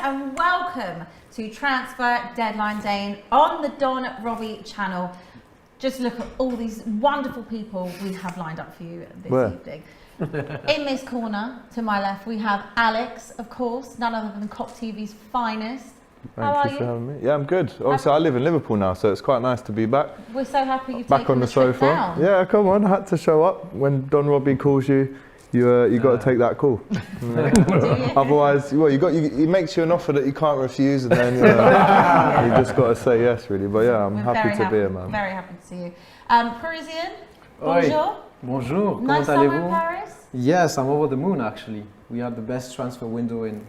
and welcome to Transfer Deadline Day on the Don Robbie channel. Just look at all these wonderful people we have lined up for you this evening. In this corner, to my left, we have Alex, of course, none other than Cop TV's finest. Thank you for having me. Yeah, I'm good. Obviously, I live in Liverpool now, so it's quite nice to be back. We're so happy you've back taken on the trip sofa. down. Yeah, come on, I had to show up. When Don Robbie calls you, you got to take that call. Otherwise, well, he makes you an offer that you can't refuse, and then you just got to say yes, really. But yeah, I'm happy to be here, man. Very happy to see you. Parisian, bonjour. Bonjour. Nice summer in Paris? Yes, I'm over the moon actually. We had the best transfer window in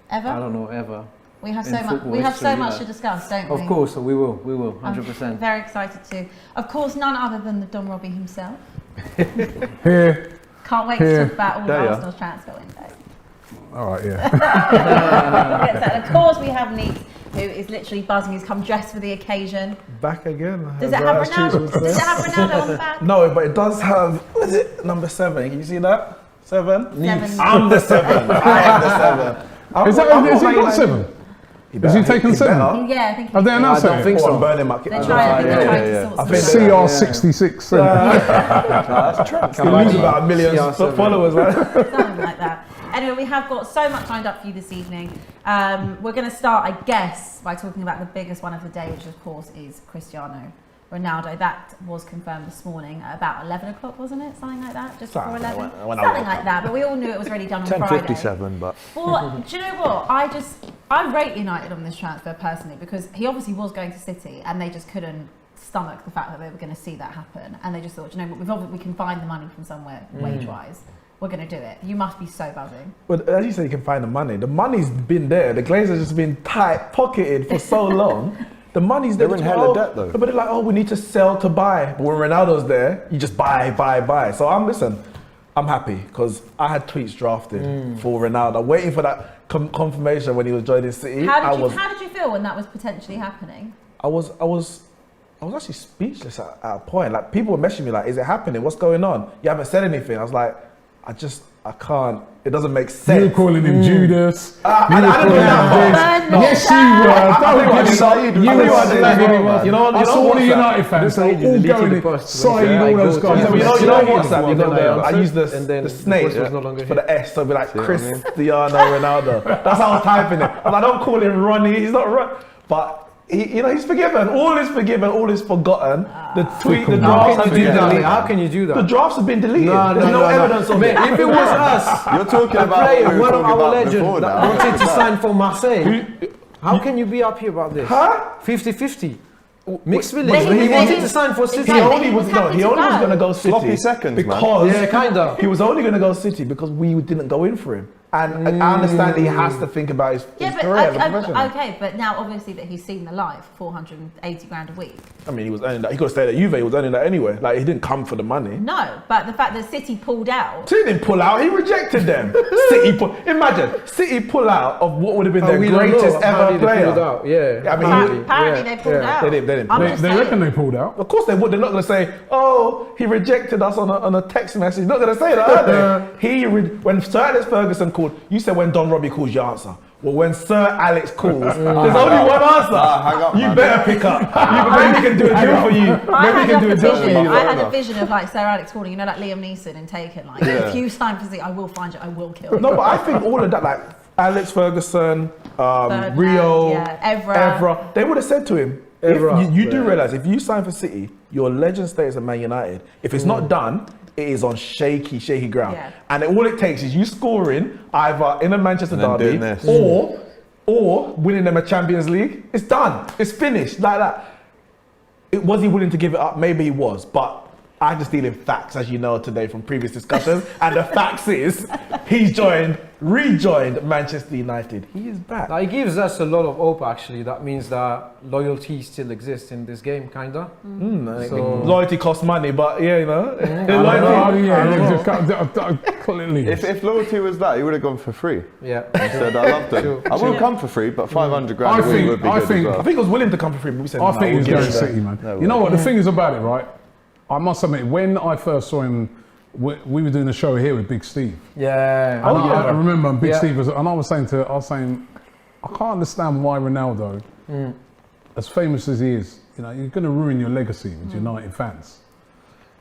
ever. I don't know, ever. We have so much. We have so much to discuss, don't we? Of course, we will, 100%. I'm very excited to. Of course, none other than the Don Robbie himself. Here. Can't wait to talk about all of Arsenal's transfer window. All right, yeah. And of course, we have Neat, who is literally buzzing. He's come dressed for the occasion. Back again. Does it have Ronaldo? Does it have Ronaldo on the back? No, but it does have. What is it? Number 7. Can you see that? 7. I'm the 7. I am the 7. Has he got 7? Has he taken 7? Yeah, I think. Have they announced it? I don't think so. Burn him up. They're trying to sort of. CR66. That's true. He loses about 1 million followers, right? Something like that. Anyway, we have got so much lined up for you this evening. We're going to start, I guess, by talking about the biggest one of the day, which of course is Cristiano Ronaldo. That was confirmed this morning at about 11 o'clock, wasn't it? Something like that, just before 11. Something like that, but we all knew it was already done on Friday. 10:57, but. Well, do you know what? I rate United on this transfer personally, because he obviously was going to City and they just couldn't stomach the fact that they were going to see that happen, and they just thought, you know what, we can find the money from somewhere wage-wise. We're going to do it. You must be so buzzing. But as you say, you can find the money. The money's been there. The Glazers just been tight-pocketed for so long. The money's there. They're in hella debt though. But they're like, we need to sell to buy. But when Ronaldo's there, you just buy. So I'm happy because I had tweets drafted for Ronaldo, waiting for that confirmation when he was joining City. How did you feel when that was potentially happening? I was actually speechless at a point. Like, people were messaging me like, is it happening? What's going on? You haven't said anything. I was like, I can't. It doesn't make sense. You were calling him Judas. I don't know that. Yes, you were. You know, I saw all the United fans. They were all going signing all those guys. You know WhatsApp. You know, I use the snake for the S. So it'll be like Cristiano Ronaldo. That's how I was typing it. I don't call him Ronnie. He's not Ron. But he's forgiven. All is forgiven. All is forgotten. The drafts have been deleted. How can you do that? The drafts have been deleted. There's no evidence of it. If it was us, You're talking about one of our legends that wanted to sign for Marseille. How can you be happy about this? 50-50. Mixed feelings. He wanted to sign for City. He only was going to go City. Sloppy seconds, because man. Yeah, kind of. He was only going to go City because we didn't go in for him. And I understand he has to think about his career as a professional. Okay, but now obviously that he's seen the light for 480 grand a week. I mean, he was earning that. He could have stayed at Juve. He was earning that anyway. Like, he didn't come for the money. No, but the fact that City pulled out. City didn't pull out. He rejected them. Imagine City pull out of what would have been their greatest ever player. Yeah. I mean, apparently they pulled out. They didn't. They reckon they pulled out. Of course they would. They're not going to say, he rejected us on a text message. They're not going to say that, are they? When Sir Alex Ferguson called, you said when Don Robbie calls, you answer. Well, when Sir Alex calls, there's only one answer. Hang up, you better pick up. Maybe he can do a deal for you. I had a vision of like Sir Alex calling, you know, like Liam Neeson in Taken. Like, if you sign for City, I will find you, I will kill you. No, but I think all of that, like Alex Ferguson, Rio, Evra, they would have said to him, you do realise if you sign for City, your legend status at Man United, if it's not done, it is on shaky ground. Yeah. And all it takes is you scoring either in a Manchester derby or winning them a Champions League. It's done. It's finished like that. Was he willing to give it up? Maybe he was, but I just deal in facts, as you know today from previous discussions. And the facts is he's rejoined Manchester United. He is back. Now, it gives us a lot of hope, actually. That means that loyalty still exists in this game, kind of. Loyalty costs money, but If loyalty was that, he would have gone for free. Yeah. He said, I loved it. I will come for free, but 500 grand a week would be good as well. I think he was willing to come for free, but we said, I think he's going to City, man. You know what, the thing is about it, right? I must admit, when I first saw him, we were doing a show here with Big Steve. Yeah. I remember Big Steve was, and I was saying, I can't understand why Ronaldo, as famous as he is, you know, you're going to ruin your legacy with United fans.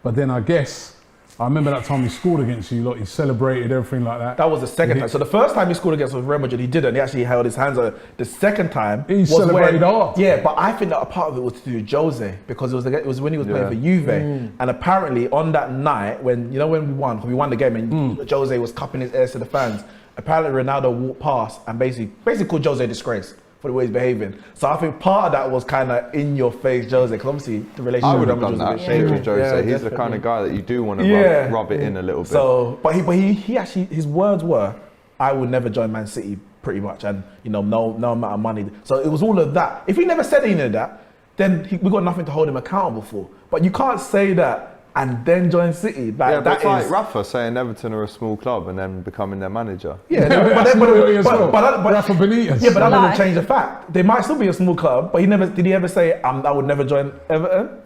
But then I guess, I remember that time he scored against you, like he celebrated everything like that. That was the second time. So the first time he scored against Real Madrid, he didn't. He actually held his hands up. The second time, he celebrated hard. Yeah, but I think that a part of it was to do with Jose, because it was when he was playing for Juve, and apparently on that night when we won the game, and Jose was cupping his ears to the fans. Apparently Ronaldo walked past and basically called Jose a disgrace for the way he's behaving. So I think part of that was kind of in your face Jose, because obviously the relationship I would have with done Ronaldo that. Same with Jose. Yeah, He's definitely. the kind of guy that you do want to rub it in a little bit. So, but he actually, his words were, "I would never join Man City," pretty much, and no amount of money. So it was all of that. If he never said any of that, then we got nothing to hold him accountable for. But you can't say that and then join City. But it's like Rafa saying Everton are a small club and then becoming their manager. Yeah, but Rafa Benitez. Yeah, but that doesn't change the fact. They might still be a small club, but did he ever say, I would never join Everton?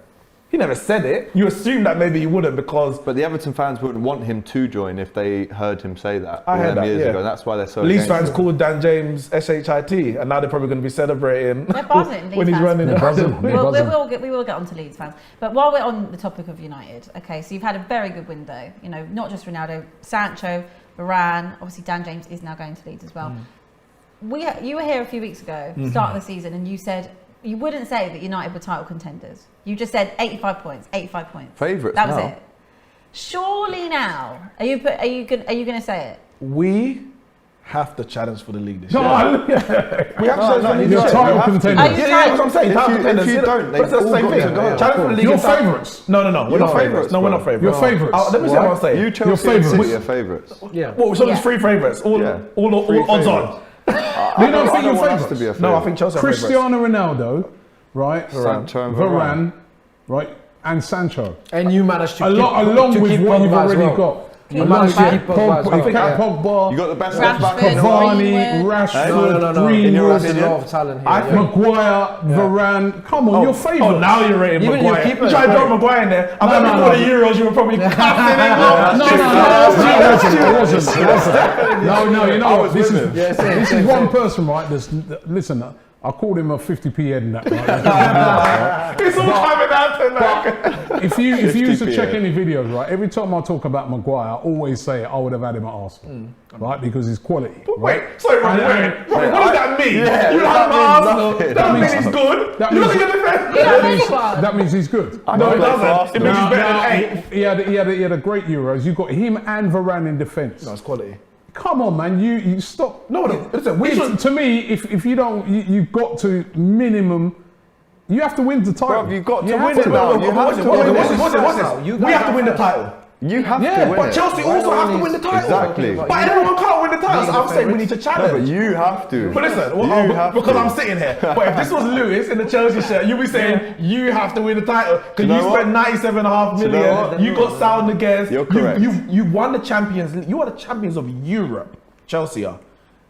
He never said it. You assume that maybe he wouldn't because... But the Everton fans wouldn't want him to join if they heard him say that I heard that, years ago. That's why they're so Leeds against fans him. called Dan James SHIT, and now they're probably going to be celebrating They're buzzing, when Leeds he's running. fans. They're buzzing. We will get on to Leeds fans. But while we're on the topic of United, okay, so you've had a very good window. You know, not just Ronaldo, Sancho, Varane, obviously Dan James is now going to Leeds as well. You were here a few weeks ago, start of the season, and you said you wouldn't say that United were title contenders. You just said 85 points. Favourites. That was it. Surely now, are you going to say it? We have to challenge for the league this No, year. We have to challenge for the league You're this year. title contenders. Are you Yeah, that's what I'm saying. Title If contenders. you don't, But it's the they've same all thing. got to go. Challenge for the league. You're is title- favourites. No, we're You're not favourites. favourites, No, we're bro. not favourites. You're favourites. Let me see what I'm saying. You, Chelsea and City are favourites. Yeah. Well, so there's three favourites. All Three odds on. favourites. I don't think you're want us favourites. to be a favourite. No, I think Chelsea are favourites. Cristiano Ronaldo, right? Sancho and Varane, right? And Sancho. And you managed to Along with what you've already got. You managed to keep Pogba as well. Pogba, You got the best left back in the Cavani, world. Rashford, No. Greenwood, There's a lot of talent here. Maguire, Varane. Come on, you're favourites. Oh, now you're rating Even Maguire. your keeper- You tried to drop Maguire in there. I bet before the Euros you were probably casting him off. I wasn't. No, you know what? This is same. one person, right? Listen, I called him a 50p head and that. Right? It's all coming out tonight. If you used to 50p check head. any videos, right? Every time I talk about Maguire, I always say I would have had him at Arsenal, right? Because he's quality. Wait, sorry, wait. What does that mean? Yeah, You that have means Arsenal. nothing. That means means- he's good. that You look means- at your defense. That means he's good. I No, can it play for doesn't. It Arsenal. means he's better than 8. He had a great Euros. You got him and Varane in defence. No, it's quality. Come on, man. You stop. No, listen, we should. To me, if you don't, you've got to minimum. You have to win the title. Bruv, you've got to have win it now. You have to win it. What's this? We have to win the title. You have Yeah, to win But it. Chelsea also have to win the title. Exactly. But everyone can't win the title. So I'm saying we need to No, challenge. but you have to. But listen, You have because to. I'm sitting here. But if this was Lewis in the Chelsea shirt, you'd be saying you have to win the title because Do you you know spent what? 97.5 Do you know million. what? You got Saul Niguez. You're correct. You won the Champions League. You are the champions of Europe. Chelsea are.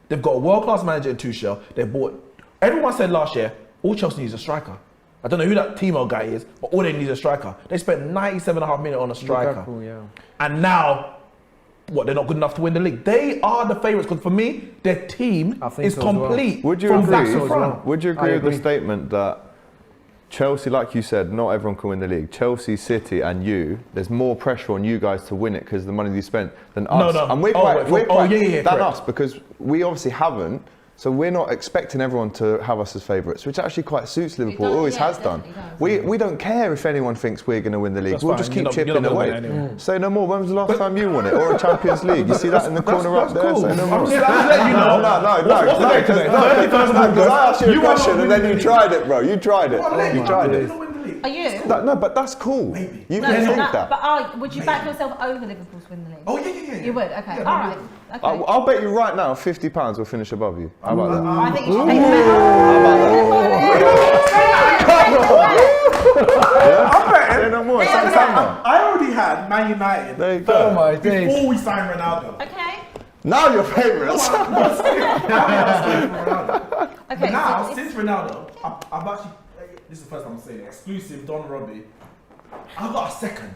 They've got a world-class manager in Tuchel. They bought. Everyone said last year, all Chelsea needs is a striker. I don't know who that Timo guy is, but all they need is a striker. They spent 97.5 million on a striker. Liverpool, yeah. And now, what, they're not good enough to win the league? They are the favourites because for me, their team I think is so as well. complete Would you from agree? back to so as front. well. Would you I agree with the agree. statement that Chelsea, like you said, not everyone can win the league. Chelsea, City, and you, there's more pressure on you guys to win it because of the money you spent than us. No. And we're Oh, quite, wait, yeah, than correct. us because we obviously haven't. So we're not expecting everyone to have us as favourites, which actually quite suits Liverpool. does, Always yeah, has it done. definitely does. We don't care if anyone thinks we're going to win the league. That's We'll fine. just You're keep not chipping gonna away. win it anyway. Say no more. When was the last time you won it, or a Champions League? You see that in the corner up there? Cool. Say no more. I'm just letting you know. What's the date today? 31st of Because I asked you a You are not question and then winning you the tried it, bro. You tried it. You tried it. Are you? No, but that's cool. You No, can think no, that. but would you back yourself over Liverpool to win the league? Oh, yeah. You would? Okay. All right. Okay. I'll bet you right now £50 will finish above you. How about that? I think you should take it I'm betting. Say no more. Santander. I already had Man United There you go. Oh my days. before we signed Ronaldo. Okay. Now you're favourites. Okay. Now, so since Ronaldo, I've actually, this is the first time I'm saying it, exclusive Don Robbie, I've got a second.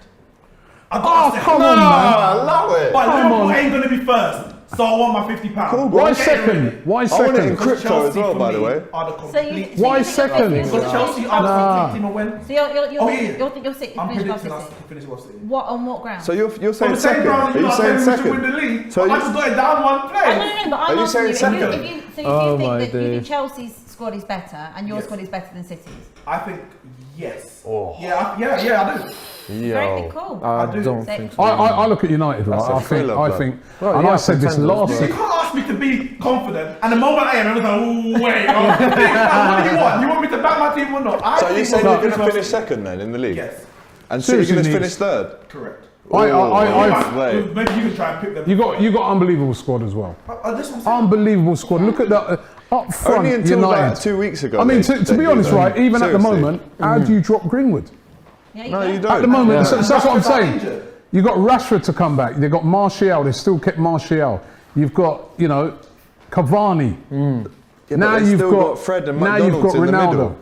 I've got a second. Come on, man. I love it. But Liverpool ain't going to be first. So I want my £50. Cool, Why second? Why I want it in second? crypto as well, by the way. Why second? So Chelsea are the team to win. So you're I'm finish predicting above us City. to finish above City. What on what ground? So you're On saying the same second? ground Are you saying we should win second? the league. So I just got it down one No, play. but Are I'm you asking you, saying if second? you Oh think my that you think days. Chelsea's squad is better and your Yes. squad is better than City's. I think yes. Oh. Yeah, I do. Very cool. I do. don't Say- think so. I look at United, right? That's a I think, thriller, I blood. think, Well, and yeah, I said this contenders, last bro. You year. can't ask me to be confident, and the moment I am, everyone's like, oh, wait, what do you want? You want me to back my team or not? So you saying you're going to finish second then in the league? Yes, And City going to Seriously, finish third? correct. Mate. Maybe you can try and pick them. You got unbelievable squad as well. This what I'm saying. Unbelievable squad. Look at that up front. Only until United. like 2 weeks ago. I mean, they to be do honest, that. right? Even at the Seriously. moment, how do you drop Greenwood? Yeah, No, you don't. At the moment, Yeah. so that's what I'm Rashford's saying. injured. You got Rashford to come back. They got Martial. They still kept Martial. You've got Cavani. Yeah, but Now they you've still got Fred and now you've McDonald's got in the Ronaldo. middle.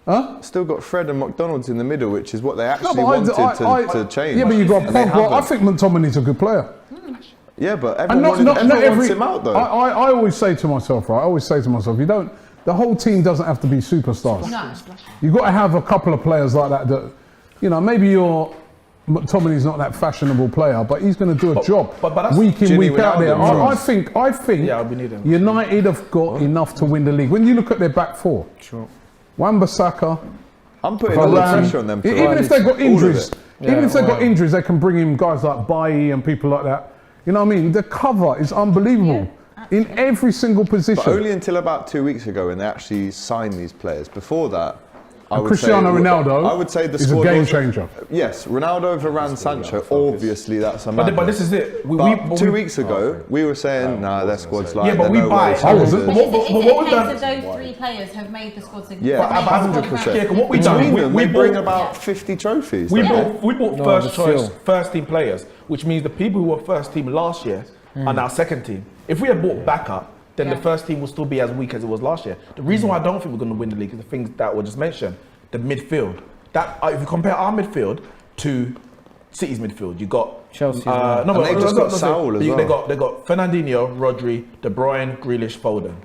Huh? Still got Fred and McDonald's in the middle, which is what they No, actually but wanted to change. Yeah, but you got And they Pogba. I haven't. think McTominay's a good player. Yeah, but And everyone, not wants every. him out though. I always say to myself, right? I always say to myself, you don't. The whole team doesn't have to be superstars. No. You got to have a couple of players like that. Maybe McTominay's not that fashionable player, but he's going to do a job but that's week in, Ginny week out there. Ronaldo. I think Yeah, I'll be needing. United have got enough to win the league. When you look at their back four, Sure. I'm Wan-Bissaka, putting all the Varane, pressure on them. To even if they've got all of injuries, it. even if they've got injuries, they can bring in guys like Bailly and people like that. You know what I mean? The cover is unbelievable in every single position. But only until about 2 weeks ago when they actually signed these players. Before that, I would Cristiano say, Ronaldo I would say the is a squad game was- changer. Yes, Ronaldo, Varane, Sancho. Obviously, that's a madness. But this is it. But 2 weeks ago, we were saying, nah, their squad's like. Yeah, but they're we no buy way it. I was- chances. But But is it what a we've case done- of those three players have made the squad significant? Yeah, Have made the squad 100%. Yeah, what we Between done, them, we they bring bought- about 50 trophies. We don't they? bought No, first but choice, still. first team players, which means the people who were first team last year are now second team. If we had bought backup, then the Yeah. first team will still be as weak as it was last year. The reason why I don't think we're going to win the league is the things that were just mentioned. The midfield. That if you compare our midfield to City's midfield, you got Chelsea. And they just got Saul as They well. got Fernandinho, Rodri, De Bruyne, Grealish, Foden.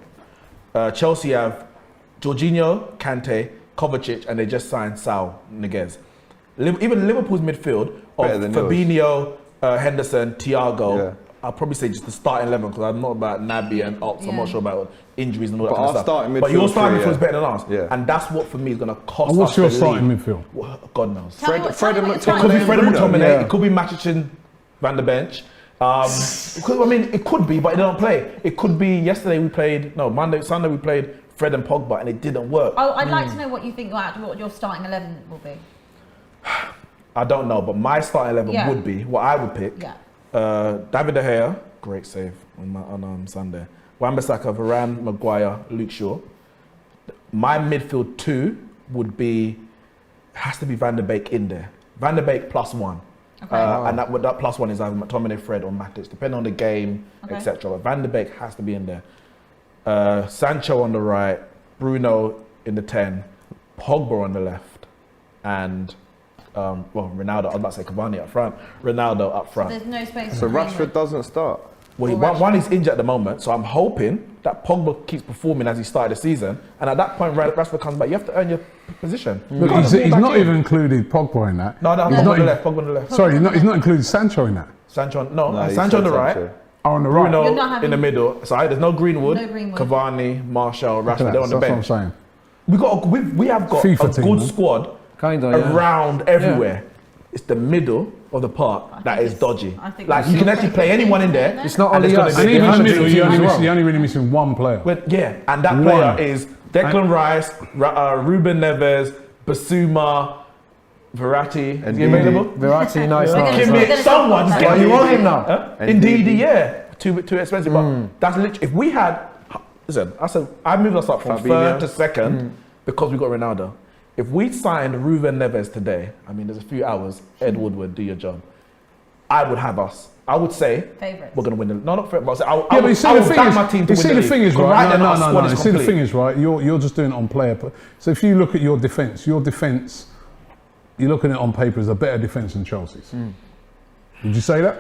Chelsea have Jorginho, Kante, Kovacic, and they just signed Saul Niguez. Even Liverpool's midfield of Better than yours. Fabinho, Henderson, Thiago. Yeah. I'll probably say just the starting 11 because I'm not about Naby and Ox. I'm not Yeah. sure about injuries and all that But kind of our stuff. starting But your midfield starting three, midfield is yeah. better than ours. Yeah. And that's what for me is going to cost And what's us your the starting league. midfield? Well, God knows. Fred and It could be McTominay. Fred and Bruno. McTominay. Yeah. It could be Matic Van der Bench. It could be, but it don't play. It could be yesterday we played. No, Sunday we played Fred and Pogba, and it didn't work. Oh, I'd like to know what you think what your starting 11 will be. I don't know, but my starting 11 Yeah. would be what I would pick. Yeah. David De Gea, great save on Sunday. Wan-Bissaka, Varane, Maguire, Luke Shaw. My midfield 2 would be has to be Van der Beek in there. Van der Beek +1. Okay. And that +1 is either McTominay, Fred, or Matic, depending on the game, Okay. etc. But Van der Beek has to be in there. Sancho on the right, Bruno in the 10, Pogba on the left, and Ronaldo. I was about to say Cavani up front. Ronaldo up front. There's no space So for Rashford Greenwood. doesn't start. Well, one is injured at the moment, so I'm hoping that Pogba keeps performing as he started the season, and at that point Rashford comes back. You have to earn your position. You Look, can't he's just walk back not in. even included Pogba in that. No, He's Pogba not on the even- left. Pogba on the left. Sorry, he's not included Sancho in that. Sancho, He Sancho on the said right. Sancho. Oh, on the right. You're Bruno not having- in the middle. Sorry, there's no Greenwood. No Greenwood. Cavani, Martial, Look at Rashford. that, They're on the that's bench. what I'm saying. We have got FIFA a team, good man. squad Kinda, yeah. around everywhere. It's the middle of the park that is dodgy. Like you can actually play anyone in there. It's not and only gonna us. be And even in the Hundred middle, teams you're as well. only really missing one player. But yeah, and that One. player is Declan Rice, Ruben Neves, Basuma, Verratti. And Is he available? Verratti, nice. They're gonna- Give they're me gonna someone. talk Get about Oh, you me- want him now? Huh? And Indeed, Didi. yeah. Too expensive. But that's literally if we had. Listen, I moved us up from Fabinho. third to second because we got Ronaldo. If we signed Ruben Neves today, I mean, there's a few hours. Ed Woodward, do your job. I would have us. I would say Favourites. we're gonna win the. No, not favourites. But I Yeah, but you see I the would thing back is, my team to you win see the the league. thing is Because right. now No, our no, squad no. is You see the complete. thing is right. You're just doing it on player. So if you look at your defence, you're looking at it on paper as a better defence than Chelsea's. Would you say that?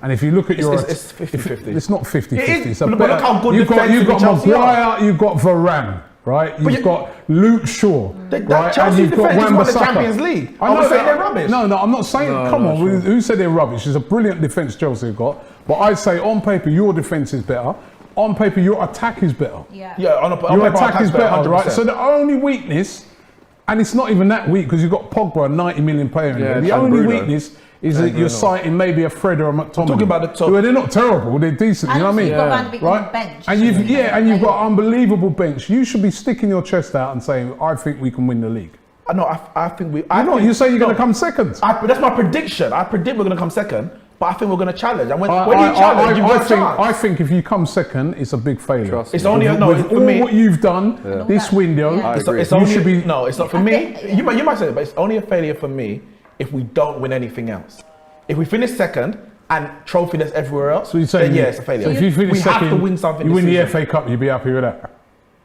And if you look at your... It's 50-50. It's not 50-50. It's a But better, look how good you've got Chelsea are. Maguire, you've got Varane, right? You've got Luke Shaw, right? Chelsea And you've got defence won the Wan-Bissaka. Champions League. I Are we know saying that- they're rubbish? No, I'm not saying, come on, who said they're rubbish? It's a brilliant defence Chelsea have got. But I'd say on paper, your defence is better. On paper, your attack is better. Yeah. Your attack is better, right? 100%. So the only weakness, and it's not even that weak because you've got Pogba, a 90 million player in there. The and only Bruno. weakness is that you're citing maybe a Fred or a McTominay. talking about the top. Who they're not terrible, they're decent, you know what I mean? You've got Van de Beek on Right? the bench. And you've got an unbelievable bench. You should be sticking your chest out and saying, I think we can win the league. I think we. You say you're going to come second. That's my prediction. I predict we're going to come second, but I think we're going to challenge. And when you challenge, you've got a chance. I think if you come second, it's a big failure. It's only With for all me. what you've done this window, I agree. It's You only should be- no. It's not for me. You might say it, but it's only a failure for me if we don't win anything else. If we finish second and trophyless everywhere else, So you're saying then it's a failure. So if you finish we second, have to win something. you this win the season. FA Cup, you'd be happy with that.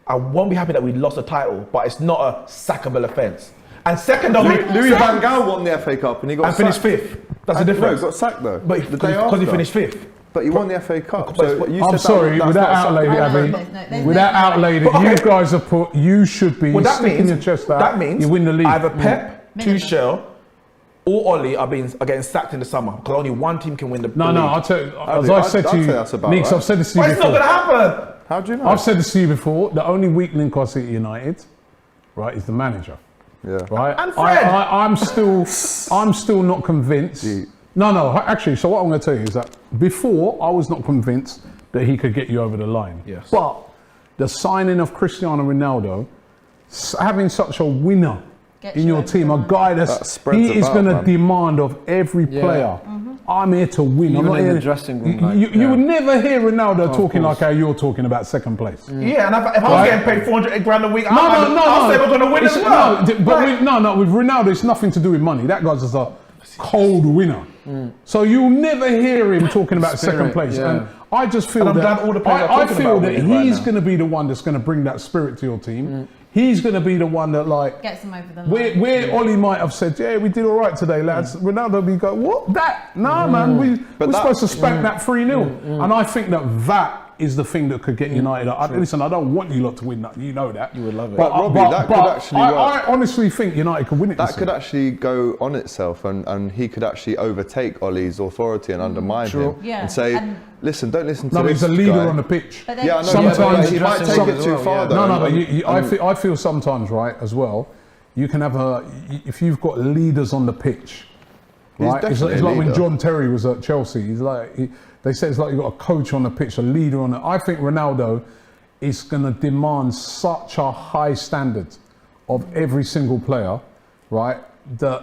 I won't be happy that we lost a title, but it's not a sackable offence. And second of it, Louis van Gaal won the FA Cup and he got and finished sacked. fifth. That's the difference. No, got sacked though. But the day because he after. finished fifth. But he won the FA Cup. But So you I'm said sorry, that's without not outlay, sackable. Abby, without outlay that But you okay. guys have put, you should be Well, that sticking means your chest out. that means you win the league. either Pep, Minimum. Tuchel, or Oli are getting sacked in the summer because only one team can win the No, the no, league. I'll tell you, as I'd I said say to you, that's about Neeks, right. I've said this to you But it's not before. going to happen. How do you know? I've said this to you before. The only weak link I see at United, right, is the manager. Yeah. Right. And Fred. I'm still not convinced. Gee. No, actually. So what I'm going to tell you is that before I was not convinced that he could get you over the line. Yes. But the signing of Cristiano Ronaldo, having such a winner Gets in you your over team, the a line. guy That that's spreads he is about, going to man. demand of every player. I'm here to win. I'm Even not in the here. dressing room, You, like, you would never hear Ronaldo talking course. like how you're talking about second place. Yeah, and if I was Right. getting paid 400 grand a week, No, I'll say we're going to win It's- as well. No, with Ronaldo, it's nothing to do with money. That guy's just a cold winner. So you'll never hear him talking about second place. yeah. And I just feel And I'm that glad all the players are I talking feel about that winning right he's now. going to be the one that's going to bring that spirit to your team. He's going to be the one that like. Gets them over the line. Where Ollie might have said, yeah, we did all right today, lads. Ronaldo will be go, what? That? Nah, man, we're that- supposed to spank that 3-0. And I think that is the thing that could get United. Listen, I don't want you lot to win that. You know that. You would love it. But Robbie, that could actually work. I honestly think United could win it. That this could year. actually go on itself and he could actually overtake Ollie's authority and undermine him Yeah, and say, and- listen, don't listen to No, but this he's a leader guy. on the pitch. But then- Yeah, I know. Sometimes- he might take it too far though. No, but And- I feel sometimes, right, as well, you can have if you've got leaders on the pitch, He's right? It's definitely a like when leader. John Terry was at Chelsea. He's like, they say it's like you've got a coach on the pitch, a leader on it. I think Ronaldo is going to demand such a high standard of every single player, right, that,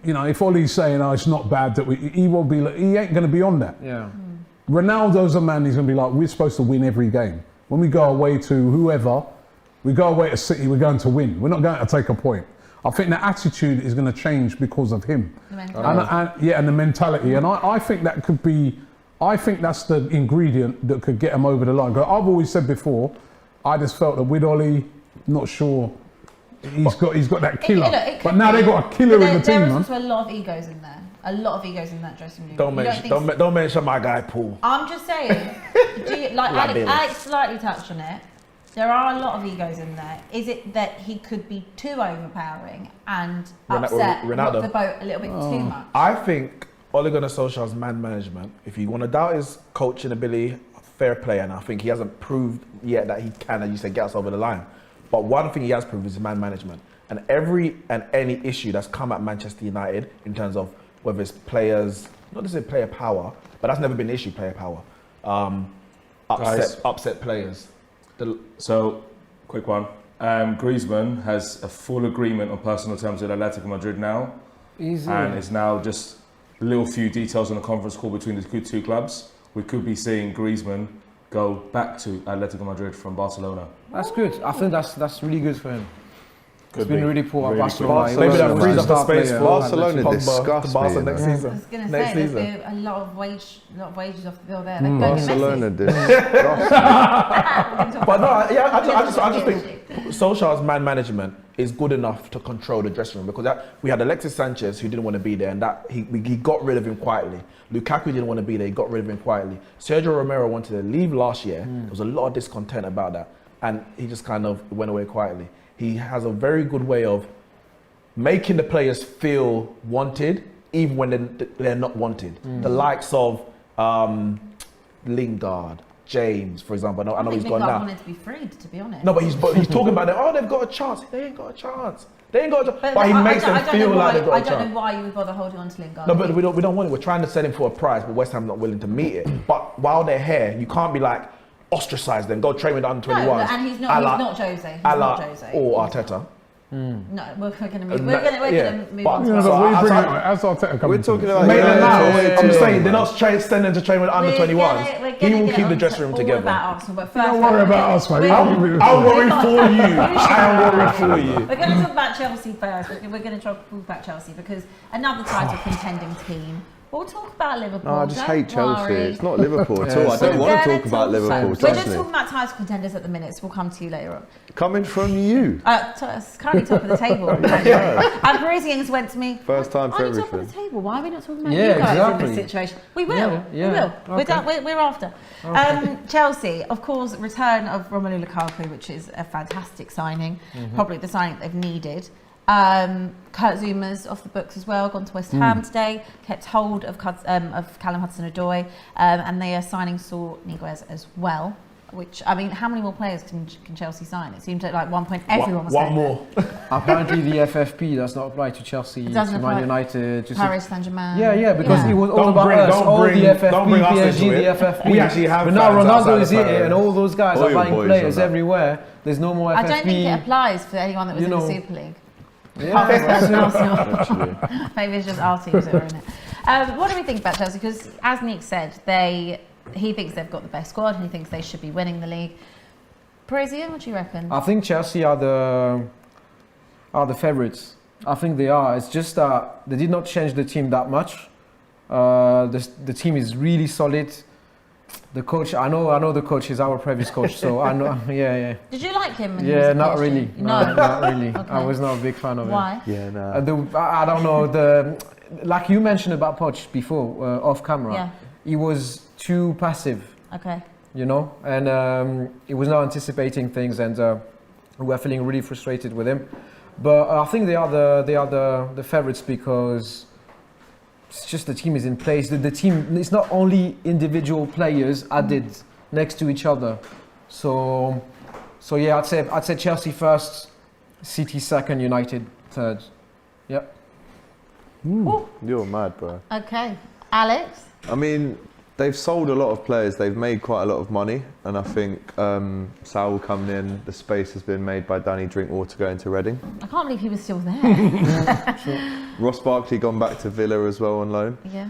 you know, if Ollie's saying, oh, it's not bad, that he won't be, he ain't going to be on that. Yeah. Ronaldo's a man, he's going to be like, we're supposed to win every game. When we go away to whoever, we go away to City, we're going to win. We're not going to take a point. I think the attitude is going to change because of him. The mentality. And the mentality. And I think that could be, I think that's the ingredient that could get him over the line. 'Cause I've always said before, I just felt that with Ollie, not sure, he's got that killer. It could But now be. they've got a killer But in the there team, is man. also a lot of egos in there. A lot of egos in that dressing room. Don't You mention, think don't mention my guy Paul. I'm just saying, Alex slightly touched on it. There are a lot of egos in there. Is it that he could be too overpowering and upset, Ronaldo. rock the boat a little bit too much? I think Ole Gunnar Solskjaer's man management, if you want to doubt his coaching ability, fair play, and I think he hasn't proved yet that he can, as you say, get us over the line. But one thing he has proved is his man management. And any issue that's come at Manchester United in terms of whether it's players, not to say player power, but that's never been an issue, player power. Upset players. So, quick one. Griezmann has a full agreement on personal terms with Atletico Madrid now. Easy. And it's now just a little few details on a conference call between the two clubs. We could be seeing Griezmann go back to Atletico Madrid from Barcelona. That's good. I think that's really good for him. It's Could been be. really poor at Really Barcelona. cool. Maybe that Barcelona, frees up the star space player. for Barcelona Pogba disgust to Barca me, next you know. season. I was going to Next say, season. there's a lot of wages off the bill there. They're going to Barcelona Messi. disgust me. But no, yeah, I just think Solskjaer's man management is good enough to control the dressing room, because we had Alexis Sanchez who didn't want to be there, and that he got rid of him quietly. Lukaku didn't want to be there, he got rid of him quietly. Sergio Romero wanted to leave last year. There was a lot of discontent about that, and he just kind of went away quietly. He has a very good way of making the players feel wanted, even when they're not wanted. The likes of Lingard, James, for example. I know he's gone now. Wanted to be freed, to be honest. No, but he's talking about that. Oh, they've got a chance. They ain't got a chance. They ain't got a chance. But he makes them feel like they've got a chance. I don't know why you would bother holding on to Lingard. No, but we don't want it. We're trying to sell him for a price, but West Ham's not willing to meet it. But while they're here, you can't be like ostracize them. Go train with the under 21s. No, and he's not Jose. He's not Jose. Or Arteta. No, we're going to move. We're going to move on. As Arteta We're talking about Maitland Niles. I'm just saying they're not sending to train with under 21s. He will keep the dressing room together. Don't worry about us, mate. I'll worry for you. I'll worry for you. We're going to talk about Chelsea first. We're going to talk about Chelsea because another title contending team. We'll talk about Liverpool. No, I just hate Chelsea. It's not Liverpool at all. I don't want to talk about Liverpool. We're just talking about title contenders at the minute, so we'll come to you later on. Coming from you. It's currently top of the table. And Parisians went to me. First time for everything. everything. Top of the table. Why are we not talking about you guys in this situation? We will. We will. Okay. We're after. Okay. Chelsea, of course, return of Romelu Lukaku, which is a fantastic signing. Probably the signing they've needed. Kurt Zuma's off the books as well, gone to West Ham today, kept hold of Callum Hudson-Odoi, and they are signing Saul Niguez as well. Which, I mean, how many more players can Chelsea sign? It seems at like one point everyone was one more. Apparently the FFP does not apply to Chelsea, to Man United, to Paris Saint-Germain. Yeah, because it was all about us, all the FFP, PSG, the FFP. We actually have. But now Ronaldo is here, and all those guys are buying players everywhere. There's no more FFP. I don't think it applies for anyone that was in the Super League. Yeah. Maybe it's just our teams that are in it. What do we think about Chelsea? Because as Nick said, he thinks they've got the best squad and he thinks they should be winning the league. Parisian, what do you reckon? I think Chelsea are the favourites. I think they are. It's just that they did not change the team that much. The team is really solid. The coach, I know the coach is our previous coach, so I know. Yeah. Did you like him? Not really. No, not really. Okay. I was not a big fan of him. Why? Yeah, no. I don't know. Like you mentioned about Poch before, off camera. Yeah. He was too passive. Okay. You know, and he was not anticipating things, and we were feeling really frustrated with him. But I think they are the favourites because it's just the team is in place. The team, it's not only individual players added next to each other. So yeah, I'd say Chelsea first, City second, United third. Yep. You're mad, bro. Okay, Alex. I mean, they've sold a lot of players. They've made quite a lot of money, and I think Saul coming in, the space has been made by Danny Drinkwater going to Reading. I can't believe he was still there. Sure. Ross Barkley gone back to Villa as well on loan. Yeah.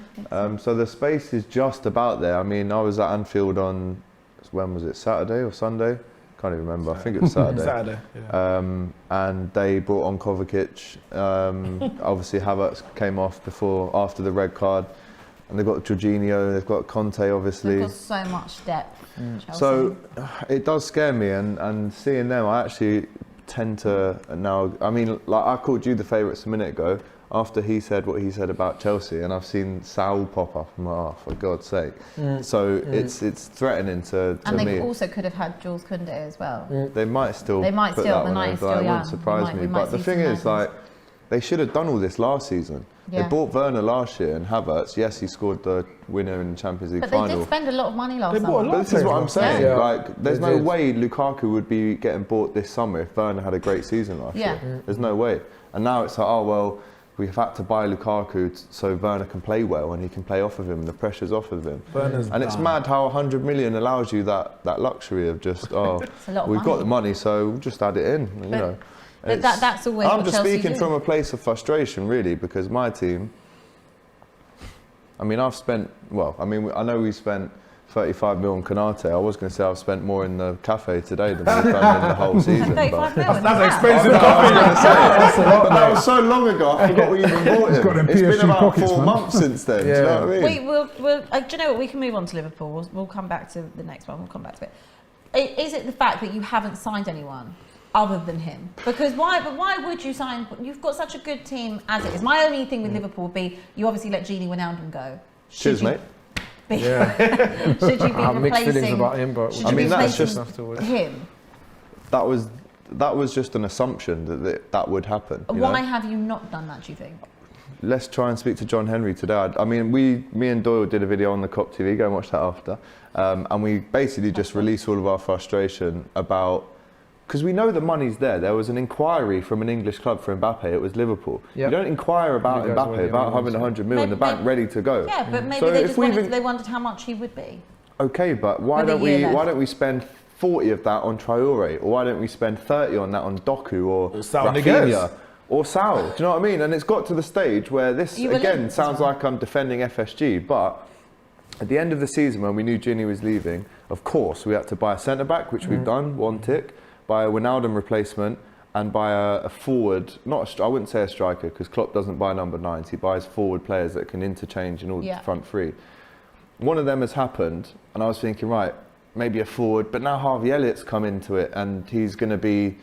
So the space is just about there. I mean, I was at Anfield on, when was it, Saturday or Sunday? Can't even remember. I think it was Saturday. Saturday. Yeah. And they brought on Kovacic. Obviously, Havertz came off after the red card. And they've got Jorginho, they've got Conte, obviously. They've got so much depth. So it does scare me, and seeing them, I actually tend to now. I mean, like I called you the favourites a minute ago after he said what he said about Chelsea, and I've seen Saul pop up. I'm like, oh, for God's sake! So it's threatening to and me. they also could have had Jules Koundé as well. They might still. They might put still. That The night is still young. young. It wouldn't surprise me. But the thing is, like, they should have done all this last season. Yeah. They bought Werner last year and Havertz. Yes, he scored the winner in the Champions League final. But they did spend a lot of money last summer. But this is what I'm saying. Yeah. Like, there's no way Lukaku would be getting bought this summer if Werner had a great season last year. There's no way. And now it's like, oh well, we've had to buy Lukaku so Werner can play well and he can play off of him. And the pressure's off of him. And it's mad how 100 million allows you that luxury of just we've got the money, so we'll just add it in. You know. But that's always I'm what just Chelsea speaking do. from a place of frustration, really, because my team. I mean, I know we spent 35 mil on Konate. I was going to say I've spent more in the cafe today than we've done in the whole season. That's expensive coffee. But that was so long ago, I forgot we even bought him. It's been about pockets, 4 months since then. Do you know what I mean? We'll do you know what? We can move on to Liverpool. We'll come back to the next one. We'll come back to it. Is it the fact that you haven't signed anyone? other than him? Because why would you sign? You've got such a good team as it is. My only thing with Liverpool would be you obviously let Gini Wijnaldum go. Cheers, mate. Should you be I have mixed feelings replacing about him, but should you be that's replacing afterwards. him? That was just an assumption that would happen. Why have you not done that, do you think? Let's try and speak to John Henry today. I mean, me and Doyle did a video on the COP TV, go and watch that after. And we basically just released all of our frustration about, because we know the money's there. There was an inquiry from an English club for Mbappe, it was Liverpool. Yep. You don't inquire about Mbappe, about having 100 million in the bank ready to go. Yeah, but maybe So they wondered how much he would be. Okay, but why don't we spend 40 of that on Traore, or why don't we spend 30 on that on Doku or Sal Rafinha or Sal? Do you know what I mean? And it's got to the stage where this again sounds like I'm defending FSG, but at the end of the season when we knew Gini was leaving, of course we had to buy a centre back, which we've done, one tick, buy a Wijnaldum replacement, and buy a forward. I wouldn't say a striker because Klopp doesn't buy number 9s. He buys forward players that can interchange in all the front three. One of them has happened, and I was thinking, right, maybe a forward, but now Harvey Elliott's come into it and he's going to be,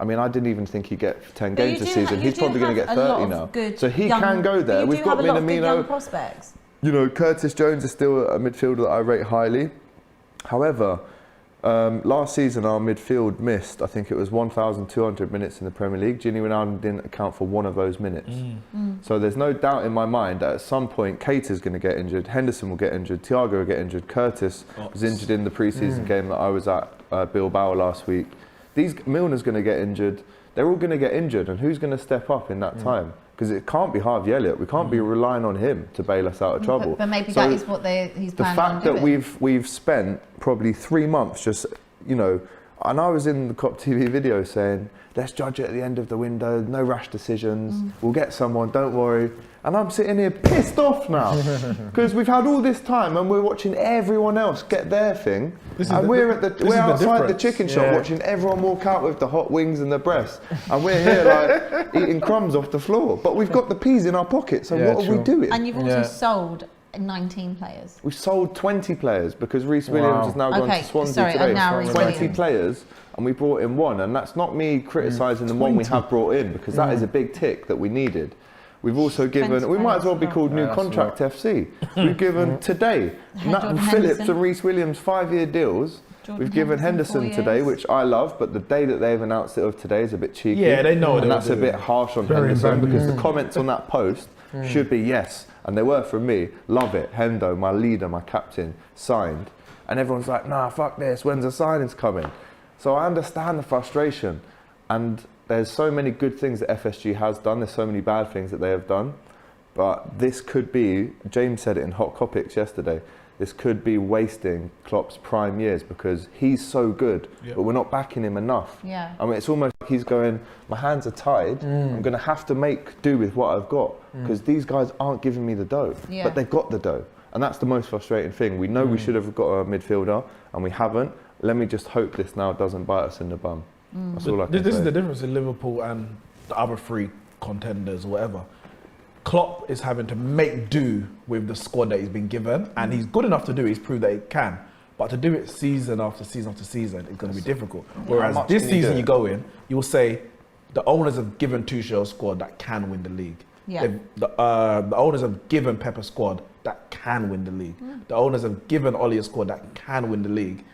I mean, I didn't even think he'd get 10 games this season. He's probably going to get 30 now. So he can go there. We've got Minamino. Prospects. You know, Curtis Jones is still a midfielder that I rate highly. However, last season our midfield missed, I think it was 1,200 minutes in the Premier League. Gini Wijnaldum didn't account for one of those minutes. So there's no doubt in my mind that at some point Keita's going to get injured, Henderson will get injured, Thiago will get injured, Curtis was injured in the pre-season game that I was at Bilbao last week. Milner's going to get injured. They're all going to get injured, and who's going to step up in that time? Because it can't be Harvey Elliott. We can't be relying on him to bail us out of trouble. But maybe that is what he's planning on doing. The fact that we've spent probably 3 months just, you know, and I was in the COP TV video saying, let's judge it at the end of the window, no rash decisions, we'll get someone, don't worry. And I'm sitting here pissed off now because we've had all this time and we're watching everyone else get their thing, and we're outside the chicken shop watching everyone walk out with the hot wings and the breast, and we're here like eating crumbs off the floor. But we've got the peas in our pockets, so what are we doing? And you've also sold 19 players. We've sold 20 players because Reece Williams has now gone to Swansea today. Now 20 players, and we brought in one, and that's not me criticising the one we have brought in, because that is a big tick that we needed. We've also given, we might as well be called New Contract FC. We've given today, Nat Phillips and Reece Williams 5-year deals. We've given Henderson today, which I love, but the day that they've announced it of today is a bit cheeky. Yeah, they know. And that's a bit harsh on Henderson, because the comments on that post should be yes, and they were from me. Love it, Hendo, my leader, my captain, signed. And everyone's like, nah, fuck this, when's the signings coming? So I understand the frustration, and there's so many good things that FSG has done, there's so many bad things that they have done, but this could be, James said it in Hot Topics yesterday, this could be wasting Klopp's prime years because he's so good, but we're not backing him enough. Yeah. I mean, it's almost like he's going, my hands are tied, I'm going to have to make do with what I've got, because these guys aren't giving me the dough, but they've got the dough. And that's the most frustrating thing. We know we should have got a midfielder, and we haven't. Let me just hope this now doesn't bite us in the bum. That's all I can say. This is the difference in Liverpool and the other 3 contenders or whatever. Klopp is having to make do with the squad that he's been given, and he's good enough to do it. He's proved that he can. But to do it season after season after season is going to be difficult. Whereas this season you go in, you'll say the owners have given Tuchel a squad that can win the league. Yeah. The owners have given Pep a squad that can win the league. The owners have given Oli a squad that can win the league.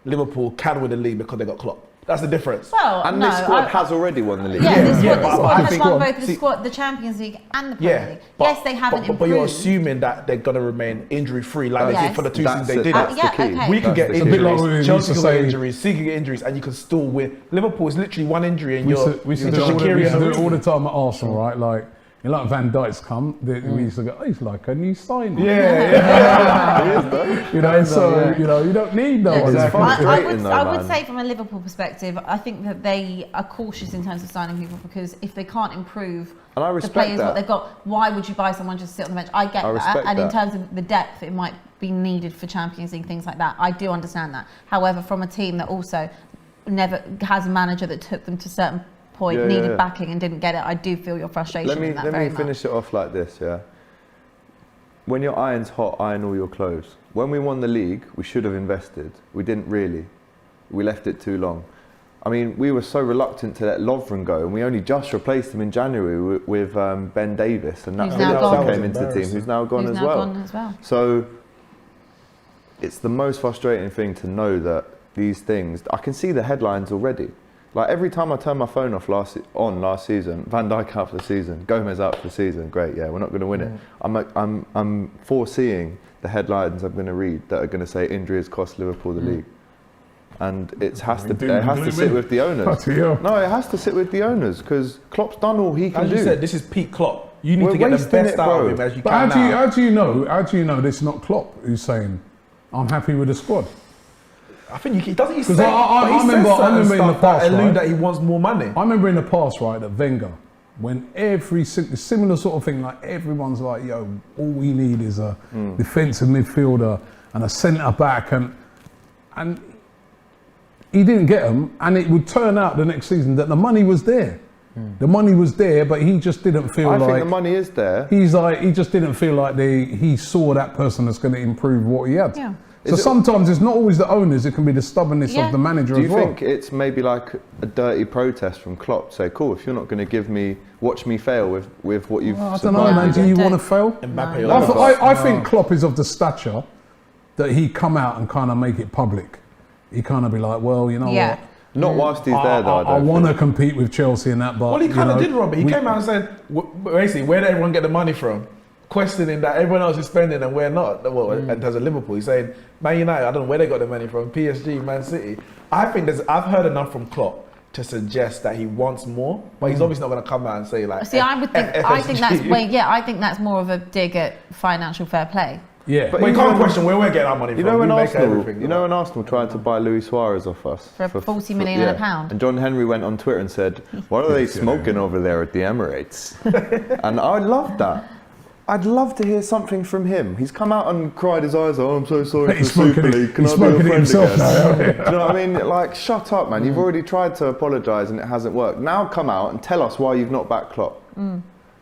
Liverpool can win the league because they got Klopp. That's the difference. Well, and this squad has already won the league. This squad has won both the Champions League and the Premier League. Yes, they haven't improved. But you're assuming that they're going to remain injury-free like they did for the 2 seasons they did. That's the key. We could get injuries, Chelsea could get injuries, City could get injuries, and you can still win. Liverpool is literally one injury and we used to do it all the time at Arsenal, right? Like, you know, like Van Dijk's come, we used to go, oh, he's like a new signing. You know, so, you know, you don't need no one. I would say from a Liverpool perspective, I think that they are cautious in terms of signing people, because if they can't improve the players what they've got, why would you buy someone just to sit on the bench? I get that. And in terms of the depth, it might be needed for Champions League, things like that. I do understand that. However, from a team that also never has a manager that took them to certain point, needed backing and didn't get it, I do feel your frustration in that. Let me finish it off like this, When your iron's hot, iron all your clothes. When we won the league, we should have invested. We didn't really. We left it too long. I mean, we were so reluctant to let Lovren go, and we only just replaced him in January with Ben Davis, and Who's that now gone. came into the team, who's now gone as well. So it's the most frustrating thing to know that these things. I can see the headlines already. Like every time I turn my phone off last season, Van Dijk out for the season, Gomez out for the season. Great, yeah, we're not going to win it. I'm foreseeing the headlines I'm going to read that are going to say injury has cost Liverpool the league. And it has to sit with the owners. No, it has to sit with the owners because Klopp's done all he can do. As you said, this is peak Klopp. You need to get the best out of him as you can. How do you know this is not Klopp who's saying, "I'm happy with the squad"? I think he doesn't. Because I remember in the past, that he wants more money. I remember in the past, right, that Wenger, when every similar sort of thing, like everyone's like, "Yo, all we need is a defensive midfielder and a centre back," and he didn't get them, and it would turn out the next season that the money was there. The money was there, but he just didn't feel like... I think the money is there. He just didn't feel like he saw that person that's going to improve what he had. Yeah. So sometimes it's not always the owners, it can be the stubbornness of the manager as well. Do you think it's maybe like a dirty protest from Klopp? Say, cool, if you're not going to give me, watch me fail with what you've... I don't know, man, do you want to fail? I think Klopp is of the stature that he come out and kind of make it public. He kind of be like, well, you know what? Not whilst he's there, though. I want to compete with Chelsea and that, but... Well, he kind of did, Robbie. He came out and said, basically, where did everyone get the money from? Questioning that everyone else is spending and we're not. Well, in terms of Liverpool, he's saying, Man United, I don't know where they got the money from, PSG, Man City. I think I've heard enough from Klopp to suggest that he wants more, but he's obviously not going to come out and say like... See, I think that's more of a dig at financial fair play. Yeah, but you can't question where we're getting our money from. You know when Arsenal tried to buy Luis Suarez off us for 40 million and a pound, and John Henry went on Twitter and said, "What are they smoking over there at the Emirates?" And I loved that. I'd love to hear something from him. He's come out and cried his eyes out. "Oh, I'm so sorry for Super League. Can I be a friend again?" Do you know what I mean? Like, shut up, man. You've already tried to apologise and it hasn't worked. Now come out and tell us why you've not backed Klopp.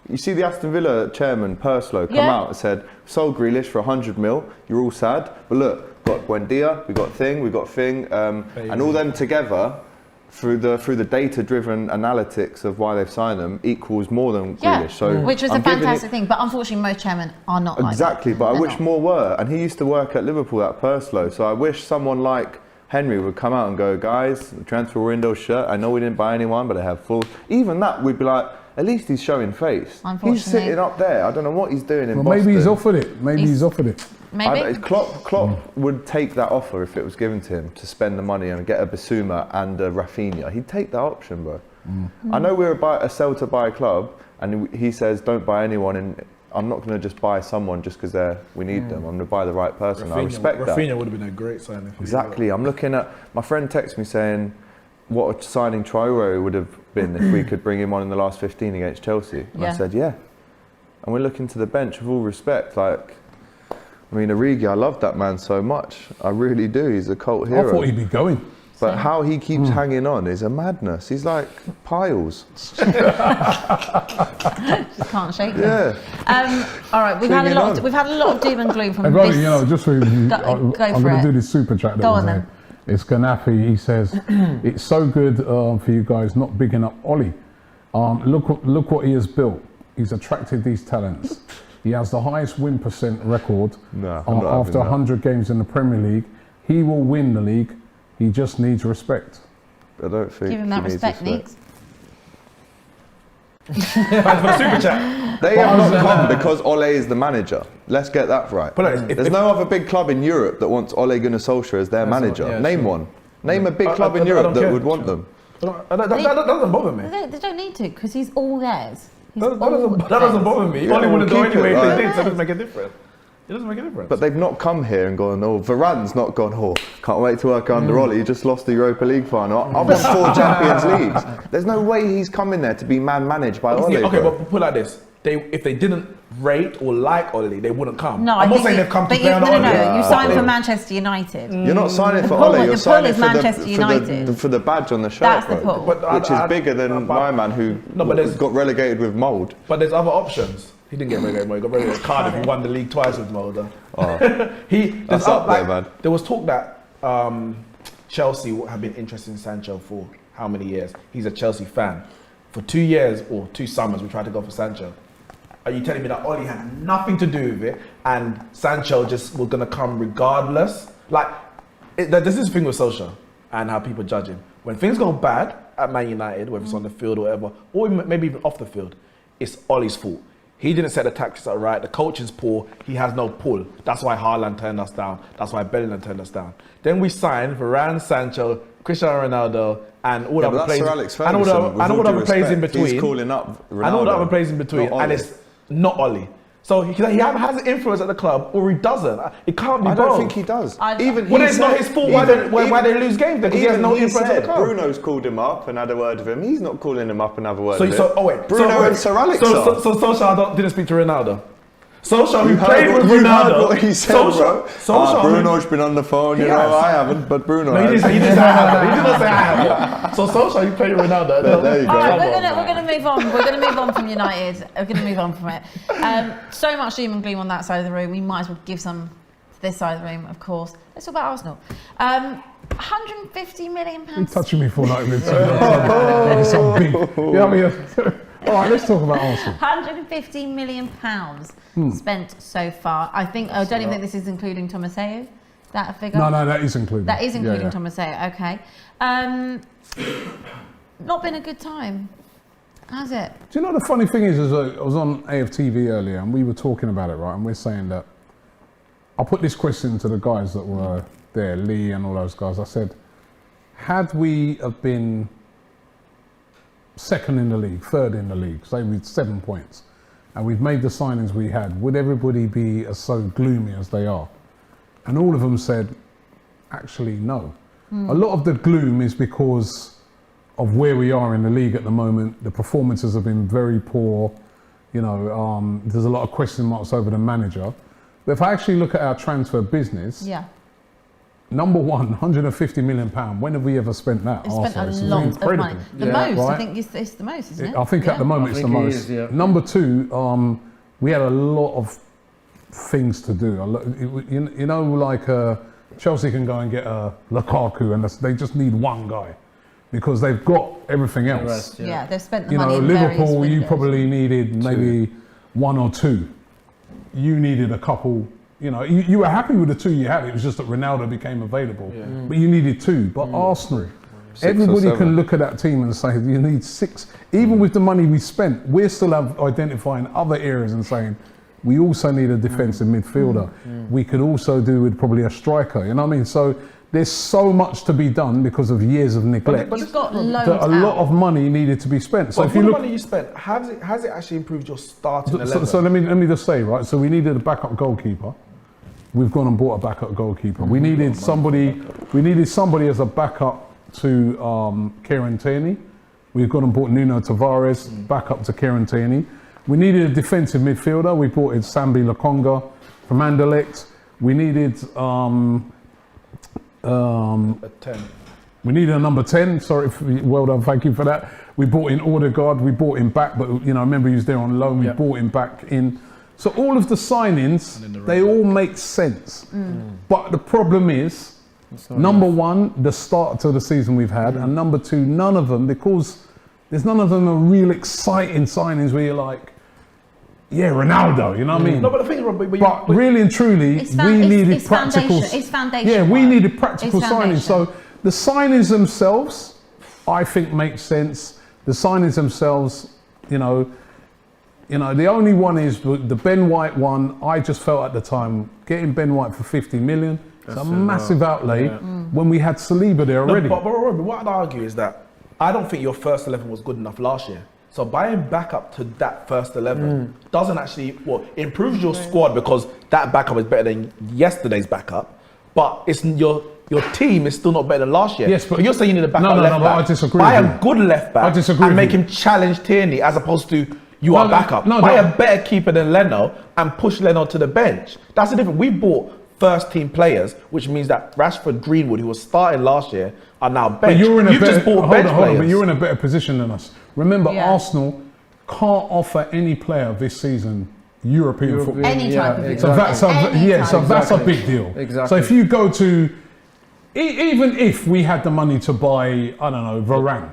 You see the Aston Villa chairman, Purslow, come out and said, sold Grealish for 100 mil, you're all sad, but look, got Buendia, we got Thing, and all them together, through the data-driven analytics of why they've signed them, equals more than Grealish. So which was a fantastic thing, but unfortunately most chairmen are not like that. Exactly, but I wish more were, and he used to work at Liverpool, that Purslow, so I wish someone like Henry would come out and go, guys, the transfer window shut, I know we didn't buy anyone, but I have full... Even that, we'd be like, at least he's showing face. He's sitting up there. I don't know what he's doing in Boston. Maybe he's offered it. Maybe he's offered it. Maybe. Klopp would take that offer if it was given to him to spend the money and get a Basuma and a Rafinha. He'd take that option, bro. I know we're a sell to buy club, and he says don't buy anyone. And I'm not going to just buy someone just because we need them. I'm going to buy the right person. I respect that. Rafinha would have been a great signing. Exactly. I'm looking at my friend texts me saying, what a signing Traore would have been if we could bring him on in the last 15 against Chelsea. And I said, yeah. And we're looking to the bench with all respect. Like, I mean, Origi, I love that man so much. I really do. He's a cult hero. I thought he'd be going. But how he keeps hanging on is a madness. He's like Piles. Just can't shake him. Yeah. All right, we've had a lot of doom and gloom from Robbie, this. you know, just so I'm going to do this super chat. Go on then. It's Ganafi. He says, "It's so good for you guys not bigging up Ollie. Look what he has built. He's attracted these talents. He has the highest win percent record after 100 games in the Premier League. He will win the league. He just needs respect." I don't think give him that respect, Neeks. Super chat. They have not come because Ole is the manager. Let's get that right. There's no other big club in Europe that wants Ole Gunnar Solskjaer as their manager. Name one. Name a big club in Europe that would want them. That doesn't bother me. They don't need to because he's all theirs. That doesn't bother me. Ole wouldn't do anyway if they did, so it doesn't make a difference. It doesn't make a difference. But they've not come here and gone, oh, Varane's not gone, oh, can't wait to work under Ollie. He just lost the Europa League final. I've won 4 Champions Leagues. There's no way he's coming there to be managed by Ollie. Okay, but put it like this. If they didn't rate or like Ollie, they wouldn't come. No, I'm not saying they've come to play on Ollie. No, you signed for Manchester United. You're not signing for Ollie, you're signing for the badge on the shirt. That's the pull. Which is bigger than my man who got relegated with mould. But there's other options. He didn't get relegated with mould. He got relegated with Cardiff. He won the league twice with mould. That's up there, man. There was talk that Chelsea have been interested in Sancho for how many years. He's a Chelsea fan. For 2 years or 2 summers, we tried to go for Sancho. Are you telling me that Oli had nothing to do with it and Sancho just was going to come regardless? Like, there's this thing with Solskjaer and how people judge him. When things go bad at Man United, whether it's on the field or whatever, or maybe even off the field, it's Oli's fault. He didn't set the tactics up right. The coaching's poor. He has no pull. That's why Haaland turned us down. That's why Bellingham turned us down. Then we signed Varane, Sancho, Cristiano Ronaldo, and all the other players. And all the other players in between. He's calling up Ronaldo. And all the other players in between. And it's not Oli. So he has an influence at the club, or he doesn't. It can't be both. I don't think he does. It's not his fault why they lose games because he has no influence at the club. Bruno's called him up and had a word with him. He's not calling him up and have a word with him. Bruno and Sir Alex So Solskjaer didn't speak to Ronaldo. Solskjaer, who played with Ronaldo. What he said, Bruno's been on the phone. You know, I haven't, but Bruno. No, he didn't say I haven't. He didn't say I haven't. So Solskjaer, who played with Ronaldo. There you go. All right, we're going to move on. We're going to move on from United. We're going to move on from it. So much doom and gloom on that side of the room. We might as well give some to this side of the room, of course. Let's talk about Arsenal. 150 million pounds. You're touching me for like this. Some big. Yeah, I mean. All right, let's talk about Arsenal. 150 million pounds spent so far. I don't even think this is including Tomaseo. That figure? No, that is including. That is including Tomaseo. Okay. Not been a good time, has it? Do you know the funny thing is I was on AFTV earlier and we were talking about it, right? And we're saying that I put this question to the guys that were there, Lee and all those guys. I said, had we have been second in the league, third in the league, say with 7 points, and we've made the signings we had, would everybody be as so gloomy as they are? And all of them said, actually, no. A lot of the gloom is because of where we are in the league at the moment. The performances have been very poor. You know, there's a lot of question marks over the manager. But if I actually look at our transfer business, number one, 150 million pounds. When have we ever spent that? We've spent a lot of money. The most, right? I think it's the most, isn't it? I think at the moment it's the most. Number two, we had a lot of things to do. You know, like Chelsea can go and get a Lukaku, and they just need one guy because they've got everything else. They've spent the money. Liverpool, you probably needed maybe one or two. You needed a couple. You know, you were happy with the two you had. It was just that Ronaldo became available, but you needed two. But Arsenal, everybody can look at that team and say you need 6. Even with the money we spent, we're still identifying other areas and saying we also need a defensive midfielder. We could also do with probably a striker. You know what I mean? So there's so much to be done because of years of neglect. But you've got loads a lot of money needed to be spent. So if you look, the money you spent, has it actually improved your starting 11? So let me just say, right. So we needed a backup goalkeeper. We've gone and bought a backup goalkeeper. We needed somebody as a backup to Kieran Tierney. We've gone and bought Nuno Tavares, backup to Kieran Tierney. We needed a defensive midfielder. We brought in Sambi Lokonga from Anderlecht. We needed a 10. We needed a number 10. Sorry, well done. Thank you for that. We brought in Odegaard. We brought him back, but remember he was there on loan. We brought him back in. So all of the signings, they all make sense. But the problem is, number one, the start to the season we've had, and number two, none of them, because there's none of them are real exciting signings where you're like, Ronaldo, you know what I mean? No, but the thing is, Robbie, but really and truly, we needed practical. It's foundation. Yeah, we needed practical signings. So the signings themselves, I think, make sense. The signings themselves, the only one is the Ben White one. I just felt at the time getting Ben White for 50 million. It's a massive outlay when we had Saliba there already. But Robbie, what I'd argue is that I don't think your first 11 was good enough last year. So buying backup to that first 11 doesn't actually improves your squad because that backup is better than yesterday's backup. But it's your team is still not better than last year. Yes, but you're saying you need a backup left back. I disagree. Buy a good left back and make him challenge Tierney as opposed to backup. Buy a better keeper than Leno and push Leno to the bench. That's the difference. We bought first team players, which means that Rashford, Greenwood, who was starting last year, are now bench. But you're in a better, just bought bench players. But you're in a better position than us. Remember, Arsenal can't offer any player this season European football. Any type of So that's a big deal. Exactly. So if you go to even if we had the money to buy, I don't know, Varane,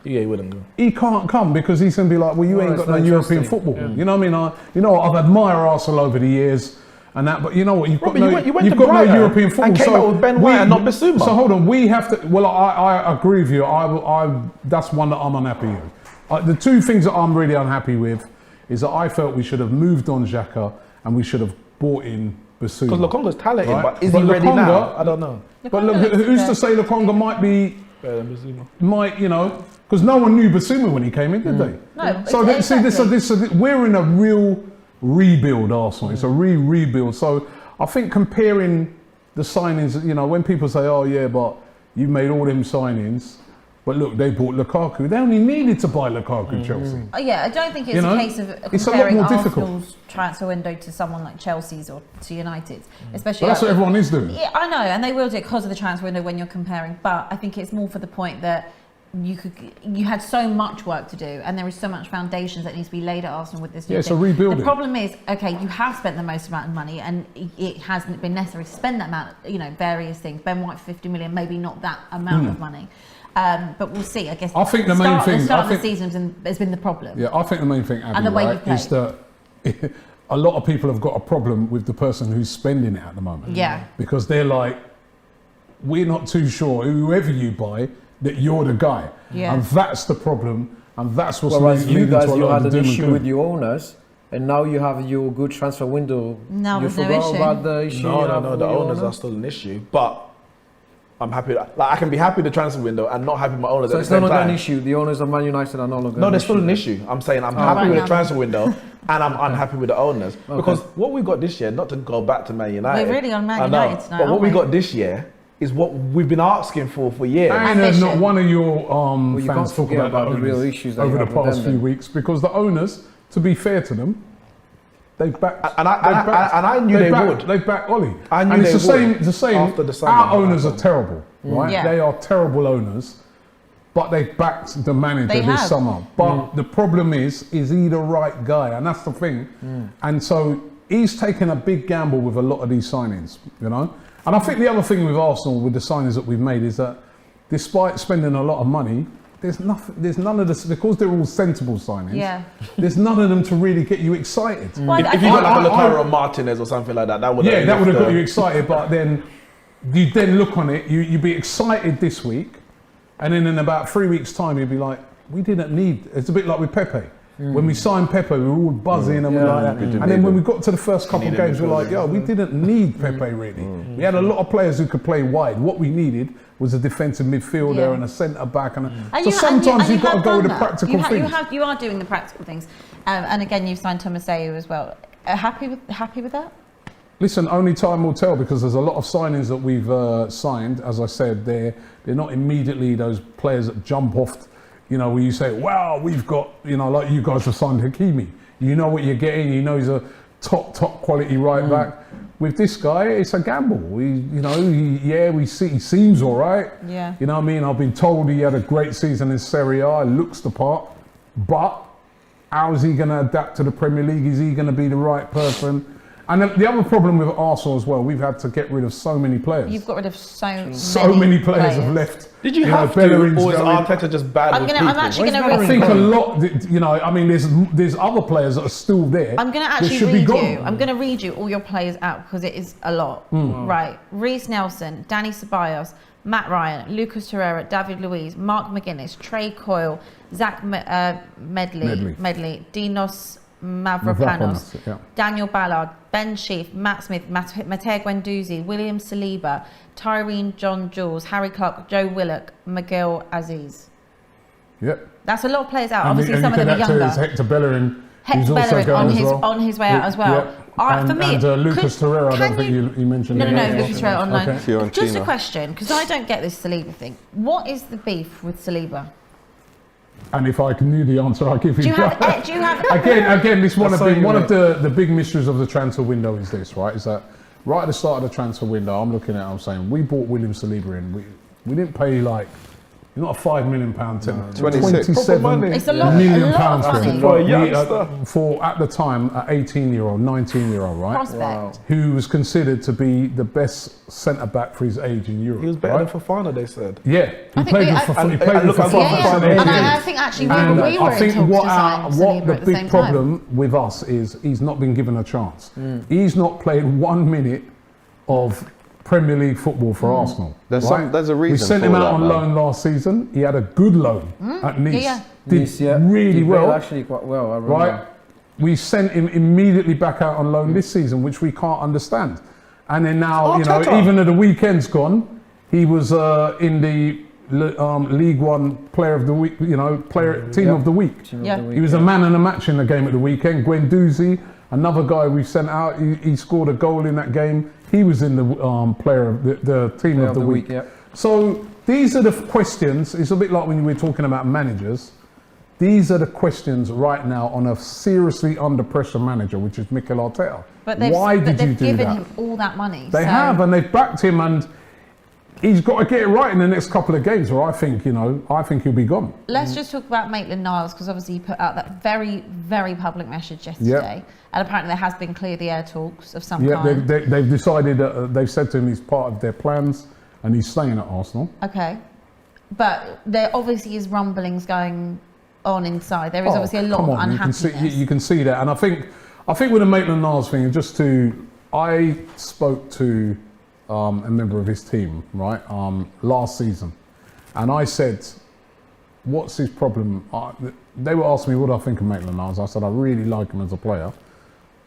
Yeah, he wouldn't go. he can't come because he's going to be like, well, you ain't got no European football. Yeah. You know what I mean? You know, I've admired Arsenal over the years and that, but you know what? You've got Robbie, no, you went you've to got no Brighton European football. and came out with Ben White and not Bissouma. So hold on, we have to. Well, I agree with you. That's one that I'm unhappy with. The two things that I'm really unhappy with is that I felt we should have moved on Xhaka and we should have bought in Bissouma. Because Lokonga's talented, Right. but is But he ready Lokonga- now? I don't know. But look, who's to say Lokonga might be, Better than Bissouma. might, you know, because no one knew Bissouma when he came in, did they? No, So we're in a real rebuild, Arsenal. It's a rebuild. So I think comparing the signings, you know, when people say, "Oh yeah, but you made all them signings," but look, they bought Lukaku. They only needed to buy Lukaku, Chelsea. Oh, yeah, I don't think it's You know, a case of it's a lot comparing more difficult. Arsenal's transfer window to someone like Chelsea's or to United's, especially. But that's what everyone is doing. Yeah, I know, and they will do it because of the transfer window when you're comparing. But I think it's more for the point that you had so much work to do, and there is so much foundations that needs to be laid at Arsenal with this new Yeah, it's thing. a rebuilding. The problem is, okay, you have spent the most amount of money, and it hasn't been necessary to spend that amount. You know, various things. Ben White, 50 million, maybe not that amount of money. But we'll see. I guess. I think the main thing- The start I of the think- season has been the problem. Yeah, I think the main thing, Abby, the way right, you is that a lot of people have got a problem with the person who's spending it at the moment. Yeah. Because they're like, we're not too sure, whoever you buy, that you're the guy. Yeah. And that's the problem, and that's what's Whereas you leading guys, to a you lot had of the an doom and issue gloom. with your owners, and now you have your good transfer window. No, you there's no forgot issue. about the issue. you have No. with The your owners are still an issue, but I'm happy. Like I can be happy with the transfer window and not happy with my owners So at it's the no same longer time. an issue. The owners of Man United are no longer. No, an there's still an issue. issue. I'm saying I'm right happy with now. the transfer window, and I'm unhappy with the owners because what we got this year, not to go back to Man United. We're really on Man I know, United tonight, but what aren't we we? got this year is what we've been asking for years. And Ambition. not one of your you fans can't talk forget about about the the real owners issues that over you the have with past them few then. weeks, because the owners, to be fair to them, they've backed. And I knew they've they backed, would. They've backed Ollie. I knew and it's they the would same. after the summer Our owners are happened. terrible, right? Yeah. They are terrible owners, but they backed the manager They this have. summer. But the problem is he the right guy? And that's the thing. And so he's taken a big gamble with a lot of these signings, you know. And I think the other thing with Arsenal, with the signings that we've made, is that despite spending a lot of money, there's none of this, because they're all sensible signings. Yeah. There's none of them to really get you excited. Well, If you got like a Lautaro Martinez or something like that, that would Yeah, that would have got you excited, but then you then look on it, you'd be excited this week, and then in about 3 weeks' time, you'd be like, we didn't need, it's a bit like with Pepe. When we signed Pepe, we were all buzzing and we're like that. And then when we got to the first couple of games, we're like, yo, we didn't need Pepe really. We had a lot of players who could play wide. What we needed was a defensive midfielder Yeah. and a centre back. And And so sometimes you've got to have go with done the that. practical things. You are doing the practical things, and again, you've signed Thomas Ayew as well. Happy with that? Listen, only time will tell, because there's a lot of signings that we've signed. As I said, they're not immediately those players that jump off, you know, where you say, wow, we've got, you know, like you guys have signed Hakimi. You know what you're getting. You know he's a top quality right back. With this guy, it's a gamble. We see he seems all right. Yeah. You know what I mean? I've been told he had a great season in Serie A. Looks the part, but how is he going to adapt to the Premier League? Is he going to be the right person? And the other problem with Arsenal as well, we've had to get rid of so many players. You've got rid of so many players have left. Did you know, have to, Bellerin's or is going. Arteta just bad with I'm people? actually going I to think a lot, you know, I mean, there's other players that are still there. I'm going to that actually should be read gone. you. I'm going to read you all your players out because it is a lot. Right. Reece Nelson, Danny Ceballos, Matt Ryan, Lucas Torreira, David Luiz, Mark McGuinness, Trey Coyle, Zach Medley, Dinos Mavropanos, yeah. Daniel Ballard, Ben Sheaf, Matt Smith, Mateo Guendouzi, William Saliba, Tyrene John Jules, Harry Clark, Joe Willock, Miguel Aziz. Yep. That's a lot of players out. And Obviously, and some you of them can are add to younger. his Hector Bellerin. Hector who's also Bellerin going as well. on his way out as well. Yeah. For me, Lucas Torreira, I don't think you mentioned No, him. Lucas Torreira on loan. Okay. Fiorentina. Just a question, because I don't get this Saliba thing. What is the beef with Saliba? And if I knew the answer, I'll give you. Do you have? Again, this one That's of the big mysteries of the transfer window is this, right? Is that right at the start of the transfer window, I'm looking at it, I'm saying, we bought William Saliba in. We didn't pay like Not a £5 million tender. 26. It's a lot, million pounds for him. For a youngster. For at the time, an 18-year-old, 19-year-old, right? prospect. Who was considered to be the best centre back for his age in Europe. He was better right? than Fofana, they said. Yeah, I he think played we- with I- he played with look, Fofana. And I think actually And we were I think in talks what, to sign what Saliba the at the big same time. problem with us is he's not been given a chance. He's not played 1 minute of Premier League football for Arsenal. There's right? there's a reason. We sent for him out that, on man. loan last season. He had a good loan at Nice. Yeah. Did Nice, yeah. really He played well. actually quite well. I remember. Right? We sent him immediately back out on loan this season, which we can't understand. And then now, Arteta. even though the weekend's gone, he was in the League One Player of the Week, Team of the Week. Team of Yeah. the week, He was a man and a match in the game at the weekend. Guendouzi, another guy we sent out, he scored a goal in that game. He was in the the Team Player of the Week. yeah. So these are the questions. It's a bit like when we're talking about managers. These are the questions right now on a seriously under pressure manager, which is Mikel Arteta. But they've, Why but did you they've do given that? him all that money. They so have, and they've backed him, and he's got to get it right in the next couple of games, or I think he'll be gone. Let's just talk about Maitland Niles, because obviously he put out that very, very public message yesterday. And apparently there has been clear the air talks of some Yeah, kind. they've decided, they've said to him he's part of their plans, and he's staying at Arsenal. Okay. But there obviously is rumblings going on inside. There is obviously a lot of unhappiness. You can see that, and I think with the Maitland Niles thing, I spoke to a member of his team, right, last season, and I said, "What's his problem?" They were asking me what I think of Maitland Niles. I said, "I really like him as a player,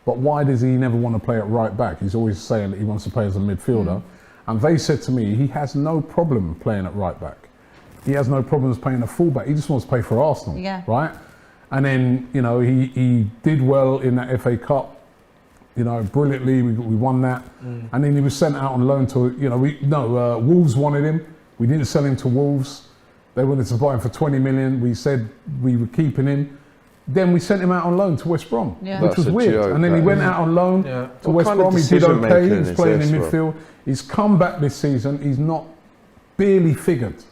but why does he never want to play at right back? He's always saying that he wants to play as a midfielder." And they said to me, he has no problem playing at right back. He has no problems playing a fullback. He just wants to play for Arsenal, right? And then, he did well in that FA Cup, brilliantly. We won that. And then he was sent out on loan to, Wolves wanted him. We didn't sell him to Wolves. They wanted to buy him for 20 million. We said we were keeping him. Then we sent him out on loan to West Brom, which was weird. Joke, and then he went out on loan to West Brom. He did okay. He was playing in midfield. He's come back this season. He's not barely figured.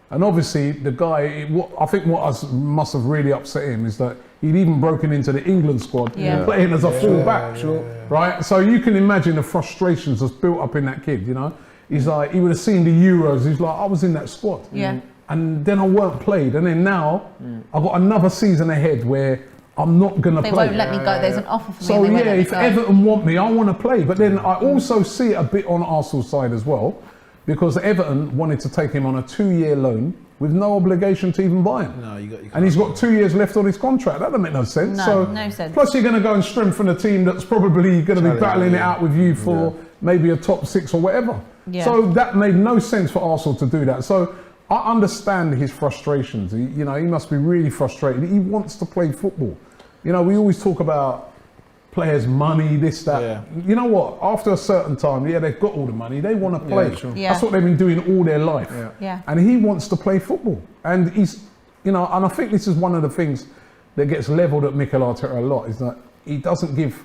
And obviously, the guy, I think what must have really upset him is that he'd even broken into the England squad playing as a full-back, right? So you can imagine the frustrations that's built up in that kid, He's like, he would have seen the Euros, he's like, I was in that squad. And then I weren't played, and then now, I've got another season ahead where I'm not going to play. They won't let me go, there's an offer for me. So and they won't let me if go. Everton want me, I want to play. But then I also see it a bit on Arsenal's side as well, because Everton wanted to take him on a 2-year loan with no obligation to even buy him. No, and he's got 2 years left on his contract. That doesn't make no sense. No sense. Plus, you're going to go and strengthen a team that's probably going to be battling it out with you for maybe a top 6 or whatever. So that made no sense for Arsenal to do that. So I understand his frustrations. He must be really frustrated. He wants to play football. We always talk about players' money, this, that. Yeah. You know what? After a certain time, they've got all the money. They want to play. That's what they've been doing all their life. And he wants to play football. And he's, and I think this is one of the things that gets levelled at Mikel Arteta a lot, is that he doesn't give,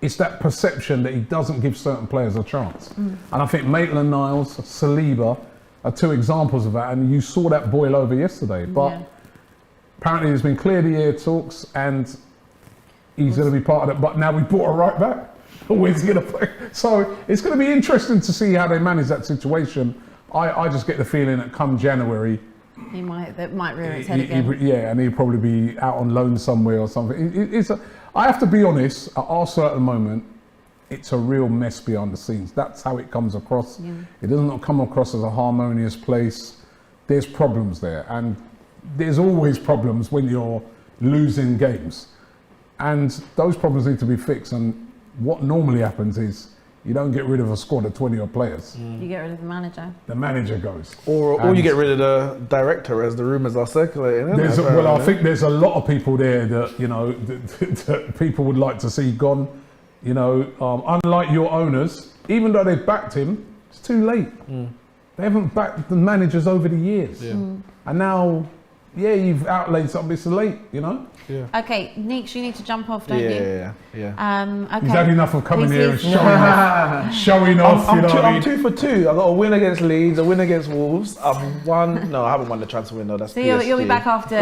it's that perception that he doesn't give certain players a chance. And I think Maitland Niles, Saliba are 2 examples of that. And you saw that boil over yesterday. But apparently there's been clear the air talks, and he's going to be part of it. But now we brought a right back. Where's he going to play? So it's going to be interesting to see how they manage that situation. I just get the feeling that come January, That might rear its head again. and he'll probably be out on loan somewhere or something. I have to be honest, at Arsenal at the moment, it's a real mess behind the scenes. That's how it comes across. It doesn't come across as a harmonious place. There's problems there, and there's always problems when you're losing games. And those problems need to be fixed. And what normally happens is you don't get rid of a squad of 20 odd players. You get rid of the manager. The manager goes. Or you get rid of the director, as the rumours are circulating. I think there's a lot of people there that, that people would like to see gone. Unlike your owners, even though they've backed him, it's too late. They haven't backed the managers over the years. And now yeah, you've outlaid something. It's late, you know. Yeah. Okay, Neeks, you need to jump off, don't you? Yeah. Okay. He's had enough of coming here and Please. showing off. I'm 2 for 2. I got a win against Leeds, a win against Wolves. I've won. No, I haven't won the transfer window. That's So you'll be back after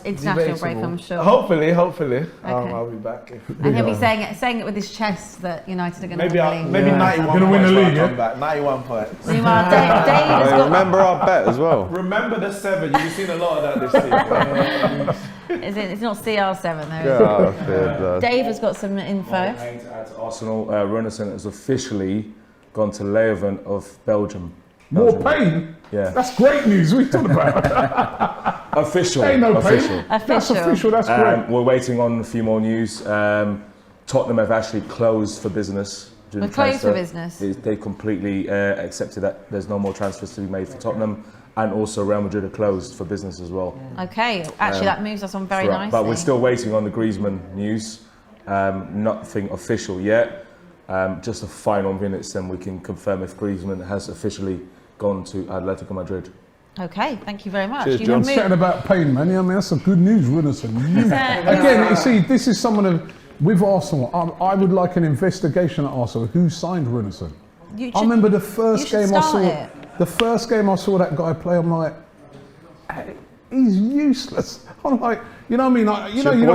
international break, I'm sure. Hopefully. I'll be back. And he'll be saying it with his chest that United are going to win the league. Maybe 91 Gonna win the points when league, I come back. 91 points. Meanwhile, Dave has got. Remember our bet as well. Remember the 7. You've seen a lot of that this season. It's not CR7 Yeah, Dave has got some info. To add to Arsenal, Renison has officially gone to Leuven of Belgium. More pain? Yeah. That's great news. What are you talking about? Official. Ain't no official. pain. That's official. That's great. We're waiting on a few more news. Tottenham have actually closed for business. We're closed for business. They completely accepted that there's no more transfers to be made for Tottenham, and also Real Madrid are closed for business as well. Okay, actually that moves us on very nicely. But we're still waiting on the Griezmann news. Nothing official yet. Just the final minutes, then we can confirm if Griezmann has officially gone to Atletico Madrid. Okay, thank you very much. Cheers, You John. have moved- Chatting about pain, man. Yeah, I mean, that's some good news, Renison. Again, you see, this is someone of, with Arsenal, I would like an investigation at Arsenal. Who signed Renison? I remember the first game I saw. The first game I saw that guy play, I'm like, hey, he's useless. I'm like, you know what I mean? Like, you don't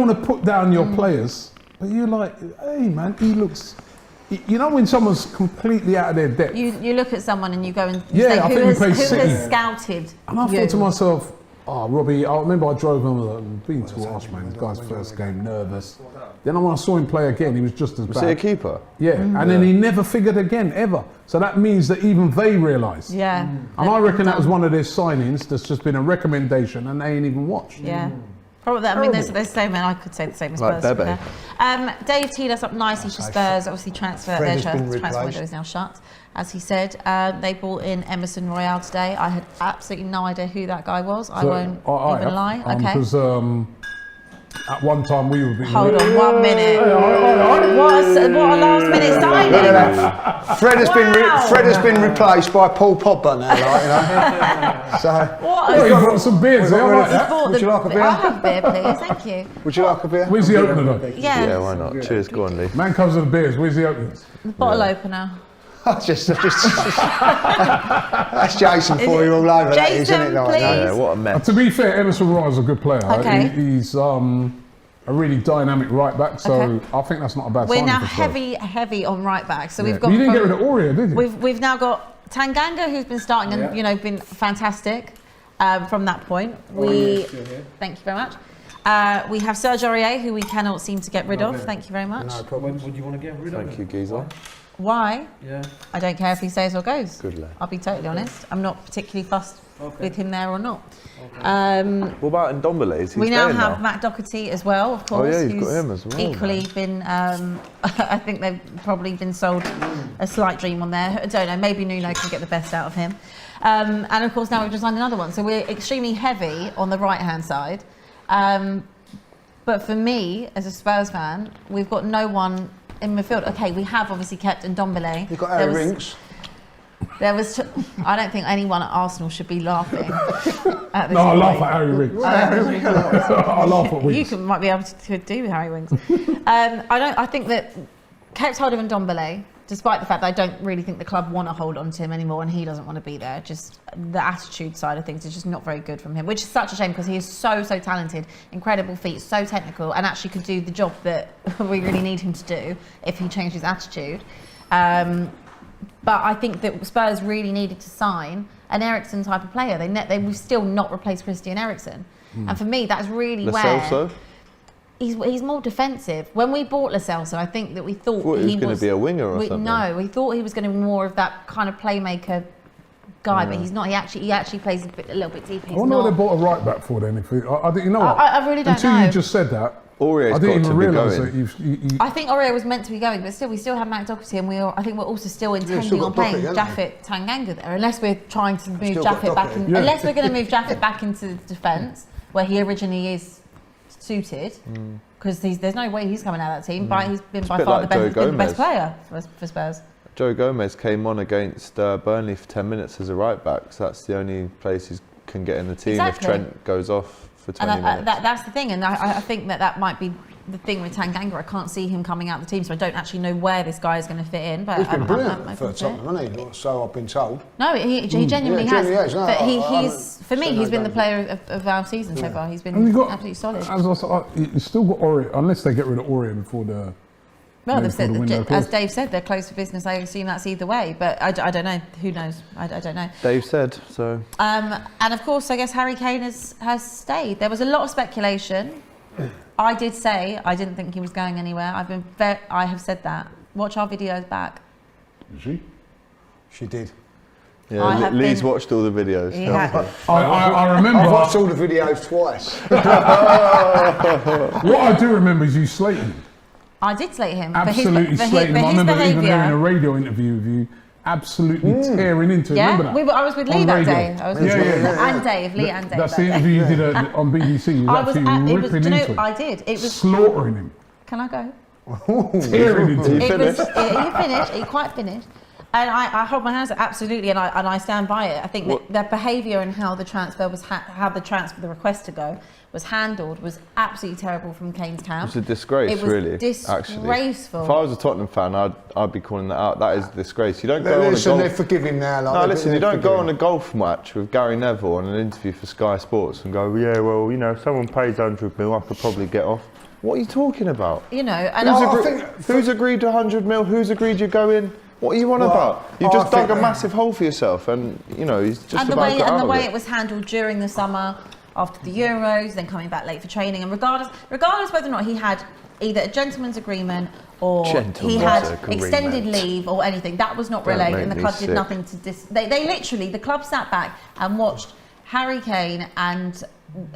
want to put down your players, but you're like, hey man, he looks. You know when someone's completely out of their depth. You look at someone and you go and Yeah, say, I who think has, we who played City. has scouted And I you? thought to myself, oh, Robbie, I remember I drove home and been to Arsenal, man. This guy's first game, nervous. Then when I saw him play again, he was just as bad. Was he a keeper? Yeah, and then he never figured again, ever. So that means that even they realised. Yeah. And I reckon that was one of their signings that's just been a recommendation and they ain't even watched. Yeah. Probably. I mean, there's so many. I could say the same as Like Spurs. Bebe. Dave teed us up nicely for Spurs. Obviously, transfer window is now shut. As he said, they brought in Emerson Royale today. I had absolutely no idea who that guy was. I won't even lie. Okay. Because at one time we were being... Hold on 1 minute. What a last minute signing. Fred has been replaced by Paul Pogba now, like, you know. So. What He brought some beers there, I like that. Would you like a beer? I'll have a beer, please. Thank you. Would you like a beer? Where's the opener though? Yeah. Yeah, why not? Cheers, go on, Lee. Man comes with the beers, where's the openers? The bottle opener. just that's Jason for you all over that, isn't it? Like, please. Yeah, what a mess. To be fair, Emerson Royale's a good player. Okay. He's a really dynamic right back, so Okay. I think that's not a bad We're signing now for Spurs. heavy on right back. So Yeah. we've got. You didn't get rid of Aurier, did you? We've now got Tanganga, who's been starting and been fantastic from that point. Thank you very much. We have Serge Aurier, who we cannot seem to get rid of. Thank you very much. No problem. Would you want to get rid of Thank you, Geezer. Why? Yeah. I don't care if he stays or goes. Good lad. I'll be totally honest. I'm not particularly fussed with him there or not. What about Ndombele? Is he We now staying have Matt Doherty as well, of course. yeah, you've who's got him as well, equally been, I think they've probably been sold a slight dream on there. I don't know, maybe Nuno can get the best out of him. And of course now we've just signed another one. So we're extremely heavy on the right-hand side. But for me, as a Spurs fan, we've got no one in midfield. Okay, we have obviously kept Ndombele. You've got Harry Winks. I don't think anyone at Arsenal should be laughing at this No, I point. laugh at Harry Winks. I laugh at Winks. You might be able to do Harry Winks. I think that kept hold of Ndombele, despite the fact that I don't really think the club want to hold on to him anymore and he doesn't want to be there. Just the attitude side of things is just not very good from him, which is such a shame because he is so talented, incredible feet, so technical, and actually could do the job that we really need him to do if he changed his attitude. But I think that Spurs really needed to sign an Eriksen type of player. We've still not replaced Christian Eriksen. And for me, that's really Lo where... Celso? He's more defensive. When we bought Lo Celso, I think that we thought He was going to be a winger or something. No, we thought he was going to be more of that kind of playmaker guy, but he's not. He actually plays a little bit deeper. I wonder what they bought a right back for then. You know what? I really don't Until know. you just said that, Aurier's I didn't got even to be realise going. that you I think Aurier was meant to be going, but still, we still have Matt Doherty, and I think we're also still intending still on got playing Doherty, Jaffet Tanganga there, unless we're trying to move Still got Jaffet back Doherty. in. Unless we're going to move Jaffet back into the defence where he originally is suited, because there's no way he's coming out of that team. But he's been by bit far like the best Joe player for Spurs. Joe Gomez came on against Burnley for 10 minutes as a right back, so that's the only place he's can get in the team Exactly. if Trent goes off for 20 minutes. That's the thing, and I think that might be the thing with Tanganga. I can't see him coming out of the team, so I don't actually know where this guy is going to fit in. But He's been brilliant for Tottenham, hasn't he? So I've been told. No, he genuinely has. Genuinely has. No, but he's for me, he's been the player of our season so far. He's been absolutely solid. As I said, you still got Aurier, unless they get rid of Aurier before the. Well, they've said, as Dave said, they're closed for business. I assume that's either way, but I don't know. Who knows? I don't know. Dave said so. And of course, I guess Harry Kane has stayed. There was a lot of speculation. I did say I didn't think he was going anywhere. I have said that. Watch our videos back. Is she? She did. Yeah, Lee's watched all the videos. I remember. I've watched all the videos twice. What I do remember is you slating him. I did slate him. Absolutely slating him. I remember even hearing a radio interview with you, absolutely tearing into it. Yeah, remember that? I was with Lee that day. I was with and Dave, Lee and Dave. That's the interview you did on BBC. You was absolutely ripping into it. I did. It was slaughtering him. Can I go? Tearing into it. He finished. He quite finished. And I hold my hands up, absolutely, and I stand by it. I think that their behaviour and how the transfer was, how the request to go was handled was absolutely terrible from Kane's camp. It's a disgrace, really. Disgraceful. Actually. If I was a Tottenham fan, I'd be calling that out. That is a disgrace. You don't go on a golf. They're forgiving now. No, listen. You don't go on a golf match with Gary Neville on an interview for Sky Sports and go, yeah, well, you know, if someone pays 100 mil, I could probably get off. What are you talking about? You know, and who's agreed to 100 mil? Who's agreed you go in? What are you on about? You just dug a massive hole for yourself, and you know he's just and about to get out of it. And the way it was handled during the summer, after the Euros, then coming back late for training, and regardless whether or not he had either a gentleman's agreement or he had extended leave or anything, that was not relayed, and the club did nothing to They literally, the club sat back and watched Harry Kane and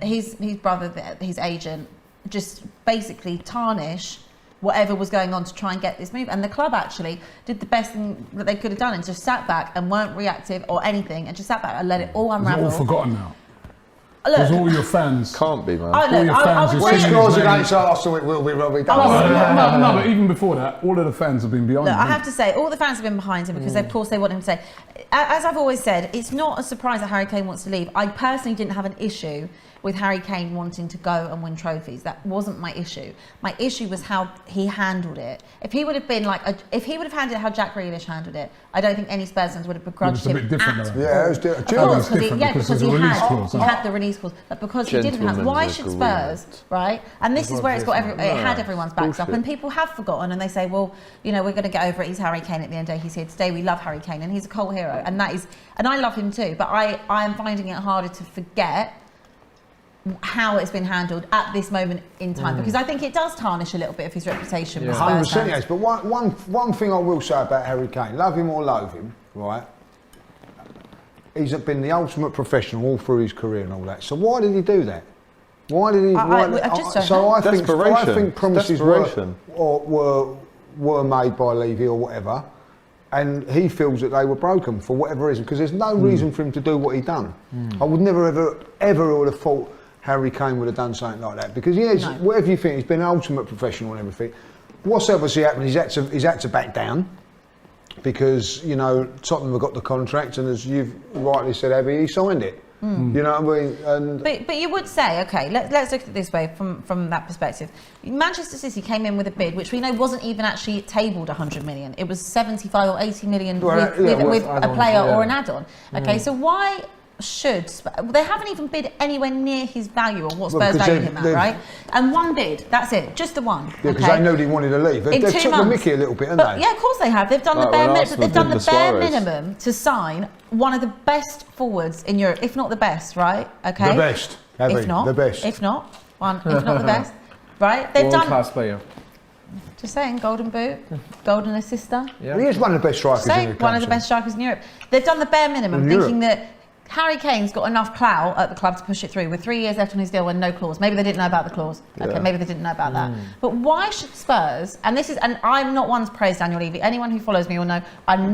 his brother, his agent, just basically tarnish whatever was going on to try and get this move. And the club actually did the best thing that they could have done and just sat back and weren't reactive or anything and just sat back and let it all unravel. It's all forgotten now. Because all your fans... Can't be, man. All your fans when he scores against Arsenal, it will be Robbie. No, but even before that, all of the fans have been behind him. I have to say, all the fans have been behind him because, of course, they want him to stay. As I've always said, it's not a surprise that Harry Kane wants to leave. I personally didn't have an issue with Harry Kane wanting to go and win trophies. That wasn't my issue. My issue was how he handled it. If he would have been if he would have handled it how Jack Grealish handled it, I don't think any Spurs fans would have begrudged him. It was a bit different though. Yeah, it was different. Because he had the release clause, but because he didn't have. Why should Spurs, right? And this is where it had everyone's backs up, and people have forgotten, and they say, well, you know, we're going to get over it. He's Harry Kane. At the end of the day, he's here to stay. We love Harry Kane, and he's a cult hero, and I love him too. But I am finding it harder to forget how it's been handled at this moment in time, because I think it does tarnish a little bit of his reputation. 100%, yes. But one thing I will say about Harry Kane, love him or loathe him, right? He's been the ultimate professional all through his career and all that. So why did he do that? Why did he? I think promises were made by Levy or whatever, and he feels that they were broken for whatever reason. Because there's no reason for him to do what he done. I would never ever would have thought Harry Kane would have done something like that, because whatever you think, he's been an ultimate professional and everything. What's obviously happened, he's had to back down, because, you know, Tottenham have got the contract, and as you've rightly said, Abby, he signed it. You know what I mean? And but you would say, okay, let's look at it this way from that perspective. Manchester City came in with a bid which we know wasn't even actually tabled 100 million. It was 75 or 80 million with a player or an add-on. Okay, so why they haven't even bid anywhere near his value or what Spurs valued him at, right? And one bid, that's it, just the one. Yeah, because they knew he wanted to leave. They took the mickey a little bit, haven't they? Yeah, of course they have. They've done the bare minimum to sign one of the best forwards in Europe, if not the best, right? Okay. The best. If not the best, right? They've done class player. Just saying, golden boot, golden assister. Yeah. He is one of the best strikers in Europe. One of the best strikers in Europe. They've done the bare minimum, thinking that Harry Kane's got enough clout at the club to push it through with 3 years left on his deal and no clause. Maybe they didn't know about the clause. Okay, maybe they didn't know about that. But why should Spurs? And I'm not one to praise Daniel Levy. Anyone who follows me will know I'm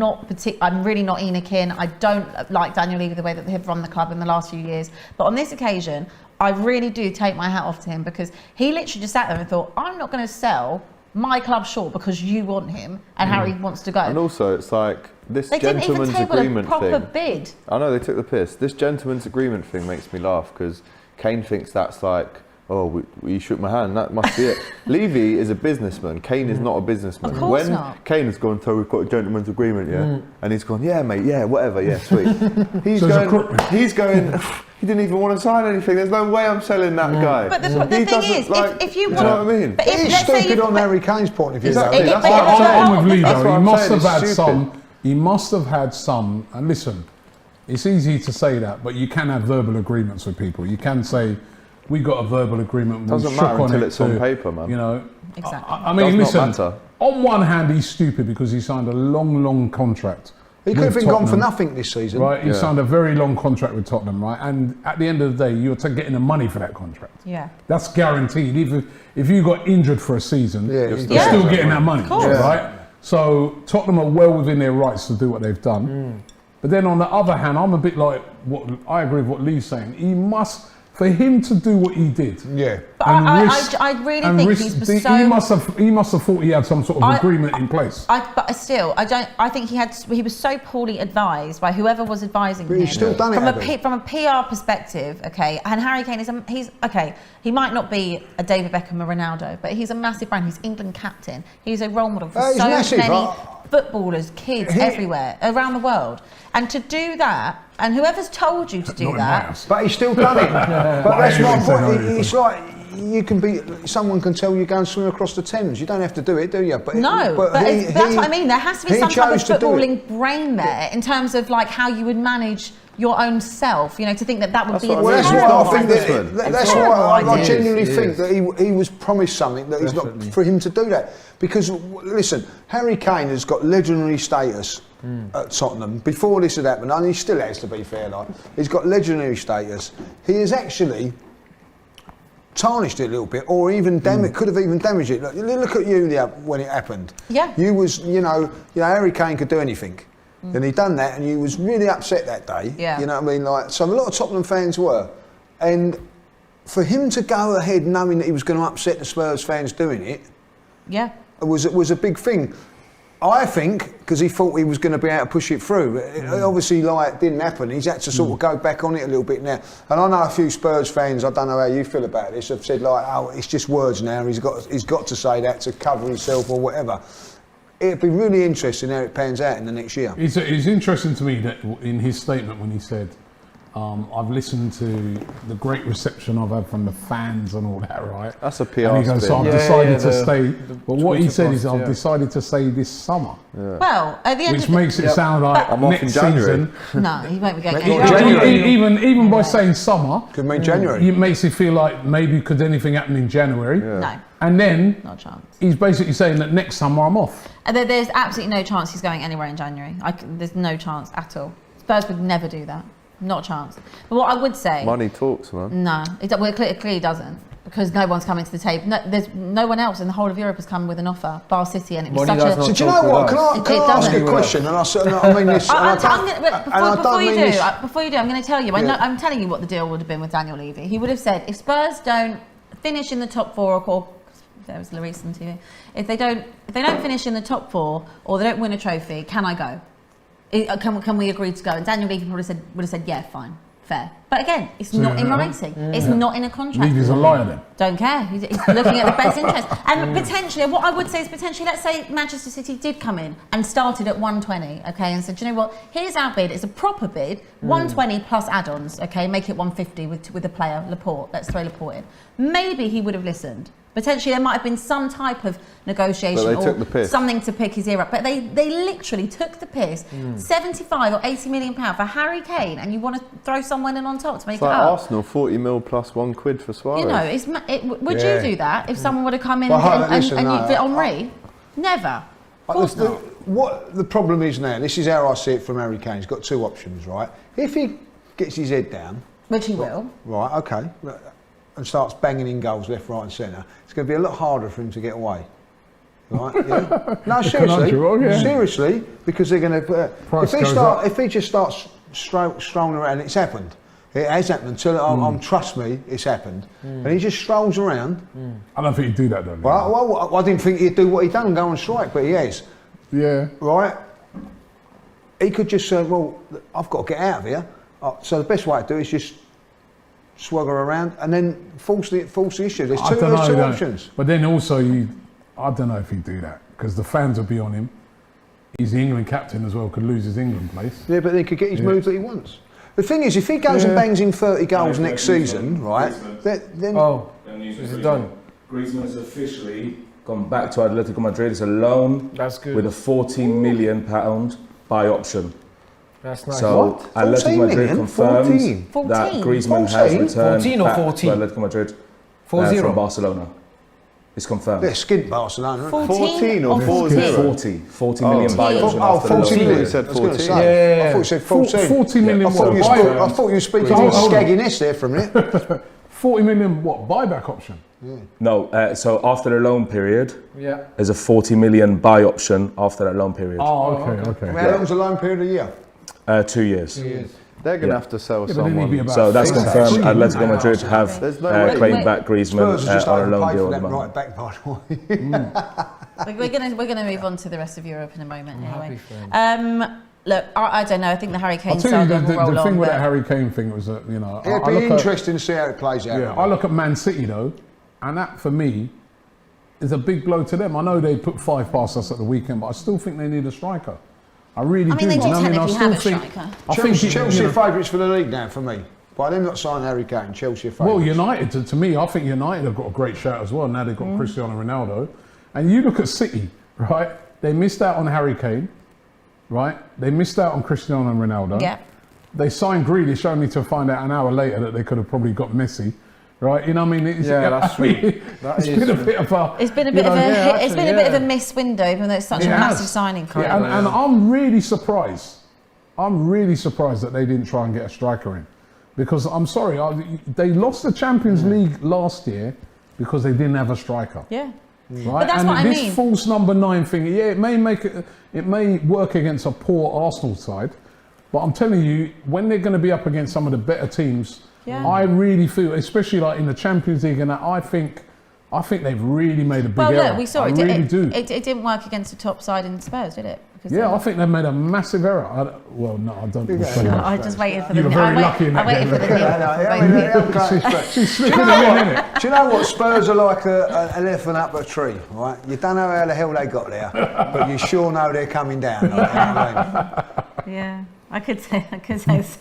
really not Enoch in. I don't like Daniel Levy the way that they have run the club in the last few years. But on this occasion, I really do take my hat off to him, because he literally just sat there and thought, I'm not going to sell my club short because you want him and Harry wants to go. And also, it's like this They didn't even gentleman's table a agreement proper thing. bid. I know they took the piss. This gentleman's agreement thing makes me laugh because Kane thinks that's like, oh, you shook my hand, that must be it. Levy is a businessman. Kane is not a businessman. Of course when not. Kane has gone, so we've got a gentleman's agreement, yeah? And he's gone, yeah, mate, yeah, whatever, yeah, sweet. He's going, he didn't even want to sign anything. There's no way I'm selling that guy. But the thing is, if you want... Do you know what I mean? But if, It's let's say stupid you on Harry Kane's point of view. Exactly. though. That's what I'm with Lee That's though. what He I'm must saying, have had it's some. He must have had some. And listen, it's easy to say that, but you can have verbal agreements with people. You can say, "We got a verbal agreement." We Doesn't shook matter on until it it's on to-" paper, man. You know. Exactly. I mean, Does not listen. matter. On one hand, he's stupid because he signed a long contract. He could have with been gone for Tottenham, nothing this season. Right, he Yeah. signed a very long contract with Tottenham, right? And at the end of the day, you're getting the money for that contract. Yeah. That's guaranteed. If you got injured for a season, Yeah, you're you're still Yeah. getting that money, course. right? So Tottenham are well within their rights to do what they've done. But then on the other hand, I'm a bit like I agree with what Lee's saying. He must, for him to do what he did. Yeah. But and I really think he's so... He must have thought he had some sort of agreement in place. But still, I think he was so poorly advised by whoever was advising But him. he's still done it, From a PR perspective, okay, and Harry Kane he's okay. He might not be a David Beckham or Ronaldo, but he's a massive brand. He's England captain. He's a role model for He's so massive, many right? footballers, kids everywhere around the world. And to do that, and whoever's told you to do Not in my that, house. But he's still done it. But that's my ain't saying point. anything. It's like you can be. Someone can tell you go and swim across the Thames. You don't have to do it, do you? But no, but that's what I mean. There has to be he some type of chose to do it. footballing brain there in terms of like how you would manage your own self. You know, to think that would be. what I Well, mean. that's He's what not I a think. businessman. That's Terrible why I idea. genuinely He think is. that he was promised something that he's not for him to do that. Because listen, Harry Kane has got legendary status at Tottenham. Before this had happened, and he still has, to be fair. Like he's got legendary status. He has actually tarnished it a little bit, or even could have even damaged it. Look at you when it happened. Yeah. You was, you know, Harry Kane could do anything. And he done that, and you was really upset that day. Yeah. You know what I mean? Like, so a lot of Tottenham fans were, and for him to go ahead knowing that he was going to upset the Spurs fans doing it, Yeah. was a big thing. I think because he thought he was going to be able to push it through. It obviously, like, didn't happen. He's had to sort of go back on it a little bit now. And I know a few Spurs fans. I don't know how you feel about this. Have said like, oh, it's just words now. He's got to say that to cover himself or whatever. It'd be really interesting how it pans out in the next year. It's interesting to me that in his statement when he said, I've listened to the great reception I've had from the fans and all that, right? That's a PR And he goes, so I've spin. decided to stay. But what he Twitter said is, post, I've yeah. decided to stay this summer, Well, at the end which of the, makes it sound like I'm off in next January. season. no, he won't be going Not anywhere. January. Even by saying summer, Could mean January. it makes you feel like maybe could anything happen in January? No, And then not a chance. he's basically saying that next summer I'm off. And there's absolutely no chance he's going anywhere in January. There's no chance at all. Spurs would never do that. Not a chance. But what I would say... Money talks, man. No, it clearly doesn't. Because no one's coming to the table. No, there's no one else in the whole of Europe has come with an offer, bar City, and it was Money such does a... not So do you know what? Can I ask doesn't. a question? And I mean this. Before you do, I'm going to tell you. I'm telling you what the deal would have been with Daniel Levy. He would have said, if Spurs don't finish in the top four, or there was Lloris on TV. If they don't finish in the top four, or they don't win a trophy, can I go? Can we agree to go? And Daniel Levy would have said, yeah, fine, fair. But again, it's not in writing. It's not in a contract. Levy's a liar then. Don't care. He's looking at the best interest. And potentially, what I would say is potentially, let's say Manchester City did come in and started at 120, okay, and said, do you know what? Here's our bid. It's a proper bid, 120 plus add-ons, okay, make it 150 with a player, Laporte. Let's throw Laporte in. Maybe he would have listened. Potentially, there might have been some type of negotiation But they took the or piss. something to pick his ear up. But they literally took the piss. 75 or 80 million pounds for Harry Kane, and you want to throw someone in on top to make It's it like up. Arsenal, 40 mil plus £1 for Suarez. You know, would you do that if someone would have come in Well, and listen, you no, fit Henri? Never. Of course not. What the problem is now, this is how I see it from Harry Kane. He's got two options, right? If he gets his head down, Which he will. right, okay, and starts banging in goals left, right, and centre, it's going to be a lot harder for him to get away. Right? Yeah? No, seriously, because they're going to. Price If goes up. he just starts strolling around, it's happened. It has happened. Until trust me, it's happened. And he just strolls around. I don't think he'd do that though. Well, I didn't think he'd do what he done and go on strike, but he has. Yeah. Right? He could just say, well, I've got to get out of here. So the best way to do it is just swagger around and then force the issue. There's two options. But then also, I don't know if he'd do that because the fans would be on him. He's the England captain as well, could lose his England place. Yeah, but he could get his moves that he wants. The thing is, if he goes and bangs in 30 goals next season, right, then... Oh, is it done? Griezmann has officially gone back to Atletico Madrid. It's a loan. That's good. With a £14 million buy option. That's nice. So What? Atletico Madrid 14 confirms 14? that Griezmann has returned 14 or back 14? to Atletico Madrid 4-0. from Barcelona. It's confirmed. They're skint Barcelona. 14 or 40 million buy option after the 40 loan million. period. He said 14. I thought you said 14. 40 million I thought you were speaking Hold in on. skagginess there for a minute. 40 million what buyback option? No, so after the loan period, Yeah. there's a 40 million buy option after that loan period. Oh, okay. How long's the loan period? A year? 2 years. They're going to have to sell Yeah, but then he'd be someone. about So that's 6, confirmed. 3 Atletico Madrid have There's no way. claimed back Griezmann Spurs have just on a loan overpaid deal for at the that moment. right back, by the way. We're gonna move on to the rest of Europe in a moment. Anyway, happy for look, I don't know. I think the Harry Kane I'll tell saga you, will roll the on. thing with but- that Harry Kane thing was that, It'd I be look at, interesting to see how it plays out. yeah, I look at Man City though, and that for me is a big blow to them. I know they put 5 past us at the weekend, but I still think they need a striker. I really I mean, do. they do You know what I mean? I technically still have a think. striker. I Chelsea, think you know, are favourites for the league now for me. But they're not signing Harry Kane. Chelsea are favourites. well, United, to me, I think United have got a great shout as well. Now they've got Cristiano Ronaldo. And you look at City, right? They missed out on Harry Kane, right? They missed out on Cristiano Ronaldo. Yeah. They signed Grealish only to find out an hour later that they could have probably got Messi, right? You know what I mean? It's, that's true. It's been a bit of a... It's been a bit of a it's been a bit of a missed window, even though it's such a massive signing for Yeah, him. and I'm really surprised. I'm really surprised that they didn't try and get a striker in. Because I'm sorry, they lost the Champions League last year because they didn't have a striker. Yeah. Right? But that's and what I this mean. false number 9 thing, yeah, it may work against a poor Arsenal side, but I'm telling you, when they're going to be up against some of the better teams, I really feel, especially like in the Champions League, and that, I think they've really made a big error. Well, look, we saw I it. really do. It didn't work against the top side in Spurs, did it? Because Yeah, I think they've made a massive error. I don't think so. I just waited for You the. were very lucky in I that waited game. for the nil. She's slipping it in, innit? Do you know what? Spurs are like an elephant up a tree, right? You don't know how the hell they got there, but you sure know they're coming down. Like, you know what I mean? Yeah, I could say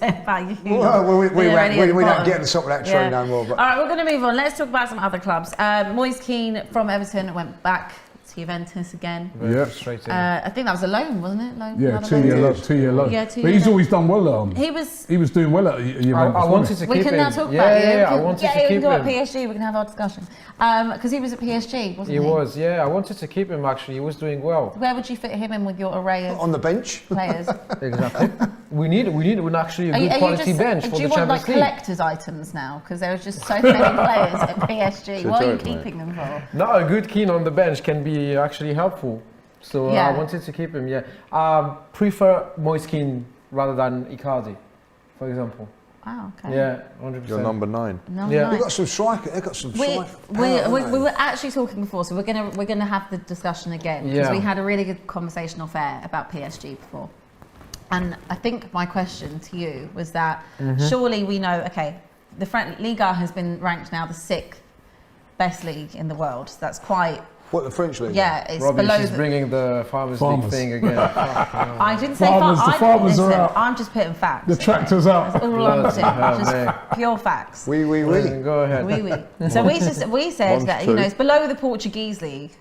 about you. Well, we They're already at the don't bottom. get to the top of that tree Yeah. no more. But All right, we're going to move on. Let's talk about some other clubs. Moise Keane from Everton went back to Juventus again. Yeah. frustrating. I think that was a loan, wasn't it? Loan, Yeah, another 2 year loan. loan, 2 year loan. Yeah, But 2 year he's loan. always done well. He was. He was doing well at Juventus. I wanted to We keep can him. now talk yeah, about yeah, him. I wanted yeah, to we keep can go him. at PSG. We can have our discussion because he was at PSG, wasn't he? He was, yeah. I wanted to keep him. Actually, he was doing well. Where would you fit him in with your array of on the bench. players? Exactly. we need actually a Are good you quality just, bench do for you the want like Champions League. collector's items now? Because there are just so many players at PSG. It's a What are you joke, mate. keeping them for? No, a good Keane on the bench can be actually helpful. So Yeah. I wanted to keep him. Yeah, prefer Moise Keane rather than Icardi, for example. Wow. Okay. Yeah, 100%. You're number 9. No, Yeah. nice. They've got some striker. They've got some We were actually talking before, so we're gonna have the discussion again because Yeah. we had a really good conversation off air about PSG before, and I think my question to you was that surely we know, okay, the Liga has been ranked now the 6th best league in the world. So that's quite What, the French league? yeah. It's Robbie, below. she's bringing the Farmers League Farmers. thing again. I didn't say Farmers- the farmers are listen, out. I'm just putting facts. The tractor's out. That's all I'm Bloody hell, saying. Just mate. pure facts. We. Go ahead. Oui. So we said One's that true. it's below the Portuguese league.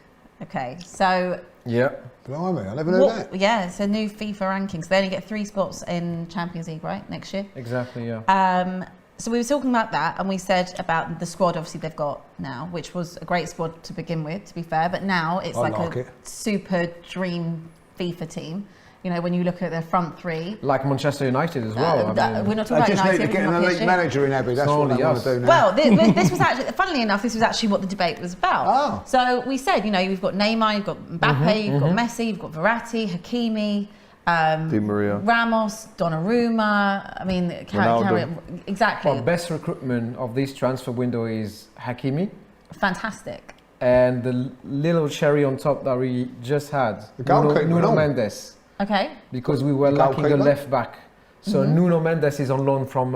Okay, so Yeah. Blimey, I never knew that. yeah, it's a new FIFA rankings. They only get 3 spots in Champions League, right, next year. Exactly. Yeah. So we were talking about that, and we said about the squad obviously they've got now, which was a great squad to begin with, to be fair. But now it's I like like a it. super dream FIFA team. You know, when you look at their front three. Like Manchester United as well. We're not They talking just about need to United. get an we're talking elite about PSG. manager in Abbey. That's It's what they only want us. to do now. Well, this was actually, funnily enough, this was actually what the debate was about. Oh. So we said, you know, you've got Neymar, you've got Mbappe, you've got Messi, you've got Verratti, Hakimi, Di Maria. Ramos, Donnarumma. I mean, exactly. Well, best recruitment of this transfer window is Hakimi. Fantastic. And the little cherry on top that we just had, goalkeeper, Nuno Mendes. Okay. Because we were lacking a left back. So Nuno Mendes is on loan from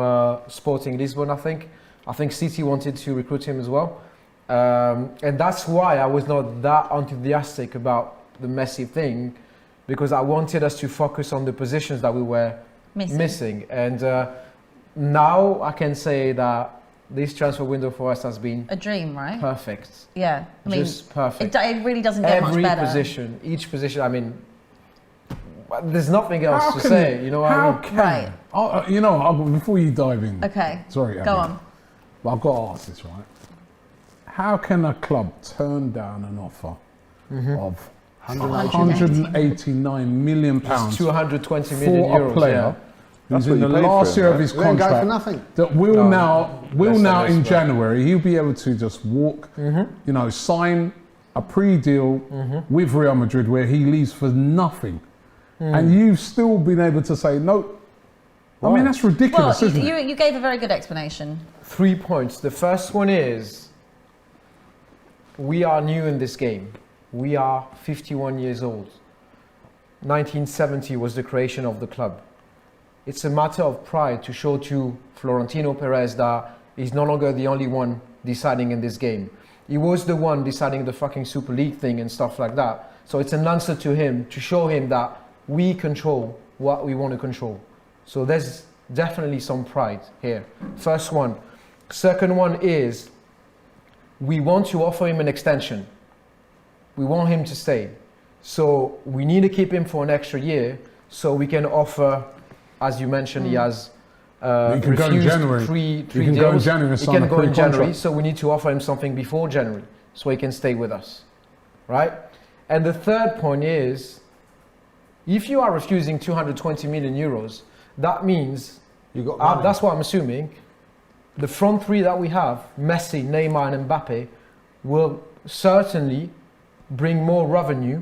Sporting Lisbon, I think. I think City wanted to recruit him as well. And that's why I was not that enthusiastic about the Messi thing, because I wanted us to focus on the positions that we were missing. And now I can say that this transfer window for us has been a dream, right? Perfect. Yeah, I mean, just perfect. It really doesn't get much better. Each position. I mean, there's nothing else to say. You know what I mean? Right. You know, before you dive in. Okay. Sorry, go on. But I've got to ask this, right? How can a club turn down an offer of 189 million pounds 220 million for euros, a player who's in the last year of his Let him go for contract nothing. that will now in January he'll be able to just walk, you know, sign a pre-deal with Real Madrid where he leaves for nothing, and you've still been able to say no. I mean, that's ridiculous, isn't it? You gave a very good explanation. 3 points. The first one is, we are new in this game. We are 51 years old. 1970 was the creation of the club. It's a matter of pride to show to Florentino Perez that he's no longer the only one deciding in this game. He was the one deciding the fucking Super League thing and stuff like that. So it's an answer to him, to show him that we control what we want to control. So there's definitely some pride here. First one. Second one is, we want to offer him an extension. We want him to stay. So we need to keep him for an extra year so we can offer, as you mentioned, he has he can go in January. three he can deals. go in January and He sign can a go in January, contract. so we need to offer him something before January so he can stay with us, right? And the third point is, if you are refusing 220 million euros, that means, You got money. that's what I'm assuming, the front three that we have, Messi, Neymar and Mbappe, will certainly bring more revenue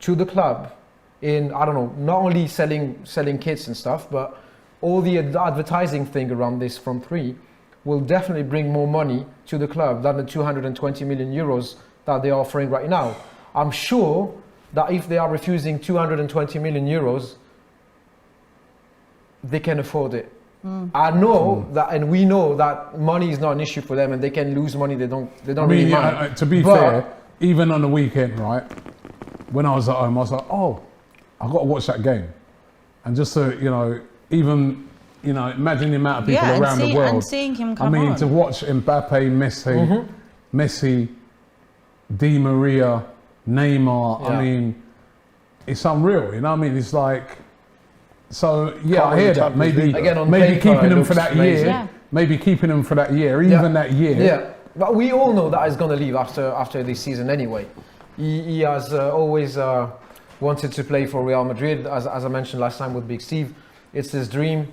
to the club in, I don't know, not only selling kits and stuff, but all the advertising thing around this front three will definitely bring more money to the club than the 220 million euros that they are offering right now. I'm sure that if they are refusing 220 million euros, they can afford it. I know that, and we know that money is not an issue for them, and they can lose money. They don't really mind. To be fair, even on the weekend, right, when I was at home, I was like, oh, I've got to watch that game. And just so, you know, even, you know, imagine the amount of people around the world. And seeing him come on. to watch Mbappe, Messi, Di Maria, Neymar, I mean, it's unreal, you know what I mean? It's like, so yeah, I hear that. Maybe keeping them for that year, maybe keeping them for that year, even that year. Yeah, but we all know that he's going to leave after this season anyway. He has always wanted to play for Real Madrid, as I mentioned last time with Big Steve. It's his dream.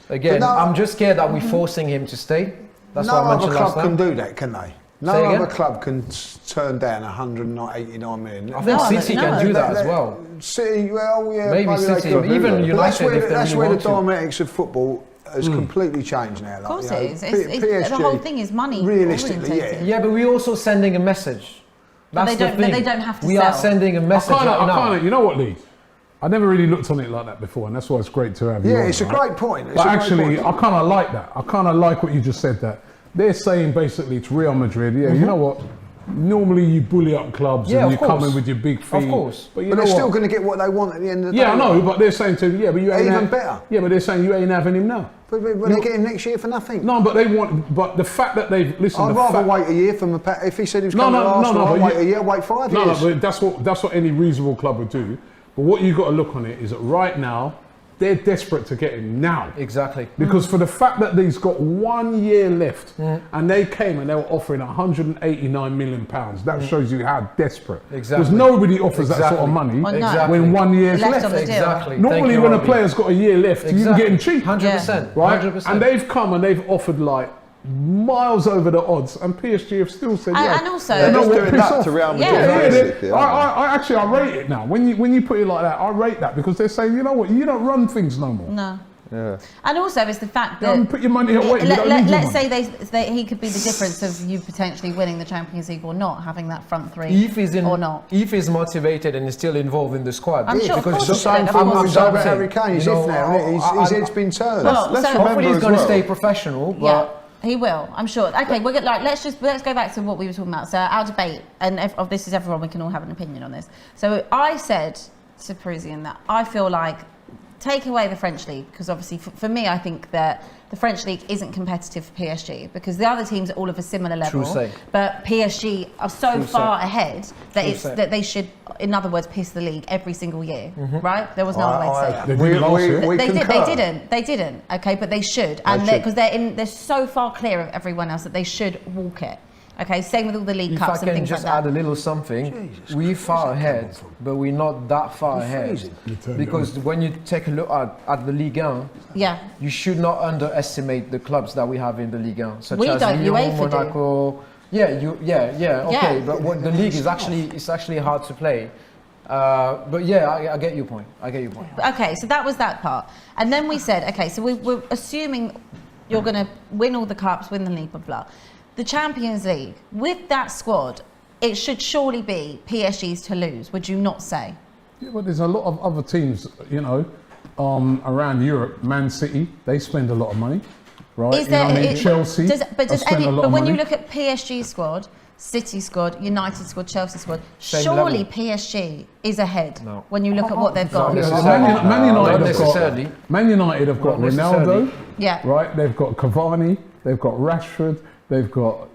Again, I'm just scared that we're forcing him to stay. That's what I mentioned last time. No other club can do that, can they? No other club can turn down 189 million. I think City can do that as well. City, well, yeah. Maybe City, even United. That's where the dynamics of football has completely changed now. Of course it is. PSG, the whole thing is money. Realistically, yeah, but we're also sending a message. That's the thing. They don't have to We sell. are sending a message right now. You know what, Lee? I never really looked on it like that before, and that's why it's great to have you on, it's a great point. But actually, I kind of like that. I kind of like what you just said, that they're saying basically to Real Madrid, you know what? Normally you bully up clubs and you come in with your big fee. Of course. But they're still going to get what they want at the end of the day. Yeah, I know, but they're saying to but you ain't even better. Yeah, but they're saying you ain't having him now. But they get him next year for nothing. No, but they want. But the fact that they've listened. I'd rather wait a year from if he said he was coming to Arsenal. I'd wait a year, wait 5 years. No, but that's what any reasonable club would do. But what you've got to look on it is that right now, they're desperate to get him now. Exactly. Because for the fact that he's got 1 year left and they came and they were offering £189 million, that shows you how desperate. Exactly. Because nobody offers that sort of money when 1 year's left. Exactly. Normally when a player's got a year left, you can get him cheap. 100%. Right? 100%. And they've come and they've offered like miles over the odds, and PSG have still said, yeah. And also, They're just doing piss that off. to Real Madrid, Yeah. basically. I actually rate it now. When you put it like that, I rate that because they're saying, you know what, you don't run things no more. No. Yeah. And also, it's the fact You that don't put your money away. You don't need your let's money. say he could be the difference of you potentially winning the Champions League or not, having that front three or not. If he's motivated and is still involved in the squad. I'm sure, of because course, The same of thing course. was over Harry Kane. His head now. His head's been turned. Well, Let's so- remember hopefully he's as going to well. stay professional, Yeah, but he will. I'm sure. Okay, we're good. Like, let's go back to what we were talking about. So our debate, and of this is everyone. We can all have an opinion on this. So I said to Parisian that I feel like take away the French league because obviously for me I think that the French league isn't competitive for PSG because the other teams are all of a similar level. True say. But PSG are so True far say. ahead that True it's say. that they should, in other words, piss the league every single year. Right? There was no other way to say it. They did last year. We concur. They didn't. Okay, but they should, and because they're so far clear of everyone else that they should walk it. Okay, same with all the league if I cups and can things just like add that. a little something, we're far ahead, but we're not that far ahead. Because when you take a look at the Ligue 1, Yeah, you should not underestimate the clubs that we have in the Ligue 1, such We as don't, Lyon, UEFA do. Monaco. Okay, Yeah. but the league is actually hard to play. But yeah, I get your point. okay, so that was that part. And then we said, okay, so we're assuming you're going to win all the cups, win the league, blah, blah. The Champions League, with that squad, it should surely be PSG's to lose, would you not say? Yeah, but there's a lot of other teams, you know, around Europe. Man City, they spend a lot of money, right? Is there, Chelsea, but when you look at PSG squad, City squad, United squad, Chelsea squad, Same surely level. PSG is ahead No. when you look at what they've got. No, Man Not necessarily. United have got Not necessarily. Ronaldo, Yeah. right? They've got Cavani, they've got Rashford, they've got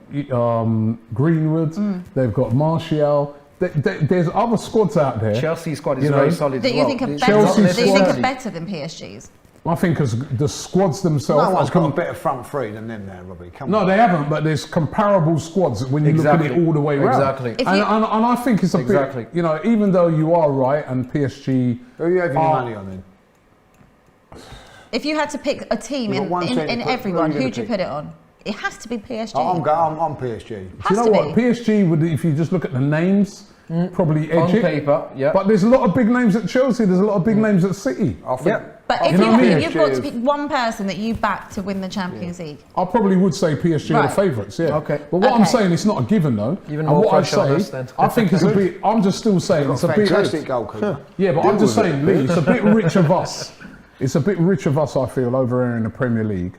Greenwood, they've got Martial. There's other squads out there. Chelsea squad is You know, very solid That as you well. think are It's better, Chelsea that you think squad- are better than PSG's? I think as the squads themselves. No one's are got a better front three than them there, Robbie. Come No, on. they haven't, but there's comparable squads when you look at it all the way around. Exactly. If And, you- and I think it's a Exactly. bit, you know, even though you are right and PSG. Who are you having your are- money on then? If you had to pick a team You've got one team to in put- everyone, who are you who'd you gonna put it on? It has to be PSG. I'm PSG. Do you Has know to what? be. PSG would, if you just look at the names, probably edge On it. paper, yeah. But there's a lot of big names at Chelsea. There's a lot of big names at City. I think. Yeah. But if You know what I mean? you've got to pick one person that you back to win the Champions League. I probably would say PSG are Right. the favourites. Yeah. Okay. But what I'm Okay. saying, it's not a given though. Even and more what I pressure on say, us then. I think it's a bit. I'm just still saying it's a bit. Fantastic goalkeeper. Yeah, but I'm just saying, Lee, it's a bit rich of us. It's a bit rich of us, I feel, over here in the Premier League,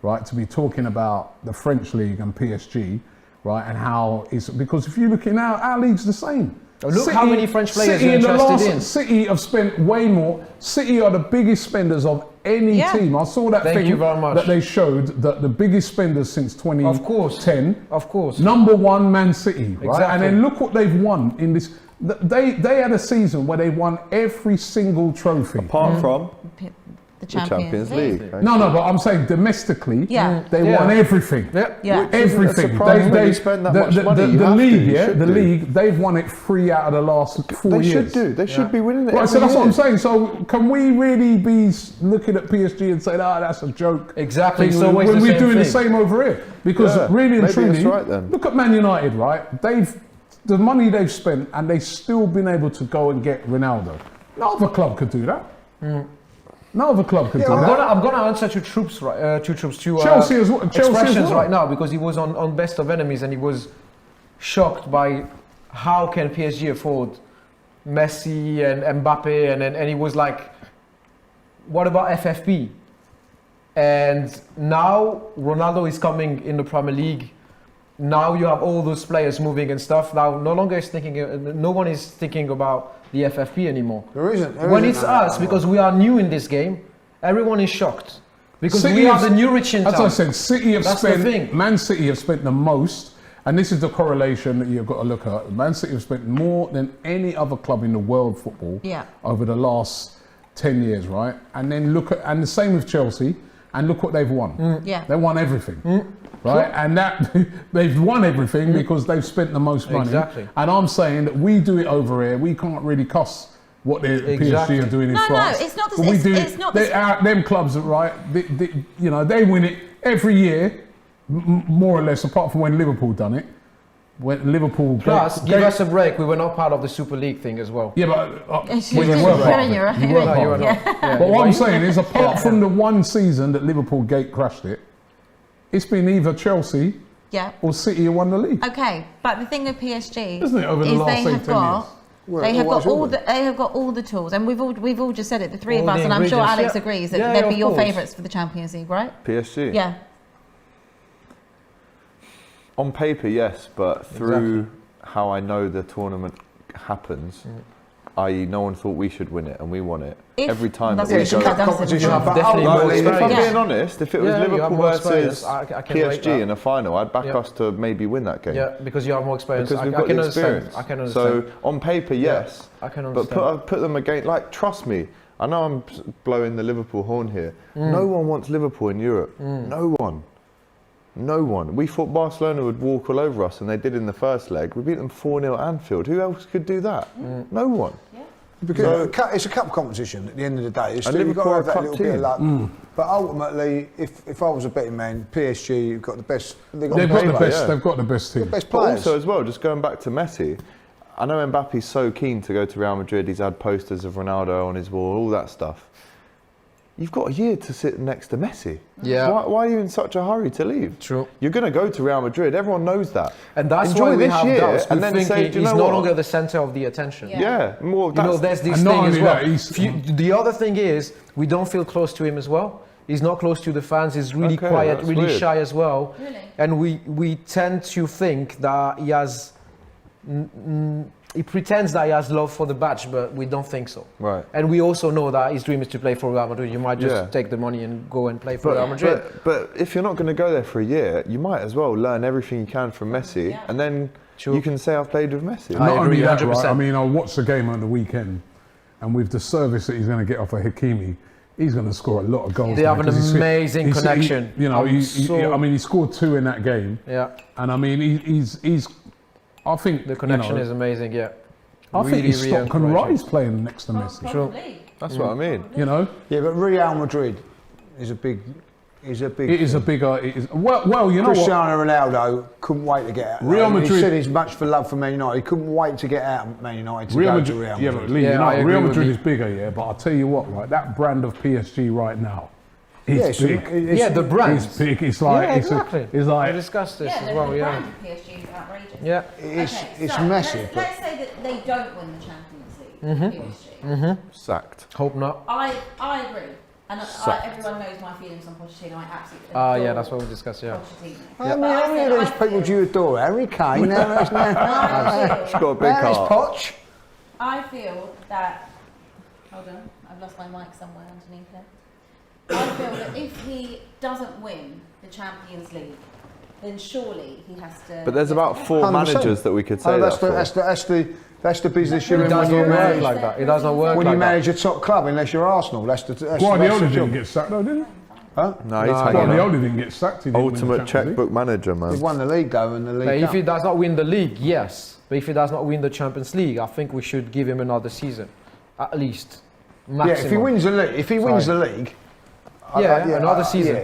right, to be talking about the French league and PSG, right, and how it's because if you look in our league's the same. Oh, look how many French players City you're in the interested in. City have spent way more. City are the biggest spenders of any Yeah. team. I saw that Thank thing you very much. that they showed that the biggest spenders since 2010. Of course. Number one, Man City, right? Exactly. And then look what they've won in this. They had a season where they won every single trophy. Apart from The the Champions League. No, but I'm saying domestically, Yeah. they Yeah. won everything. Yeah. Everything. surprise when you spend that much money. You The have to, league, you yeah, should the do. league, they've won it 3 out of the last 4 They years. should do. They should be winning it. Right, so every that's what I'm year. saying. So can we really be looking at PSG and saying, that's a joke? Exactly, thing, it's always when the we're same doing the thing. same over here. Because Yeah, really and maybe truly, that's right then. look at Man United, right? The money they've spent and they've still been able to go and get Ronaldo. No other club could do that. No other club could do that. I'm gonna answer to Chelsea as well. Chelsea as expressions well. right now because he was on Best of Enemies and he was shocked by how can PSG afford Messi and Mbappe and he was like, what about FFP? And now Ronaldo is coming in the Premier League. Now you have all those players moving and stuff. Now no one is thinking about the FFP anymore. There isn't. When it's us, because we are new in this game, everyone is shocked. Because City we are has- the new rich in As town. I said, City have That's the spent, thing. Man City have spent the most, and this is the correlation that you've got to look at. Man City have spent more than any other club in the world football Yeah. over the last 10 years, right? And then and the same with Chelsea, and look what they've won. Yeah. They won everything. Right, and that they've won everything because they've spent the most money. Exactly. And I'm saying that we do it over here. We can't really cuss what the Exactly. PSG are doing in No, France. it's not the- But we it's not the- them clubs, right? They win it every year. more or less, apart from when Liverpool done it. When Liverpool Plus, give us a break. We were not part of the Super League thing as well. Yeah, but You're you were part of it. right. You were part of it. Yeah. But what I'm saying is, apart from the one season that Liverpool gate crashed it, it's been either Chelsea Yeah. or City who won the league. Okay, but the thing with PSG Isn't it over the is last they 10 have got years? Well, they have got always all will the they have got all the tools, and we've all just said it, the three of All us, the and I'm sure ingredients, Alex yeah. agrees that Yeah, they'd yeah, be of your course. favourites for the Champions League, right? PSG. Yeah. On paper, yes, but through how I know the tournament happens, i.e., no one thought we should win it, and we won it. If- Every time that's that we It's a what go. I've cup done competition, since but definitely more ultimately, If I'm Yeah. being honest, if it was Yeah, you have Liverpool more experience. versus I can rate PSG that. in a final, I'd back Yeah. us to maybe win that game. Yeah, because you have more experience. Because we've I got can the understand. experience. I can understand. So on paper, yes. I can But understand. put them against, like, trust me, I know I'm blowing the Liverpool horn here. Mm. No one wants Liverpool in Europe. No one. No one. We thought Barcelona would walk all over us, and they did in the first leg. We beat them 4-0 at Anfield. Who else could do that? No one. Because it's a cup competition at the end of the day. It's And still, you've got to Liverpool are have a that cup little bit of team. luck. But ultimately, if I was a betting man, PSG, you've got the best. They've got They've the got the paper, best. yeah. They've got the best team. best But players. also as well, just going back to Messi, I know Mbappe's so keen to go to Real Madrid. He's had posters of Ronaldo on his wall, all that stuff. You've got a year to sit next to Messi. Yeah. Why are you in such a hurry to leave? True. You're going to go to Real Madrid. Everyone knows that. And that's Enjoy why we this have year, doubts. We and then think say, do you he's know no what? longer the centre of the attention. Yeah. Well, You know, there's this And not thing as only well. that, he's- The other thing is, we don't feel close to him as well. He's not close to the fans. He's really Okay, quiet, that's really weird. shy as well. Really? And we tend to think that he has. He pretends that he has love for the badge, but we don't think so. Right. And we also know that his dream is to play for Real Madrid. You might just Yeah. take the money and go and play for Real Madrid. But if you're not going to go there for a year, you might as well learn everything you can from Messi, and then True. you can say I've played with Messi. I Not only agree, that, 100%. right? I mean, I watched the game on the weekend, and with the service that he's going to get off of Hakimi, he's going to score a lot of goals. They now, have an 'cause he's- amazing he's- connection. You know, I'm so- I mean, he scored 2 in that game, Yeah, and I mean, he's. I think the connection you know, is amazing. Yeah. I think his really stock can encouraging. rise playing next to Messi. Probably. That's what I mean. You know, Yeah, but Real Madrid is a big. Is a big. it is a bigger. It is well. You know what? Cristiano Ronaldo couldn't wait to get out. Real He Madrid- said he's much for love for Man United. He couldn't wait to get out of Man United to Real go Madrid, to Real yeah, Madrid. but Lee, Yeah, you know, I agree Real with Madrid Lee. is bigger, yeah. But I'll tell you what, right? That brand of PSG right now is Yeah, it's- big. it's- Yeah, the brand. It's big. It's like Yeah, it's, exactly. it's We like discussed this Yeah, as well. the Yeah. brand of PSG is outrageous. Yeah. it's so massive. but- Let's say that they don't win the Champions League, PSG. Sacked. Hope not. I agree. And Sucked. everyone knows my feelings on Pochettino. I absolutely Ah, adore yeah, that's what we discussed. Yeah. Pochettino. How many of these people do you adore? Harry Kane, now it's now. She's got a big Now it's heart. Poch. I feel that. Hold on, I've lost my mic somewhere underneath there. I feel that if he doesn't win the Champions League, then surely he has to. But there's about 4 100%. managers that we could say Oh, that for. that's the business you're It in does when you not work manage. like that. It does not work When like you that. manage a top club, unless you're Arsenal, that's the Guardiola job. didn't get sacked though, did he? Huh? No, he's No, hanging on. Guardiola didn't get sacked. He didn't win the Ultimate Champions League. checkbook manager, He man. won the league though, and the But league if he cup. does not win the league, yes. But if he does not win the Champions League, I think we should give him another season, at least. Maximum. Yeah, if he wins the league, Yeah, another season. Yeah.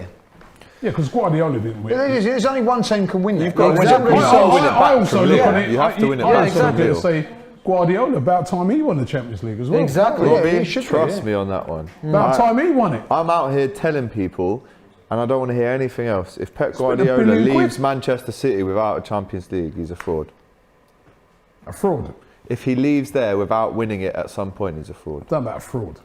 Yeah, because Guardiola didn't win. There's only one team can win that. You've got to win it. Exactly. You've got to win it I back also from look Lille. on it. You have to win it I back also from look at it and Lille. say Guardiola. About time he won the Champions League as well. Exactly. Yeah, Robbie, he should do, trust yeah. me on that one. About time he won it. I'm out here telling people, and I don't want to hear anything else. If Pep Spent Guardiola $1 billion leaves quid. Manchester City without a Champions League, he's a fraud. A fraud. If he leaves there without winning it at some point, he's a fraud. Done about fraud.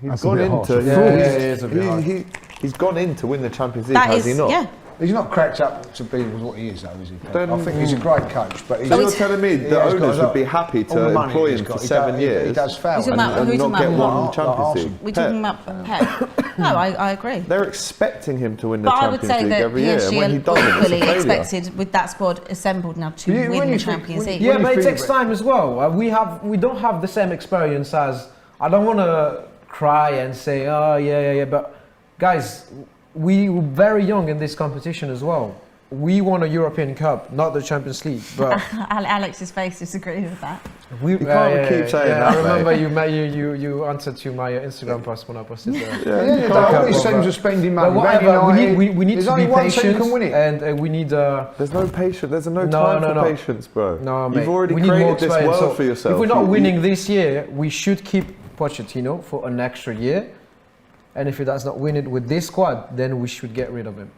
He's That's a gone bit harsh. into. Yeah, he's- it is a bit harsh. he's gone in to win the Champions League, That has is, he not? yeah. He's not cracked up to be what he is, though, is he? Then- I think he's a great coach, but he's So you're telling me he the has got owners a lot- would be happy all the to money employ he's him for got, he 7 does- years He does foul. He's talking about- and who's not talking get about one Like Champions Arsenal. League? We're Pep. talking about Pep. No, I agree. They're expecting him to win the But I would Champions say League that every year, and PSG when he are doesn't, it's a equally failure. expected with that squad assembled now to Yeah, win when the you think- Champions when- League. Yeah, What do but you it feel takes about- time as well. We don't have the same experience as. I don't want to cry and say, oh yeah. But guys, we were very young in this competition as well. we won a European Cup, not the Champions League. But Alex's face disagrees with that. you can't keep saying that, I remember mate. you answered to my Instagram post when I posted that. All these teams are spending money. But whatever, we need There's to only be one team patient, can win it. and we need. There's no patience. There's no time for patience, bro. No, mate. You've already we need more created this experience. world So for yourself. If we're not winning this year, we should keep Pochettino for an extra year. And if he does not win it with this squad, then we should get rid of him.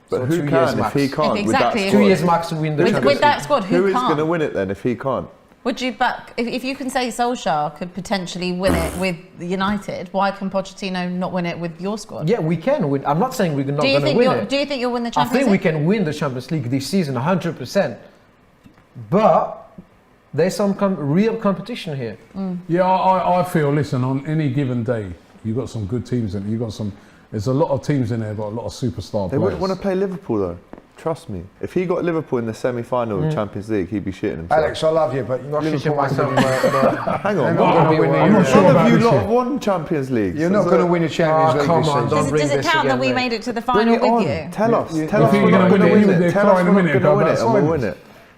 But So who 2 years can if max. he can't? Exactly. With that 2 squad? years max to win the Champions With that squad, Who who is going to can't? win it then if he can't? Would you back if you can say Solskjaer could potentially win it with United? Why can Pochettino not win it with your squad? Yeah, we can win. I'm not saying we're not Do you going to think win it. do you think you'll win the I Champions think we League? can win the Champions League this season 100%. But there's some real competition here. Yeah, I feel, listen, on any given day, you've got some good teams in it. There's a lot of teams in there, got a lot of superstar They players. wouldn't want to play Liverpool though. Trust me. If he got Liverpool in the semi-final of Champions League, he'd be shitting himself. Alex, I love you, but You're Liverpool shitting myself, Hang on. They're not gonna win I'm not sure None about of you this lot year. have won Champions League. You're not going to win a Champions League come this on, season. don't Does bring it this count again, that we mate. made it to the Bring final it with on. you? Tell us. You Tell think us you're we're gonna not win going it? to win They're it. Tell us crying we're a not minute going to ago win about it and we'll signing. win it.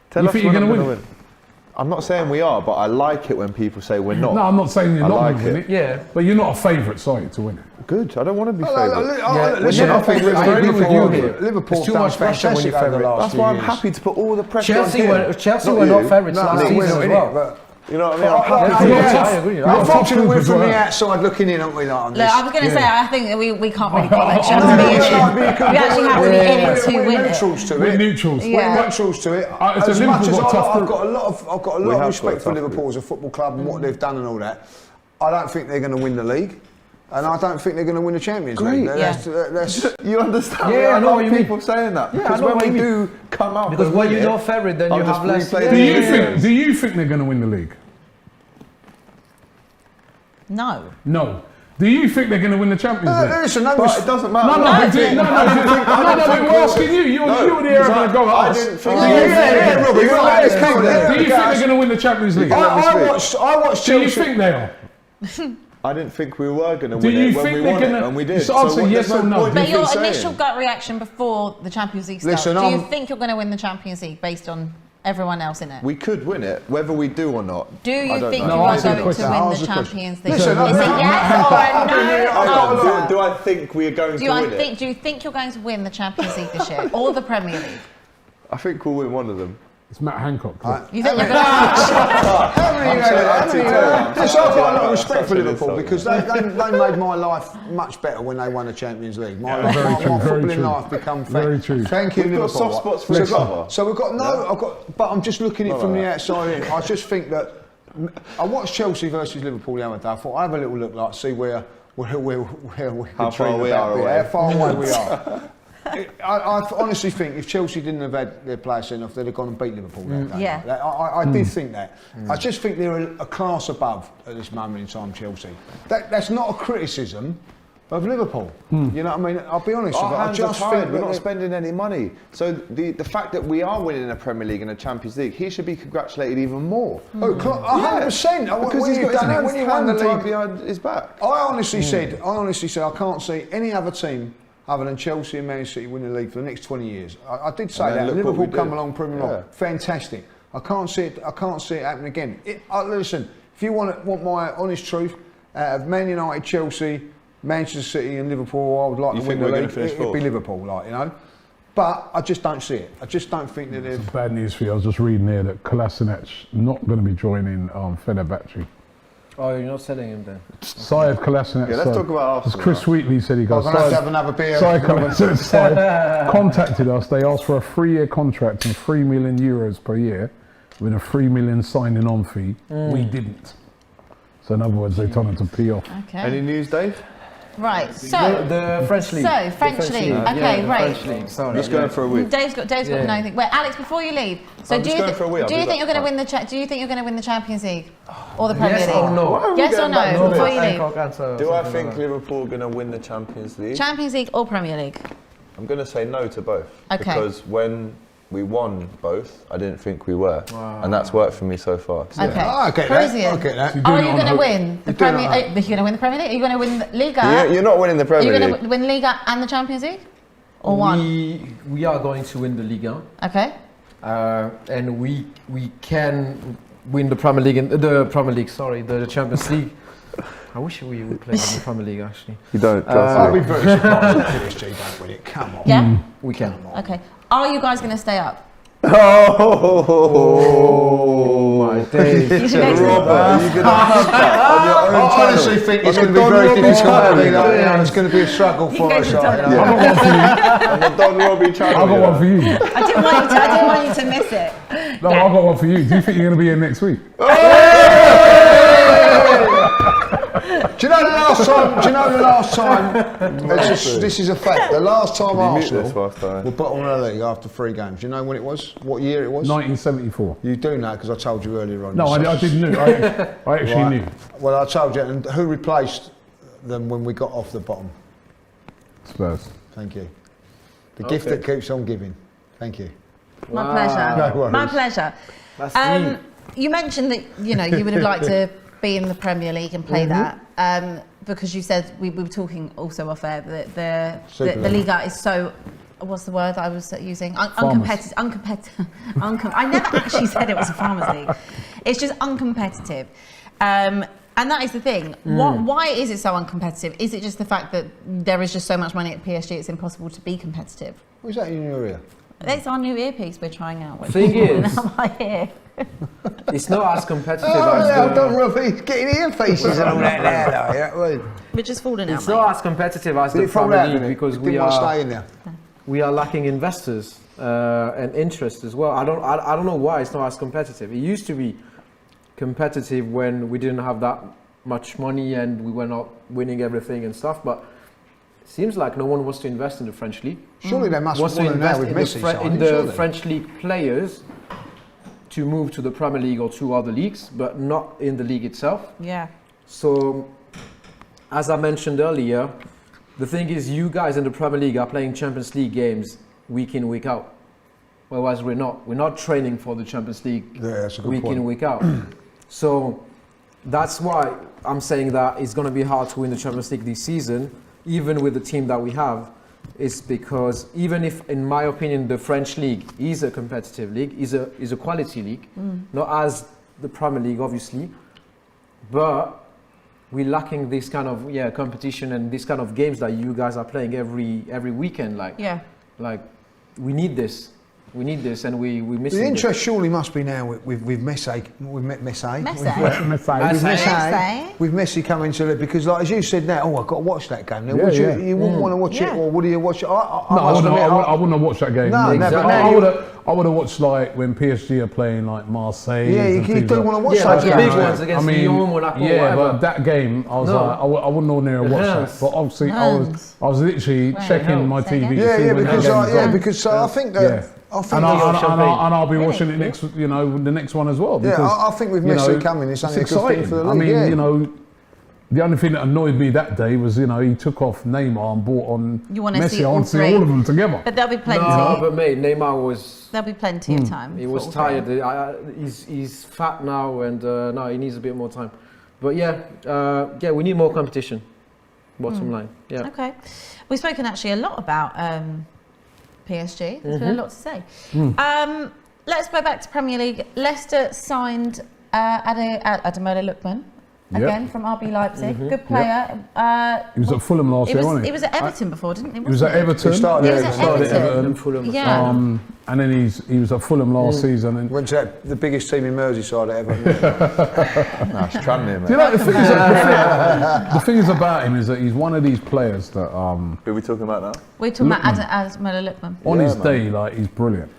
Tell You us think we're you're not gonna going to win win. I'm not saying we are, but I like it when people say we're not. No, I'm not saying you're I not like going to win it. it. Yeah. But you're not a favourite side to win it. Good. I don't want to be favourite. Listen, I think I agree with you here. Liverpool It's too done much pressure when fantastic you're over the favourite. last That's few why I'm years. happy to put all the pressure Chelsea on him. Chelsea Not were not you. favourites No, last we will, season as innit? well. But You know what I mean? I'm happy to Yeah, Yeah. I agree. unfortunately, we're Top from group the as outside looking in, aren't we? Like, on Look, this. I was going to say, I think that we can't really call that No, Champions no, League. because We actually have to be in it to we're win it. neutrals to We're it. neutrals. Yeah. We're neutrals to it. So As Liverpool much as got a tough I've group. got a lot We of have got respect a for tough Liverpool group. as a football club and what they've done and all that. I don't think they're going to win the league, and I don't think they're going to win the Champions League. Great. That's You understand? Yeah, I know what you mean. people saying that. Yeah, I Because know when what we you do come out, Because and when win you're it, not favourite, then I'll you just have less. replay Yeah. Do you think they're going to win the league? No. No. Do you think they're going to win the Champions League? listen, But it doesn't matter. No, we're asking you. You're the area going to go I us. didn't think. Robbie, you're right, it's cool, Do yeah. you think they're going to win the Champions League? I watched Do you Chelsea. think they are? I didn't think we were going to Do win you it when think we they're won it, gonna- and we did. So answer what- yes there's or no. point Do But in your saying. initial gut reaction before the Champions League starts, Listen, do you I'm- think you're going to win the Champions League based on everyone else in it? We could win it, whether we do or not. Do I you don't think know. you No, are answer the going to question. win the Answer the question. Champions League? Listen, Is it yes or no? Do I think we are going to win it? Do you think you're going to win the Champions League this year or the Premier League? I think we'll win one of them. It's Matt Hancock. You think you're going to? How many Listen, I've got a lot of respect Such for an Liverpool insult. because they made my life much better when they won the Champions League. My very true, my very footballing true. life become Very true. Thank you, We've got Liverpool. soft spots for So each we've got- other. So we've got but I'm just looking at it from the outside in. I just think that I watched Chelsea versus Liverpool the other day. I thought I have a little look like see where we How could far dream we about are being. away. How far away we are. I honestly think if Chelsea didn't have had their players enough, they'd have gone and beat Liverpool that day. Yeah. I did think that. I just think they're a class above at this moment in time, Chelsea. That's not a criticism of Liverpool. You know what I mean? I'll be honest with you. Our I hands are just tied. think We're that not they're- spending any money. So the fact that we are winning a Premier League and a Champions League, he should be congratulated even more. Oh, 100%. Because When he's you've got his done it, hands when you won the tied league, behind his back. I honestly said I can't see any other team other than Chelsea and Man City win the league for the next 20 years. I did say And then that. look what Liverpool we come did. along, Premier League, fantastic. I can't see it happening again. Listen, if you want my honest truth, out of Man United, Chelsea, Manchester City, and Liverpool, I would like You to think win the we're gonna league. finish It'd be fourth? Liverpool, like you know. But I just don't see it. I just don't think that they've. Bad news for you. I was just reading here that Kolasinac not going to be joining Fenerbahce. Oh, you're not selling him then? Syed Kolasinac. Yeah, let's talk about As Arsenal Chris now. Wheatley said, he I'm goes. gonna have to have another beer. Syed Kolasinac contacted us. They asked for a 3-year contract and €3 million per year, with a $3 million signing on fee. We didn't. So in other words, they told him to pee off. Okay. Any news, Dave? Right. So The French league. So, French league. Okay, the right. French league. Sorry. Just going for a week. Dave's got Yeah. no thing. Wait, Alex, before you leave, so I'm do just you going for a wee, I'll do you do think that. you're going to win the do you think you're going to win the Champions League or the Premier Yes League? or no? Yes or getting back no to before this? you leave? Do I think Liverpool are going to win the Champions League? Champions League or Premier League? I'm going to say no to both. Okay. Because when we won both, I didn't think we were. And that's worked for me so far. So, Okay. I get that. Parisian. I get that. You're Are doing you it on going to hope. win the You're doing it Premier? on Are you going to win the Premier League? Are you going to win the Liga? You're not winning the Are Premier you going League. to win Liga and the Champions League, Or one? We are going to win the Liga. Okay. And we can win the Premier League, the Champions League. I wish we would play in the Premier League actually. You don't. I'll be very surprised if PSG don't win it. Come on. Yeah? We can. Okay. Are you guys going to stay up? Oh my days. You should go to Robert, you gonna have that on your own I honestly think it's going to be very difficult. It's going to be a struggle for us. I got one for you. on the Don Robbie channel. I got one for you. I didn't want you to miss it. No, I got one for you. Do you think you're going to be here next week? Do you know the last time? This is a fact. The last time Arsenal were bottom of the league after 3 games. Do you know when it was? What year it was? 1974. You do know because I told you earlier on. No, I didn't know. I actually knew. Well, I told you. And who replaced them when we got off the bottom? Spurs. Thank you. The gift that keeps on giving. Thank you. My pleasure. No worries. My pleasure. You mentioned that you would have liked to be in the Premier League and play that because you said we were talking also off air that the Liga is so. What's the word I was using? Uncompetitive. I never actually said it was a farmers league. It's just uncompetitive. And that is the thing. Why is it so uncompetitive? Is it just the fact that there is just so much money at PSG it's impossible to be competitive? What's that in your ear? That's our new earpiece we're trying out. Thing is, my ear. It's not as competitive Oh, as don't Robbie, getting earpieces and all that now. We're just falling out. it's not as competitive as the Premier League because we are lacking investors and interest as well. I don't know why it's not as competitive. It used to be competitive when we didn't have that much money and we were not winning everything and stuff, but it seems like no one wants to invest in the French league. Surely they must want to invest with Messi in the French league players to move to the Premier League or to other leagues, but not in the league itself. Yeah. So, as I mentioned earlier, the thing is you guys in the Premier League are playing Champions League games week in, week out. Whereas we're not. We're not training for the Champions League week in, week out. So that's why I'm saying that it's going to be hard to win the Champions League this season, even with the team that we have. Is because even if, in my opinion, the French league is a competitive league, is a quality league, not as the Premier League, obviously, but we're lacking this kind of competition and this kind of games that you guys are playing every weekend. Like we need this. We need this, and we miss it. The interest surely must be now with Messi. With Messi. With Messi coming to it, because, like as you said now, I've got to watch that game. Now, you wouldn't want to watch it, or would you watch it? I wouldn't have watched that game. No, I would have watched like when PSG are playing like Marseille. Yeah, you do want to watch those games. Big ones against Lyon, Monaco, whatever. But that game, I was like, I wouldn't ordinarily watch that. But obviously, I was literally checking my TV. Because I think that. And I'll be watching it next, the next one as well. Because, I think with Messi coming, it's only exciting. For the league. The only thing that annoyed me that day was, he took off Neymar and brought on Messi. I want to see all of them together. But there'll be plenty. No, but mate, Neymar was. There'll be plenty of time. He was tired. He's fat now, and he needs a bit more time. But we need more competition. Bottom line. Yeah. Okay, we've spoken actually a lot about PSG. There's been a lot to say. Let's go back to Premier League. Leicester signed Ademola Lookman again from RB Leipzig. Good player. He was at Fulham last year, wasn't he? He was at Everton before, didn't he? He was at Everton. He started at Everton. Fulham. Yeah. And then he was at Fulham last season. And went to the biggest team in Merseyside ever. That's Tranmere, mate. Do you know, the thing is about him is that he's one of these players that. Who are we talking about now? We're talking about Ademola Lookman. On his day, he's brilliant.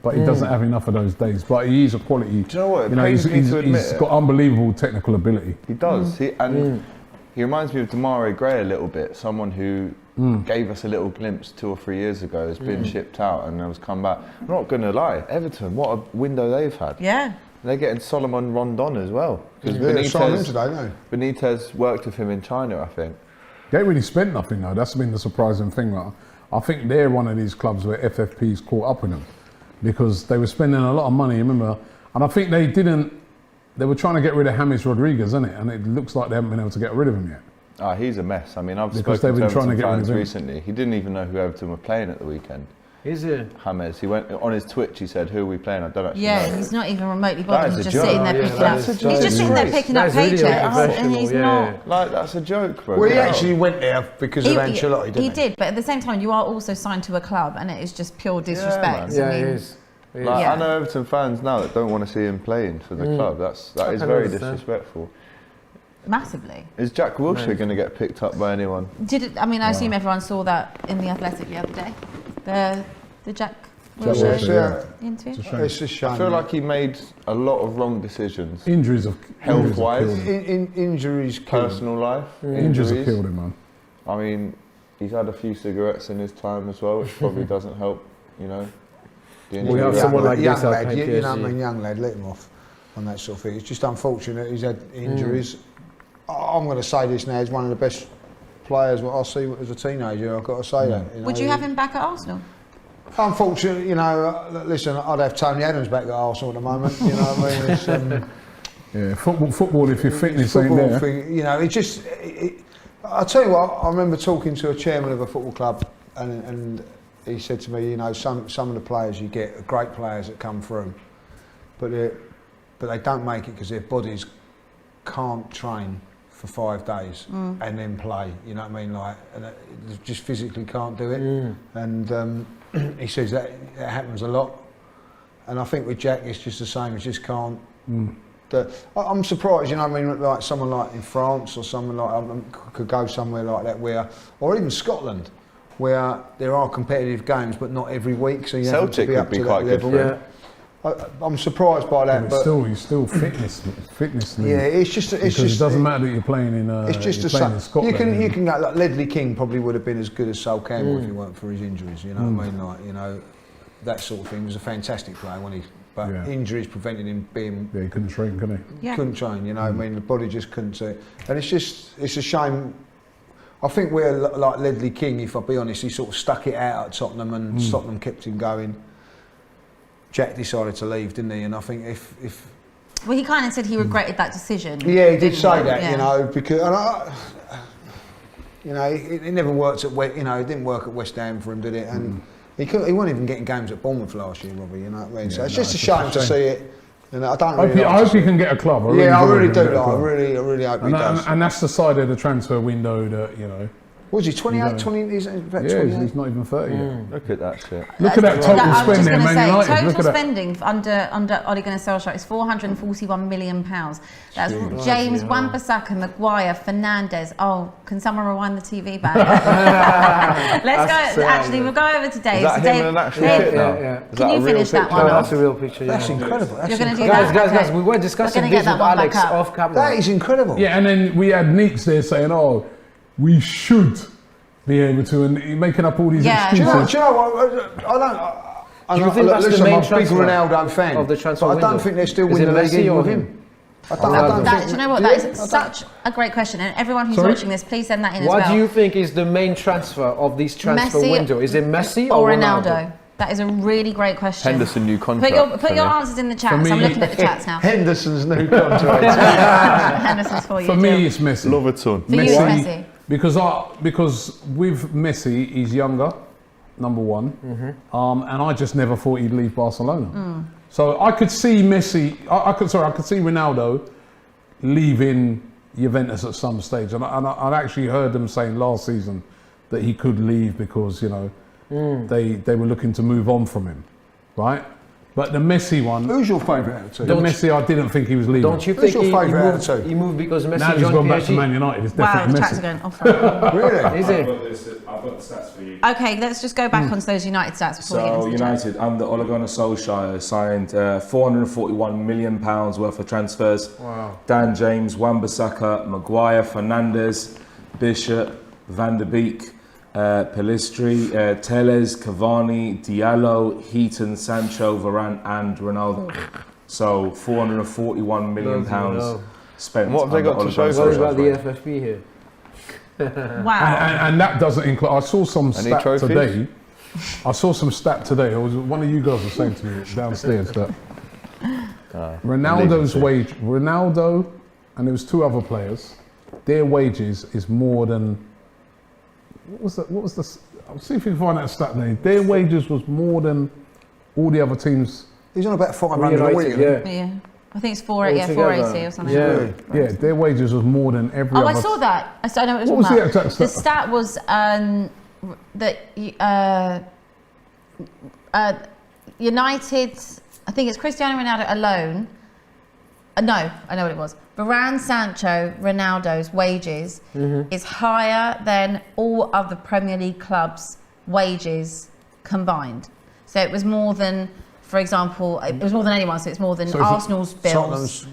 But he doesn't have enough of those days. But he is a quality. Do you know what? He's got unbelievable technical ability. He does. He reminds me of Demarai Gray a little bit. Someone who gave us a little glimpse 2 or 3 years ago, has been shipped out and has come back. I'm not going to lie, Everton, what a window they've had. Yeah. They're getting Solomon Rondon as well. Because Benitez worked with him in China, I think. They ain't really spent nothing though. That's been the surprising thing. I think they're one of these clubs where FFP's caught up with them because they were spending a lot of money, remember? And I think they were trying to get rid of James Rodriguez, isn't it? And it looks like they haven't been able to get rid of him yet. He's a mess. I mean, I've Because spoken they've to been trying to Everton get rid fans of him. recently. He didn't even know who Everton were playing at the weekend. Is it? James. He went on his Twitch. He said, "Who are we playing?" I don't actually know. He's not even remotely That bothered. is He's a just joke. sitting there Yeah, picking that up. is He's so just sitting there picking up That's really paychecks, and he's not. Like, that's a joke, bro. Well, he Get out. actually went there because of Ancelotti, didn't he? He did, but at the same time, you are also signed to a club, and it is just pure disrespect. man. Yeah, I it mean, is. It is. Like, Yeah. I know Everton fans now that don't want to see him playing for the club. That I is can very understand. disrespectful. massively. Is Jack Wilshere going to get picked up by anyone? I assume everyone saw that in the Athletic the other day. The Jack Wilshere, Wilshere yeah. interview. It's a shame. It's a shame. I feel like he made a lot of wrong decisions. Injuries have Health-wise. killed him. Injuries, kill him. Personal life, Injuries have injuries. killed him, man. I mean, he's had a few cigarettes in his time as well, which probably doesn't help, you know. The We have injury someone like young this lad, at you know what I PSG. mean, young lad, let him off on that sort of thing. It's just unfortunate he's had injuries. I'm going to say this now, he's one of the best players what I see as a teenager, I've got to say that. Would you have him back at Arsenal? Unfortunately, you know, listen, I'd have Tony Adams back at Arsenal at the moment, you know what I mean? It's, Yeah, football. If your fitness ain't football there, thing, you know, it just. I tell you what, I remember talking to a chairman of a football club, and he said to me, you know, some of the players you get are great players that come through, but they don't make it because their bodies can't train for 5 days and then play. You know what I mean? Like, and they just physically can't do it. And he says that happens a lot. And I think with Jack, it's just the same. He just can't. I'm surprised, you know what I mean, like someone like in France or someone like could go somewhere like that where, or even Scotland, where there are competitive games but not every week, so you have to Celtic be would up be to quite that good level. for him. I'm surprised by that, but he's still fitness. yeah, it's just Because it doesn't matter that you're playing in. It's just you're the playing same. in Scotland. You can go like Ledley King probably would have been as good as Sol Campbell if he weren't for his injuries. You know what I mean? Like, you know, that sort of thing. He was a fantastic player, wasn't he? But injuries prevented him being. Yeah, he couldn't train, could he? Yeah. Couldn't train, you know. I mean, the body just couldn't do it, and it's a shame. I think we're like Ledley King. If I'll be honest, he sort of stuck it out at Tottenham, and Tottenham kept him going. Jack decided to leave, didn't he? And I think if Well, he kind of said he regretted that decision. yeah, he did didn't say he? that, Yeah. you know, because you know, it never worked at you know, it didn't work at West Ham for him, did it? And he wasn't even getting games at Bournemouth last year, Robbie. You know what I mean? So it's just a shame to see it. And I don't really. I hope he can get a club. I really do. Like, I really hope he does. And that's the side of the transfer window that, you know. Was he 28, 20? He's about Yeah, 28. he's not even 30 yet. Look at that shit. Look at that total I was just spending going at to Man say, United. Look total at that. spending under Ole Gunnar Solskjaer is £441 million. That's Jeez. James, Wan-Bissaka, Maguire, Fernandes. Oh, can someone rewind the TV back? Let's go. Actually, we'll go over to Dave. Is that So him Dave, in an actual Dave, kit now? yeah. Is Can that you a real finish that picture? one That's off? a real picture. That's Yeah. incredible. That's You're going to do incredible. that? Guys, Okay. we were discussing We're gonna this get with that one Alex back up. off camera. That is incredible. Yeah, and then we had Neeks there saying, "Oh, we should be able to," and making up all these Yeah. Do you excuses. know what? I Do you don't. think that's the Listen, main I'm a big transfer Ronaldo fan, of the transfer but I window? don't think they're still Is winning it the league Messi even or with him? him. I don't That, think. do you know what? Yeah, That I is don't- such a great question. And everyone who's Sorry? watching this, please send that in What as well. do you think is the main transfer of this transfer Messi window? Is it Messi or or Ronaldo? That is a really great question. Henderson new contract. Put your for me. answers in the chat. For So I'm me- looking at the chats now. Henderson's new contract. Henderson's for you. For Jim. me, it's Messi. Loverton. For you, it's Messi. Because with Messi, he's younger, number one, and I just never thought he'd leave Barcelona. So I could see Messi. I could see Ronaldo leaving Juventus at some stage, and I'd actually heard them saying last season that he could leave because they were looking to move on from him, right? But the Messi one, Who's your favourite out of two? the Messi, I didn't think he was leaving. Don't you Who's think your favourite out of two? he moved because Messi Now he's joined gone back to PSG? Man United. It's Wow, definitely the chats Messi. are going off. Right. Really? Is it? I've got the stats for you. Okay, let's just go back onto those United stats before we get So into the chat. United under Ole Gunnar Solskjaer signed £441 million worth of transfers. Wow. Dan James, Wan-Bissaka, Maguire, Fernandes, Bishop, Van der Beek, Pellistri, Telles, Cavani, Diallo, Heaton, Sancho, Varane and Ronaldo. So £441 million spent. What have they under got to Ole show Gunnar for What it? about Solskjaer. the FFP here? Wow. And that doesn't include. I saw some Any stat trophies? today. It was one of you girls was saying to me downstairs that Ronaldo's leaving wage, Ronaldo, and there was two other players, their wages is more than what was the I'll see if you can find that stat there. Their wages was more than all the other teams. He's on about 500 a week. Yeah. I think it's 480 or something. Yeah, their wages was more than every other. I saw that. I know what What was talking the about. exact The stat? stat was that United, I think it's Cristiano Ronaldo alone. No, I know what it was. Varane, Sancho, Ronaldo's wages is higher than all other Premier League clubs' wages combined. So it was more than, for example, it was more than anyone. So it's more than Arsenal's bills,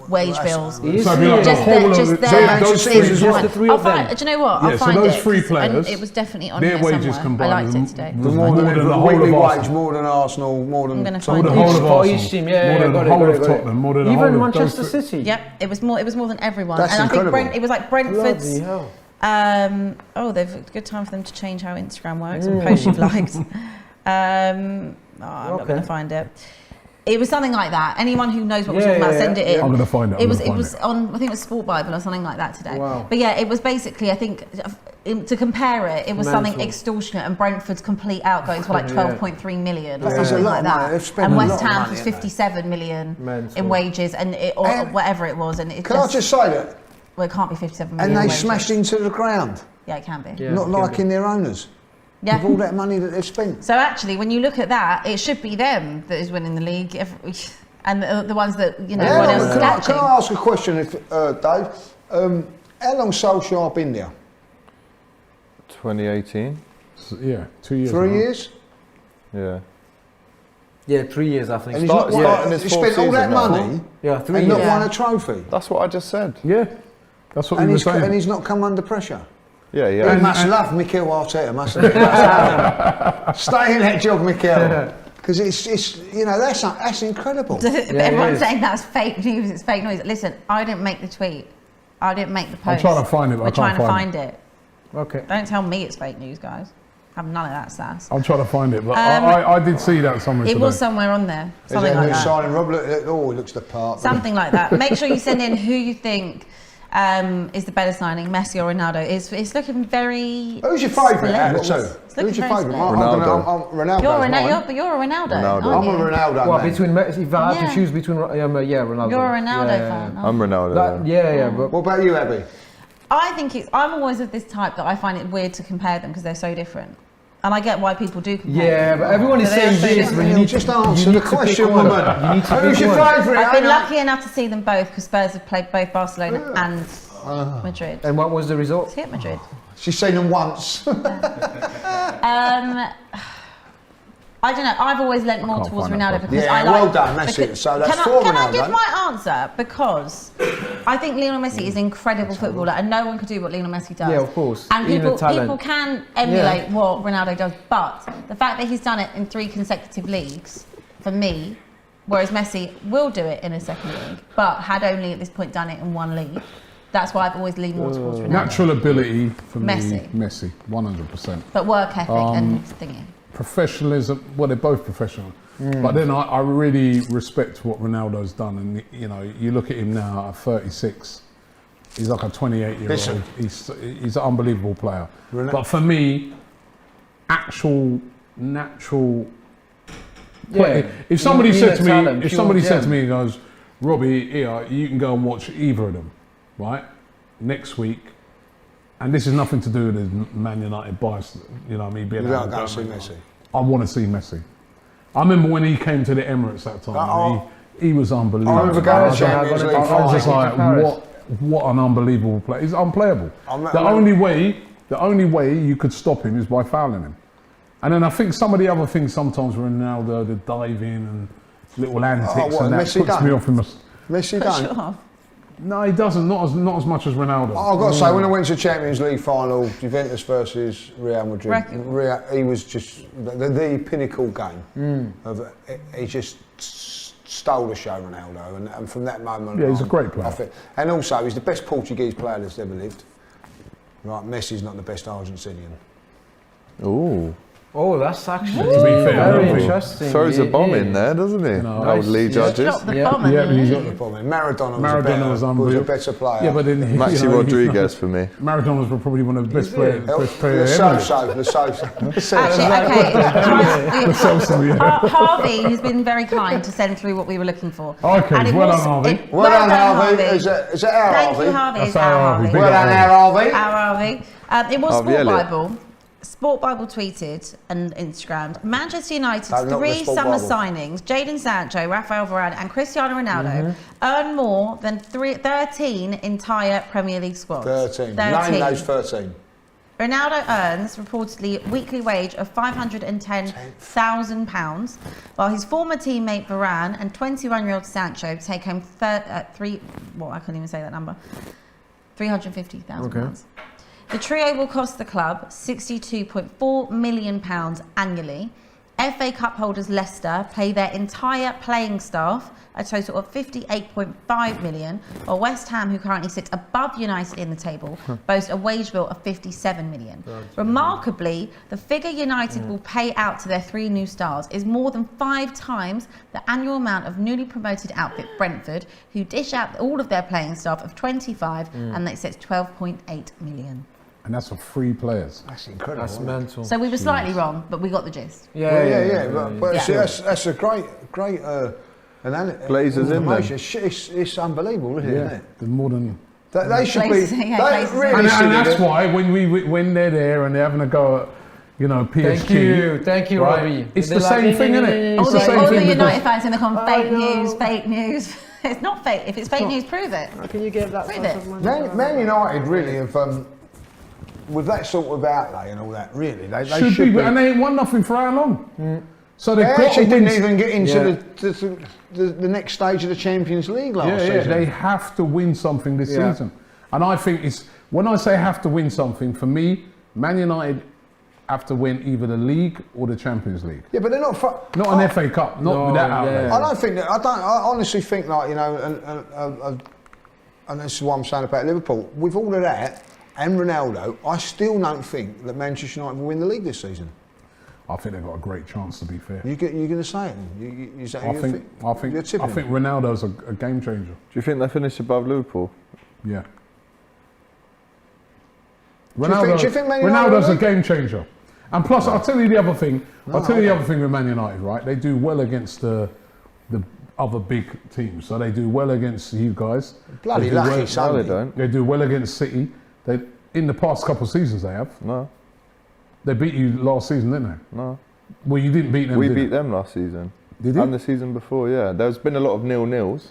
wage bills. So it'd be like Just the whole just of their those wages. just the three of them. Do you know what? Yeah, I'll so find those it, three 'cause- players, and it was definitely on their here wages somewhere. I combined liked it today. was More than the the whole weekly of wage, Arsenal. more than Arsenal, more than I'm gonna Tottenham. find More than the it. whole of For Arsenal. each team, More than the got it, whole got of it, got it. Tottenham. More than the Even whole of Manchester those three. City. Yep, it was more than everyone. That's and incredible. I think it was like Brentford's. Bloody hell. They've a good time for them to change how Instagram works and post you've liked. I'm not going to find it. It was something like that. Anyone who knows what we're talking about, send it in. I'm going to find it. It was on, I think it was Sport Bible or something like that today. Wow. But yeah, it was basically, I think, to compare it, it was something extortionate, and Brentford's complete outgoings were like 12.3 million or That's a something lot like of money. that. They've spent And a West lot of Ham money, was haven't they? 57 million Mental. in wages, and or And- whatever it was, and it Can I just say that? well, it can't be 57 million. And they in wages. smashed into the ground, Yeah, it can be. Yeah, not it can liking their owners. Yeah. With all that money that they've spent. So actually, when you look at that, it should be them that is winning the league, and the ones that everyone else is Can catching. I ask a question, Dave? How long Solskjaer been there? 2018. Yeah, 2 years. 3 now. years? Yeah. Yeah, 3 years I think. And he's not starting his he fourth spent all that season now. money Yeah, 3 and years. not won a trophy. That's what I just said. Yeah, that's what And we were he's, saying. and he's not come under pressure. Yeah, He yeah. must love Mikel Arteta, mustn't he? Stay in that job, Mikel. Because it's that's incredible. Everyone's is. saying that's fake news. It's fake news. Listen, I didn't make the tweet. I didn't make the post. I'm trying to find it, but We're I can't trying to find find it. Okay. Don't tell me it's fake news, guys. Have none of that sass. I'm trying to find it, but I did see that somewhere It today. was somewhere on there. Is Something that like new that. signing? Rob, he looks the part. Something like that. Make sure you send in who you think is the better signing, Messi or Ronaldo. It's looking very. Who's your favourite out of the split. two? It's looking Who's your very favourite? split. Ronaldo. Ronaldo. You're a Ronaldo. Ronaldo. Aren't I'm you? a Ronaldo Well, man. between if I had Yeah. to choose between Ronaldo. You're a Ronaldo Yeah, fan. I'm Ronaldo. That, yeah. yeah, but What about you, Abby? I think I'm always of this type that I find it weird to compare them because they're so different. And I get why people do compare yeah, them. but everyone is So they're saying so this. different. But you You'll need just to, answer you the need to pick question, one. woman. You need to Who's pick your one. favourite? I've been I know. lucky enough to see them both because Spurs have played both Barcelona and Madrid. And what was the result? Hit Madrid. She's seen them once. I don't know. I've always leant more can't towards find that Ronaldo because Yeah, I like. well done, that's it. So that's for Can I Ronaldo. give my answer? Because I think Lionel Messi is an incredible footballer, and no one could do what Lionel Messi does. Yeah, of course. And Even people, the talent. people can emulate what Ronaldo does, but the fact that he's done it in 3 consecutive leagues, for me, whereas Messi will do it in a second league, but had only at this point done it in 1 league. That's why I've always leaned more towards Ronaldo. Natural ability for Messi. me, Messi, 100%. But work ethic and thingy. Professionalism, well, they're both professional. But then I really respect what Ronaldo's done. And, you look at him now at 36, he's like a 28-year-old. Listen. He's an unbelievable player. But for me, natural play. If somebody You said need to me, talent, if pure somebody said gem. to me, he goes, Robbie, here, you can go and watch either of them, right? Next week. And this is nothing to do with the Man United bias, me being You able don't go to and see Messi. I want to see Messi. I remember when he came to the Emirates that time. Oh. He was unbelievable. I remember going to I Champions League I I was just Paris. like, what an unbelievable player. He's unplayable. The only way you could stop him is by fouling him. And then I think some of the other things sometimes Ronaldo, the diving and little antics what, and that Messi puts me done? off him. Messi don't. No, he doesn't. Not as much as Ronaldo. I've got to say, when I went to the Champions League final, Juventus versus Real Madrid, he was just the pinnacle game. He just stole the show, Ronaldo, and from that moment Yeah, he's on, a great player. I think, and also, he's the best Portuguese player that's ever lived. Right, Messi's not the best Argentinian. Ooh. Oh, that's actually To be fair, very Robbie interesting. Throws a bomb Yeah. in there, doesn't he? No, Old Lee nice. judges. Drop the Yeah. bomb. Yeah, and but he's leave. got Maradona was unreal. a better player. Yeah, but then Maxi Rodriguez for me. Maradona was probably one of the best players The ever. so. Actually, okay. So, yeah. Harvey, who's been very kind to send through what we were looking for. Okay, And it well was- done, Harvey. it- Well done, Harvey. Harvey. Is it our Thank Harvey? you, Harvey. That's It's our our Harvey. Harvey. Big Well up, done, our Harvey. Our Harvey. It was Harvey Sport Elliott. Bible. Sport Bible tweeted and Instagrammed Manchester United's No, not the 3 Sport summer Bible. signings, Jadon Sancho, Rafael Varane, and Cristiano Ronaldo, earn more than 13 entire Premier League squads. 13. Name those 13. Ronaldo earns reportedly a weekly wage of £510,000, while his former teammate Varane and 21-year-old Sancho take home I couldn't even say that number, £350,000. The trio will cost the club £62.4 million annually. FA Cup holders Leicester pay their entire playing staff a total of £58.5 million, while West Ham, who currently sit above United in the table, boast a wage bill of £57 million. Remarkably, the figure United will pay out to their 3 new stars is more than 5 times the annual amount of newly promoted outfit Brentford, who dish out all of their playing staff of 25 and that sets £12.8 million. And that's for 3 players. That's incredible. That's mental. So we were slightly wrong, but we got the gist. But see, Yeah. that's a great Glazers in there. It's unbelievable, isn't it? There's more than. They should be. Glazers, yeah, Glazers. Really And should that's be. why when they're there and they're having a go at, PSG. Thank you, right? Robbie. It's They're the same like, thing, isn't it? All It's the the, same all thing the United because fans in the comment, I fake know. news, fake news. It's not fake. If it's fake news, prove it. How can you give that Prove sort it. of money? Man United really have, with that sort of outlay and all that, really, they should should be, be. and they ain't won nothing for how long? So They they've got actually to win. didn't even get into the next stage of the Champions League last season. They have to win something this Yeah. season. And I think it's, when I say have to win something, for me, Man United have to win either the league or the Champions League. Yeah, but they're not. Not an FA Cup, not with that outlay. I don't think that. I honestly think, like, you know, and this is what I'm saying about Liverpool. With all of that and Ronaldo, I still don't think that Manchester United will win the league this season. I think they've got a great chance, to be fair. You're going to say it? You say, I think Ronaldo's a game changer. Do you think they finish above Liverpool? Yeah. Do you think Man United Ronaldo's will a game changer. And plus, I'll tell you the other thing. The other thing with Man United, right? They do well against the other big teams. So they do well against you guys. Bloody They do lucky, well- son. No, they don't. They do well against City. They, in the past couple of seasons, they have. No, They beat you last season, didn't they? no. Well, you didn't beat them. We did beat you? them last season. Did you? And the season before, yeah. There's been a lot of 0-0s.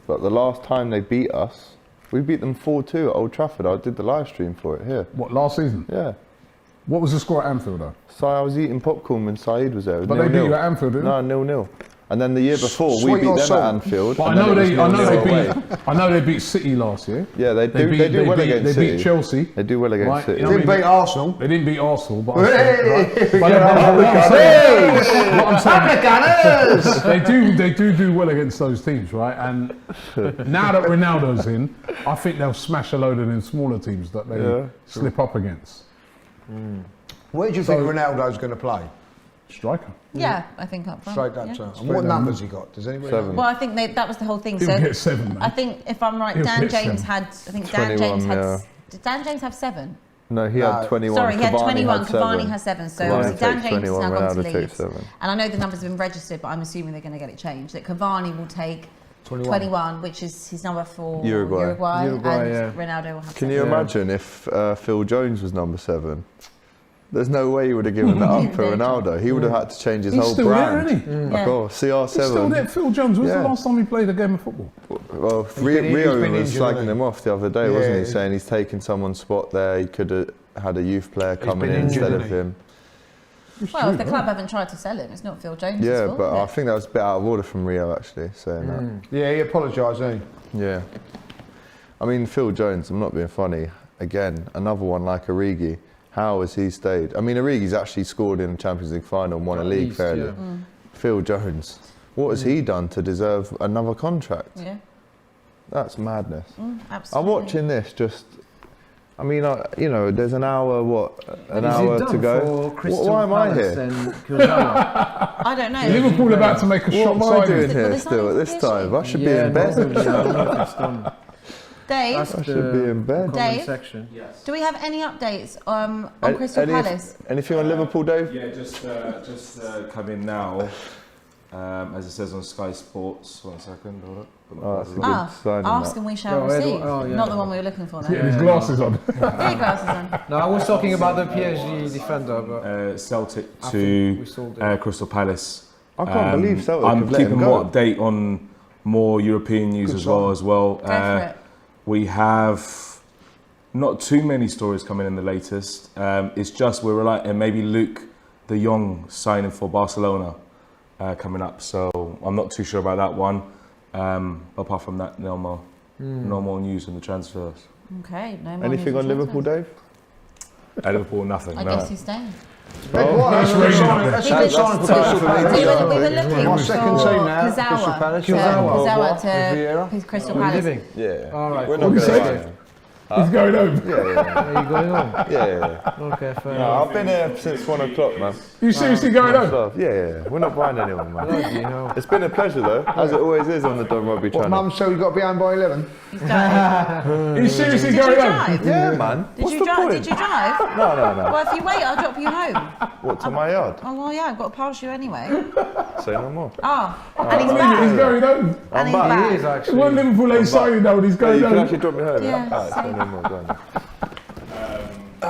But the last time they beat us, we beat them 4-2 at Old Trafford. I did the live stream for it here. What, last season? Yeah. What was the score at Anfield, though? So I was eating popcorn when Saeed was there. It was But they 0-0. beat you at Anfield, didn't they? No, 0-0. And then the year before, we Sweet beat or them salt? at Anfield. But I and then know it was they 0-0 away. beat City last year. Yeah, they do well against They City. beat Chelsea. They do well against Right, City. you know what I Didn't mean? beat Arsenal. They didn't beat Arsenal, but they do well against those teams, right? And now that Ronaldo's in, I think they'll smash a load of them smaller teams that they slip up against. Where do you think Ronaldo's going to play? Striker. Yeah, I think up front. Straight up. yeah. So. And what numbers he got? Does anybody know? 7. Well, I think that was the whole thing. He'll So get 7, man. I think, if I'm right, He'll Dan get James 7. had. I think Dan 21, James had. yeah. Did Dan James have 7? No, he had 21. Sorry, he had Cavani 21. Had Cavani 7. has 7. So Cavani obviously Dan takes James has 21, now gone to Ronaldo takes Leeds. 7. And I know the numbers have been registered, but I'm assuming they're going to get it changed. That Cavani will take 21, which is his number for Uruguay, and yeah. Ronaldo will have 7. Can you imagine if Phil Jones was number 7? There's no way he would have given that up for Ronaldo. He would have had to change his He's whole still brand. there, isn't he? Of course, CR7. He's still there. Phil Jones, when's Yeah. the last time he played a game of football? Well, been Rio was injured, slagging hasn't him he? off the other day, wasn't Yeah. he? Saying he's taken someone's spot there. He could have had a youth player coming been in injured, instead of hasn't him. Well, if the club haven't tried to sell him, it's not Phil Jones' Yeah, fault. but is I it? think that was a bit out of order from Rio actually saying that. Yeah, he apologised, didn't he? Yeah. I mean, Phil Jones, I'm not being funny. Again, another one like Origi. How has he stayed? I mean, Origi's actually scored in the Champions League final and won a At league least, fairly. yeah. Phil Jones, what has he done to deserve another contract? Yeah, That's madness. absolutely. I'm watching this just I mean, you know, there's an hour, an Is hour it done to go. for Crystal Why am I Palace here? and Kurzawa? I don't know. Liverpool about to make a What shock am I doing signing. Well, here the still at signing's this time? I should be Yeah, in bed. normally, I don't know if it's done. Dave, That's I should be in bed. comment Dave? section. Yes. do we have any updates on Crystal Palace? Anything on Liverpool, Dave? Yeah, just come in now. As it says on Sky Sports. 1 second, hold up. Oh, that's a good signing. Ask and we shall Oh, receive. yeah. Not the one we were looking for, though. Get his glasses on. Get your glasses on. No, I was talking about the PSG defender, but Celtic I to think we sold it. Crystal Palace. I can't believe Celtic I'm have let him keeping go. more update on more European news Good as well. Go for it. We have not too many stories coming in the latest. It's just we're relying, and maybe Luke de Jong signing for Barcelona coming up. So I'm not too sure about that one. Apart from that, no more news in the transfers. Okay, no more Anything news on Liverpool, transfers. Dave? At Liverpool, nothing. I no. guess he's staying. That's That's we were looking My for second team now, Crystal Kurzawa. Palace. Kurzawa to Vieira. Crystal are we Palace. living? Yeah. All right. We're not What going do to you buy say? him. He's going home. Are you going on? Yeah. Okay, fair No, enough. I've been here since 1 o'clock, man. You seriously going home? Yeah. We're not buying anyone, man. Bloody hell. It's been a pleasure, though, as it always is on the Don Robbie What, channel. Mum said you've got to be home by 11? He's going. You seriously Did you going home? drive? Yeah, man. Did What's you the drive? point? Did you drive? No. Well, if you wait, I'll drop you home. What, to my yard? Oh, well, yeah, I've got to pass you anyway. Say no more. Ah, and he's He's back. going home. And he's back. back. He is actually. One Liverpool ain't signing now, and he's Yeah, going you can home. actually drop me home. Yeah, Alright, say same. no more. Go on.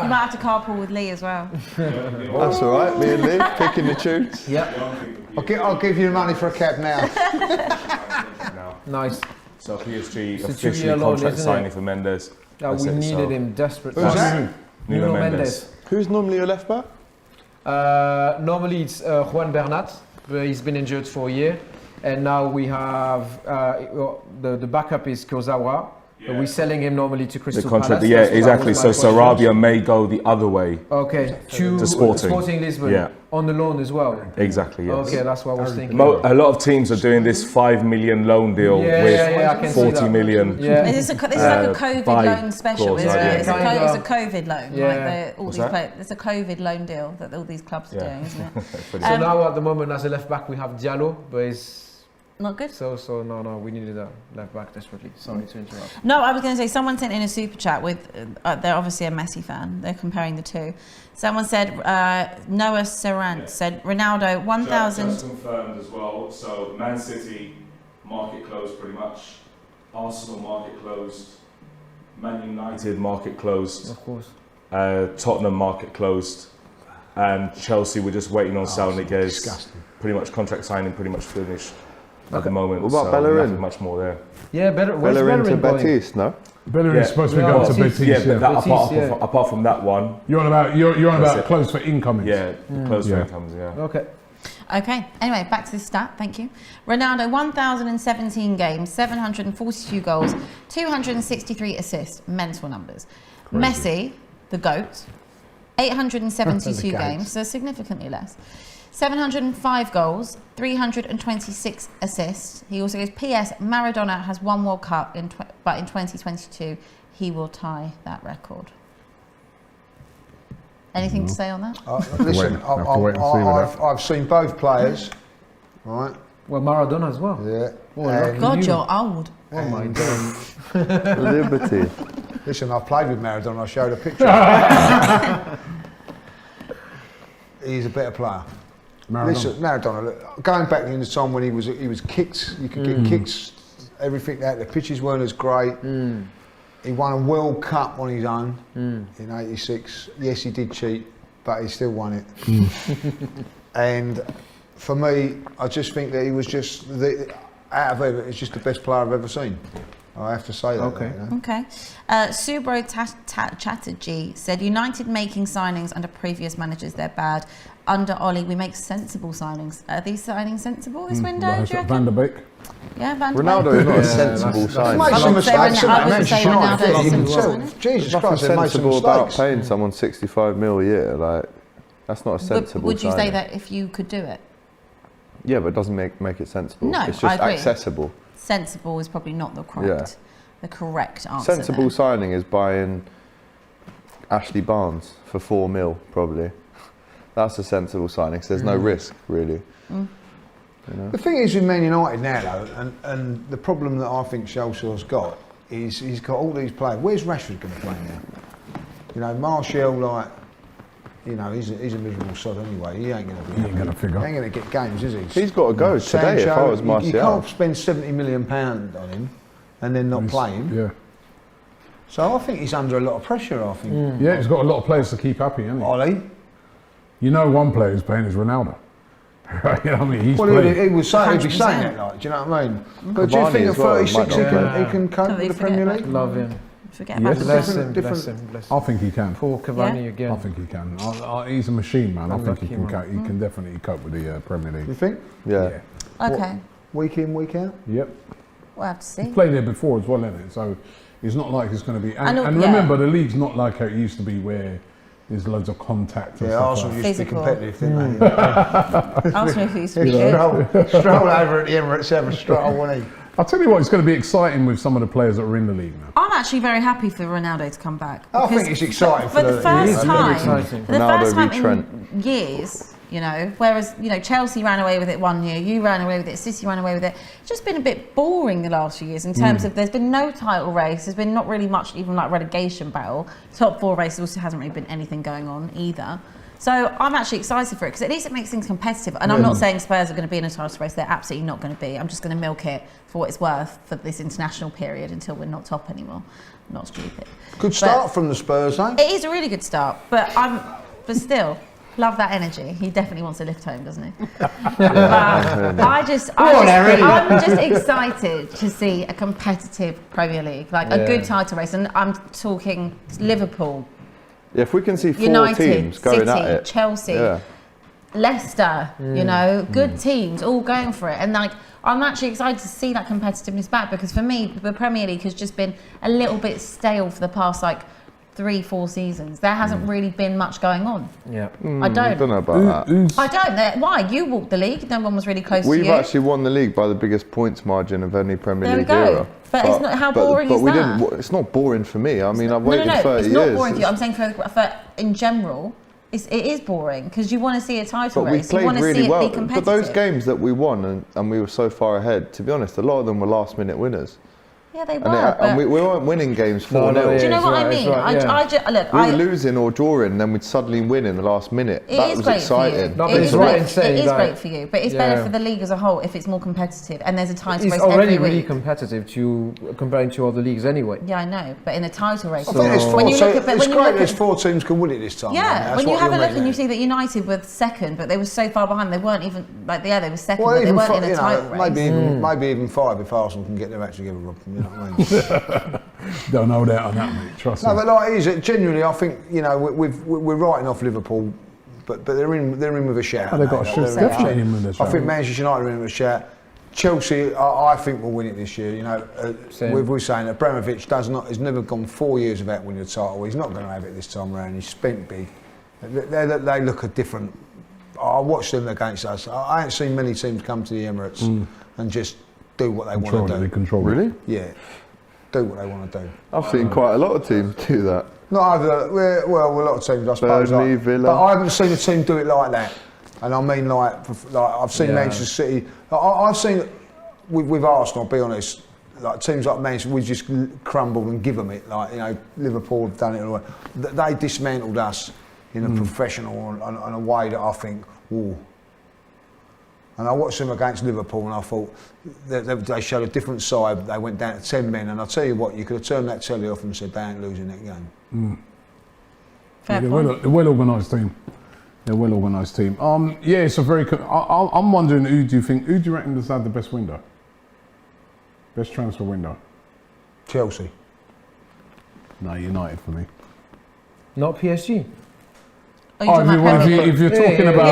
You might have to carpool with Lee as well. That's all right. Me and Lee picking the tunes. Yep. I'll give you the money for a cab now. Nice. So PSG It's a officially 2-year loan, contract isn't signing it? for Mendes. Yeah, That's we it, needed so- him desperately. Who's that? Nuno Mendes. Who's normally your left back? Normally it's Juan Bernat, but he's been injured for a year. And now we have the backup is Kurzawa. But we're selling him normally to Crystal The contract, Palace. yeah, That's what exactly. was So my question. Sarabia may go the other way. Okay, to Sporting. Lisbon Yeah. on the loan as well. Exactly, yes. Okay, that's what I was thinking. A lot of teams are doing this 5 million loan deal Yeah, with I can see 40 that. million. Yeah. This is like a COVID buy loan special, clause, isn't yeah. it? It's Kinda. a COVID loan. Yeah. Like all What's these that? players. It's a COVID loan deal that all these clubs are Yeah. doing, isn't it? So now at the moment as a left back we have Diallo, but it's Not good. so no, we needed a left back desperately. Sorry to interrupt. No, I was going to say someone sent in a super chat with. They're obviously a Messi fan. They're comparing the two. Someone said Noah Serrant said Ronaldo 1,000. Just confirmed as well. So Man City market closed pretty much. Arsenal market closed. Man United market closed. Of course. Tottenham market closed. And Chelsea were just waiting on Sal Niguez. Disgusting. Pretty much contract signing pretty much finished at the moment. What about so Bellerin? nothing much more there. Yeah, where's Bellerin to Bellerin going? Betis, no? Bellerin's Yeah. supposed to be Yeah, going to Betis, Betis. Yeah, but that, Betis, yeah. apart from that one, You're on about That's it. close for incoming. yeah, close Yeah. when it comes, yeah. Okay. Okay. Anyway, back to this stat. Thank you. Ronaldo 1,017 games, 742 goals, 263 assists. Mental numbers. Messi, the GOAT, 872 The GOAT. games, so significantly less. 705 goals, 326 assists. He also goes, P.S. Maradona has one World Cup, but in 2022, he will tie that record. Anything to say on that? Listen, Have to wait and see with I've seen both players, right? Well, Maradona as well. Yeah. Oh, And- God, you. you're old. Oh my God. Liberty. Listen, I've played with Maradona. I showed a picture. He's a better player. Maradona. Listen, Maradona. Look, going back in the time when he was kicked, you could get kicks, everything that the pitches weren't as great. He won a World Cup on his own in '86. Yes, he did cheat, but he still won it. And for me, I just think that he was just out of it. It's just the best player I've ever seen. I have to say that. Okay. You know? Okay. Subro Chatterjee said, United making signings under previous managers, they're bad. Under Ollie, we make sensible signings. Are these signings sensible this window, do you reckon? Van der Beek. Yeah, Van der Ronaldo Beek. is not a Yeah, sensible that's- sign. Made I some would say mistakes. Ronaldo- I and wouldn't say Shite. Ronaldo's Yeah, you can sensible, tell. isn't it? Jesus Nothing Christ, they made some sensible about mistakes. paying someone 65 mil a year. Like, that's not a sensible Would you say signing. that if you could do it? Yeah, but it doesn't make it sensible. No, it's I just agree. accessible. Sensible is probably not the correct answer. Sensible there. signing is buying Ashley Barnes for 4 mil probably. That's a sensible signing. Cause there's no risk really. You know? The thing is with Man United now, though, and the problem that I think Solskjaer's got is he's got all these players. Where's Rashford going to play now? You know, Martial, like, you know, he's a miserable sod anyway. He ain't going to be. He ain't going to figure. He ain't going to get games, is he? He's got to go today. If I was Martial, you can't spend £70 million on him and then not play him. Yeah. So I think he's under a lot of pressure. I think. Yeah, he's got a lot of players to keep happy, hasn't he? Ollie. You know, one player who's playing is Ronaldo. Right? You know what I mean? He's Well, playing. he would say, he'd be 100%. saying it, like, do you know what I mean? But do you Cavani think at as well, 36 might not he can cope with the Premier League? Love him. Forget Yes. about Bless the him, bless him, bless him. I think he can. Poor Cavani Yeah. again. I think he can. He's a machine, man. I think he Unlucky can. He can definitely cope with the Premier You League. think? yeah. Okay, Week in, week out? Yep. we'll have to see. He's played there before as well, isn't it? So it's not like it's going to be. And, know- and yeah. remember, the league's not like how it used to be, where there's loads of contact. And Yeah, stuff Arsenal like used to be Physical. competitive, didn't they? Arsenal used to be good. Stroll over at the Emirates, have a stroll, won't he? I'll tell you what, it's going to be exciting with some of the players that are in the league now. I'm actually very happy for Ronaldo to come back. I think because it's exciting for the first is very time. exciting. For the Ronaldo first time v in Trent. years, you know. Whereas Chelsea ran away with it one year, you ran away with it, City ran away with it. It's just been a bit boring the last few years in terms of there's been no title race. There's been not really much even like relegation battle. Top 4 races also hasn't really been anything going on either. So I'm actually excited for it because at least it makes things competitive. And I'm not saying Spurs are going to be in a title race. They're absolutely not going to be. I'm just going to milk it for what it's worth for this international period until we're not top anymore. I'm not stupid. Good start from the Spurs, eh? It is a really good start, but still, love that energy. He definitely wants to lift home, doesn't he? I'm just excited to see a competitive Premier League, like a good title race. And I'm talking Liverpool, If we can see 4 United, teams going City, at it, Chelsea, yeah. Leicester, good teams all going for it. And like, I'm actually excited to see that competitiveness back because for me, the Premier League has just been a little bit stale for the past 3-4 seasons. There hasn't really been much going on. Yeah. I don't. know about that. I don't. Why? You walked the league. No one was really close to We've you. actually won the league by the biggest points margin of any Premier There we League go. era. But it's not. How boring is we that? Didn't, it's not boring for me. I mean, I've waited 30 years. It's not boring for you. I'm saying for in general, it is boring because you want to see a title But we race. You played want to really see it well. be competitive. But those games that we won and we were so far ahead, to be honest, a lot of them were last minute winners. Yeah, they were. And we weren't winning games 4-0. No, do you know what I right, mean? right, yeah. Look, We were losing or drawing, and then we'd suddenly win in the last minute. That is was great exciting. for No, you. but It it's is right great. in saying It is that- great for you, but it's better Yeah. for the league as a whole if it's more competitive and there's a title It's race already every really week. competitive comparing to other leagues anyway. Yeah, I know, but in a title race, I think there's when 4, you so look at, but it's when you great look there's at, 4 teams can win it this time. yeah, That's when you what have a you're look and meaning. you see that United were second, but they were so far behind, they weren't even they were second, Well, but they even weren't in a title race. maybe even 5 if Arsenal can get their act together, Rob. You know what I mean? Don't know that on that, mate. Trust No, me. but like it is, genuinely, I think we're writing off Liverpool, but they're in with a shout. Oh, they've got a mate. shoot. They're- Definitely in with a I shout. think Manchester United are in with a shout. Chelsea, I think will win it this year. Same. We're saying that Abramovich has never gone 4 years without winning a title. He's not going to have it this time around. He's spent big. They look a different. I watched them against us. I ain't seen many teams come to the Emirates and just do what they want to do. Control it. Really? Yeah, do what they want to do. I've seen quite a lot of teams do that. Not over, a lot of teams, I suppose. Burnley, Villa. But I haven't seen a team do it like that. And I mean, I've seen Manchester City. I've seen with Arsenal. I'll be honest. Like teams like Manchester, we just crumble and give them it. Liverpool have done it. All the way. They dismantled us in a professional and a way that I think, ooh. And I watched them against Liverpool and I thought they showed a different side. They went down to 10 men and I'll tell you what, you could have turned that telly off and said they ain't losing that game. Fair They're point. a well-organised team. They're a well-organised team. Yeah, it's a very. I'm wondering who do you reckon has had the best window? Best transfer window? Chelsea. No, United for me. Not PSG. Are you talking about Premier League? If you're talking about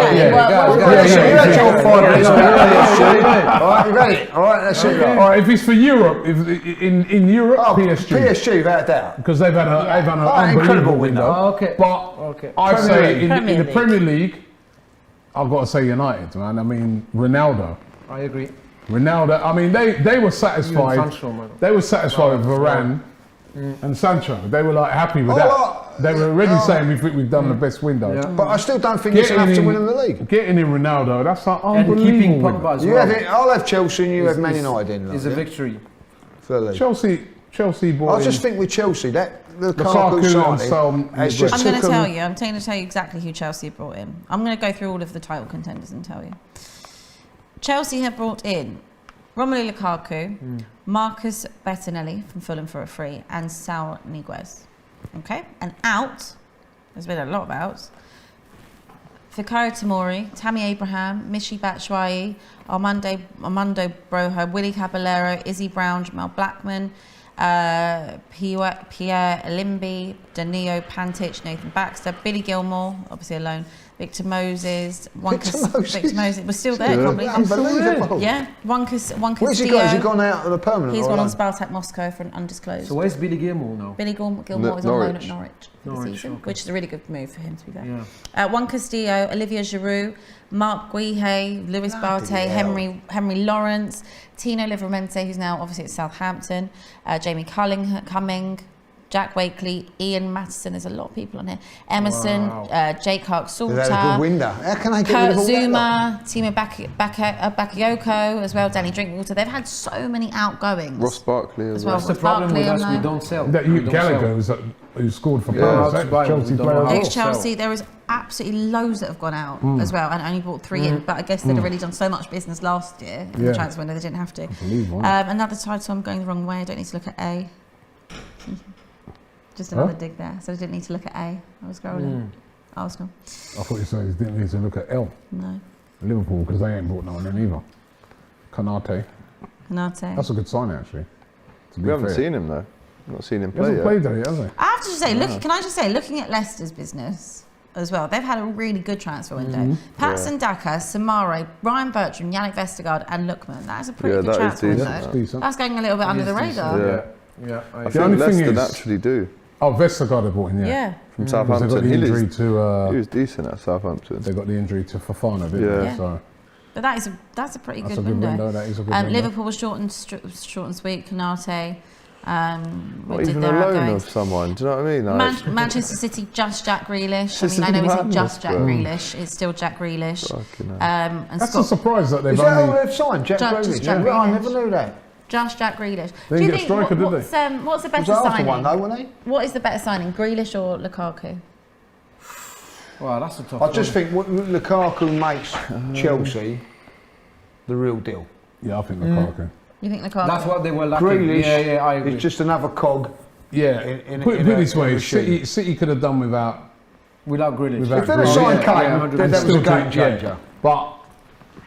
Alright, you ready? Alright, that's it. All right, if it's for Europe, in Europe, PSG, PSG, without a doubt. because they've had an unbelievable incredible window. Oh, okay. But Okay. I'd say in Premier the League. Premier League, I've got to say United, man. I mean, Ronaldo. I agree. I mean, they were satisfied. Sancho, man. They were satisfied with Varane and Sancho. They were like happy with that. They were already saying we think we've done the best window. Yeah. But I still don't think it's enough to win them the league. Getting in Ronaldo, that's like And keeping unbelievable. Pogba as well. I'll have Chelsea and you have Man United in. It's a victory. For the league. Chelsea bought I just think with Chelsea, that Lukaku it's just I'm going to tell you. I'm going to tell you exactly who Chelsea brought in. I'm going to go through all of the title contenders and tell you. Chelsea have brought in Romelu Lukaku, Marcus Bettinelli from Fulham for a free, and Saul Niguez. Okay, and out. There's been a lot of outs. Fikayo Tomori, Tammy Abraham, Mishi Batshuayi, Armando Broja, Willie Caballero, Izzy Brown, Jamal Blackman, Pierre Elimbi, Danilo Pantic, Nathan Baxter, Billy Gilmore, obviously alone, Victor Moses was still there, can't believe it. Unbelievable. Yeah, Where's he gone? Has he gone out on a permanent? He's gone on Spartak Moscow for an undisclosed. So where's Billy Gilmore now? Billy Gilmore is on loan at Norwich this season, which is a really good move for him, to be fair. Yeah. Juan Castillo, Olivier Giroud, Marc Guehi, Luis Barté, Henry Lawrence, Tino Livramento, who's now obviously at Southampton, Jamie Cumming, Jack Wakely, Ian Mattison. There's a lot of people on here. Emerson, Jake Hark-Salter, That's a good window. How can I get rid of Kurt all Zuma, Timo Bakayoko as well, Danny Drinkwater. They've had so many outgoings. Ross Barkley as well. That's the problem with us, we don't sell. Gallagher who scored for Palace, Chelsea player. Ex-Chelsea, there is absolutely loads that have gone out as well, and only bought 3 in, but I guess they'd already done so much business last year in the transfer window, they didn't have to. Another title, I'm going the wrong way, I don't need to look at A. Just another dig there, so I didn't need to look at A. I was scrolling. I was gone. I thought you said you didn't need to look at L. No. Liverpool, because they ain't bought no one in either. Kanate. That's a good sign, actually. We haven't seen him though. Not seen him He play hasn't yet. played yet, has he? I have to just say, can I just say, looking at Leicester's business as well, they've had a really good transfer window. Patson Daka, Samare, Ryan Bertram, Yannick Vestergaard, and Lookman. That is a pretty good transfer window. That's going a little bit under the radar. I think Leicester naturally do. Oh, Vestergaard they bought in, From Southampton. They got the injury he was decent at Southampton. They got the injury to Fofana, didn't they? So. But that's a pretty That's good a good window. That is a good window. Liverpool was short and sweet. Kanate. Not even a loan of someone, do you know what I mean? Like, Manchester City, just Jack Grealish. I know we said just Jack Grealish. It's still Jack Grealish. And that's a surprise that they've Is that all they've signed? Jack Grealish? I never knew that. Just Jack Grealish. They didn't get a striker, did they? What's the better signing? One, though, wasn't he? What is the better signing, Grealish or Lukaku? Well, that's a tough I just think Lukaku makes Chelsea the real deal. Yeah, I think Lukaku. You think Lukaku? That's what they were lacking. Grealish I agree. is just another cog. Yeah. Put it this way, City could have done without Grealish. If they'd have signed Kane, then that was a game changer. But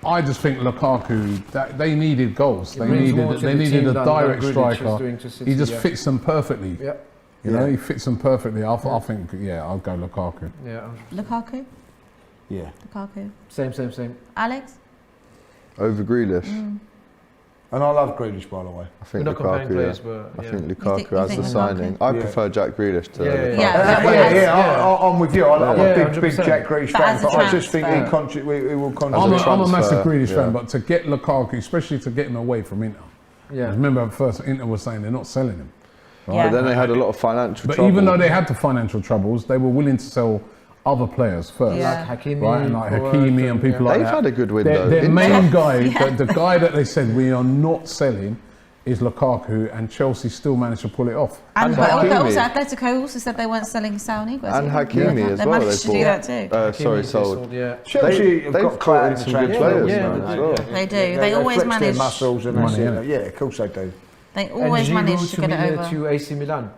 I just think Lukaku, that they needed goals. They needed a direct striker. He just fits them perfectly. You know, he fits them perfectly. I think, I'll go Lukaku. Yeah. Lukaku? Yeah. Lukaku. Same. Alex? Over Grealish. And I love Grealish, by the way. I think Lukaku, players, but, I think Lukaku as the signing. I prefer Jack Grealish to Lukaku. I'm with you. I'm a big Jack Grealish fan, but I just think he will contribute. I'm a massive Grealish fan, but to get Lukaku, especially to get him away from Inter. Remember at first Inter was saying they're not selling him. Right? But then they had a lot of financial trouble. But even though they had the financial troubles, they were willing to sell other players first. Like Hakimi. Right? And like Hakimi and people like that. They've had a good window. Their main guy, the guy that they said we are not selling is Lukaku, and Chelsea still managed to pull it off. But also Atletico also said they weren't selling Saul Niguez. And Hakimi as well. They managed to do that too. Sold. Chelsea have got brought in some good players. They do. They always manage. Their muscles and of course they do. They always manage to get it over. To AC Milan.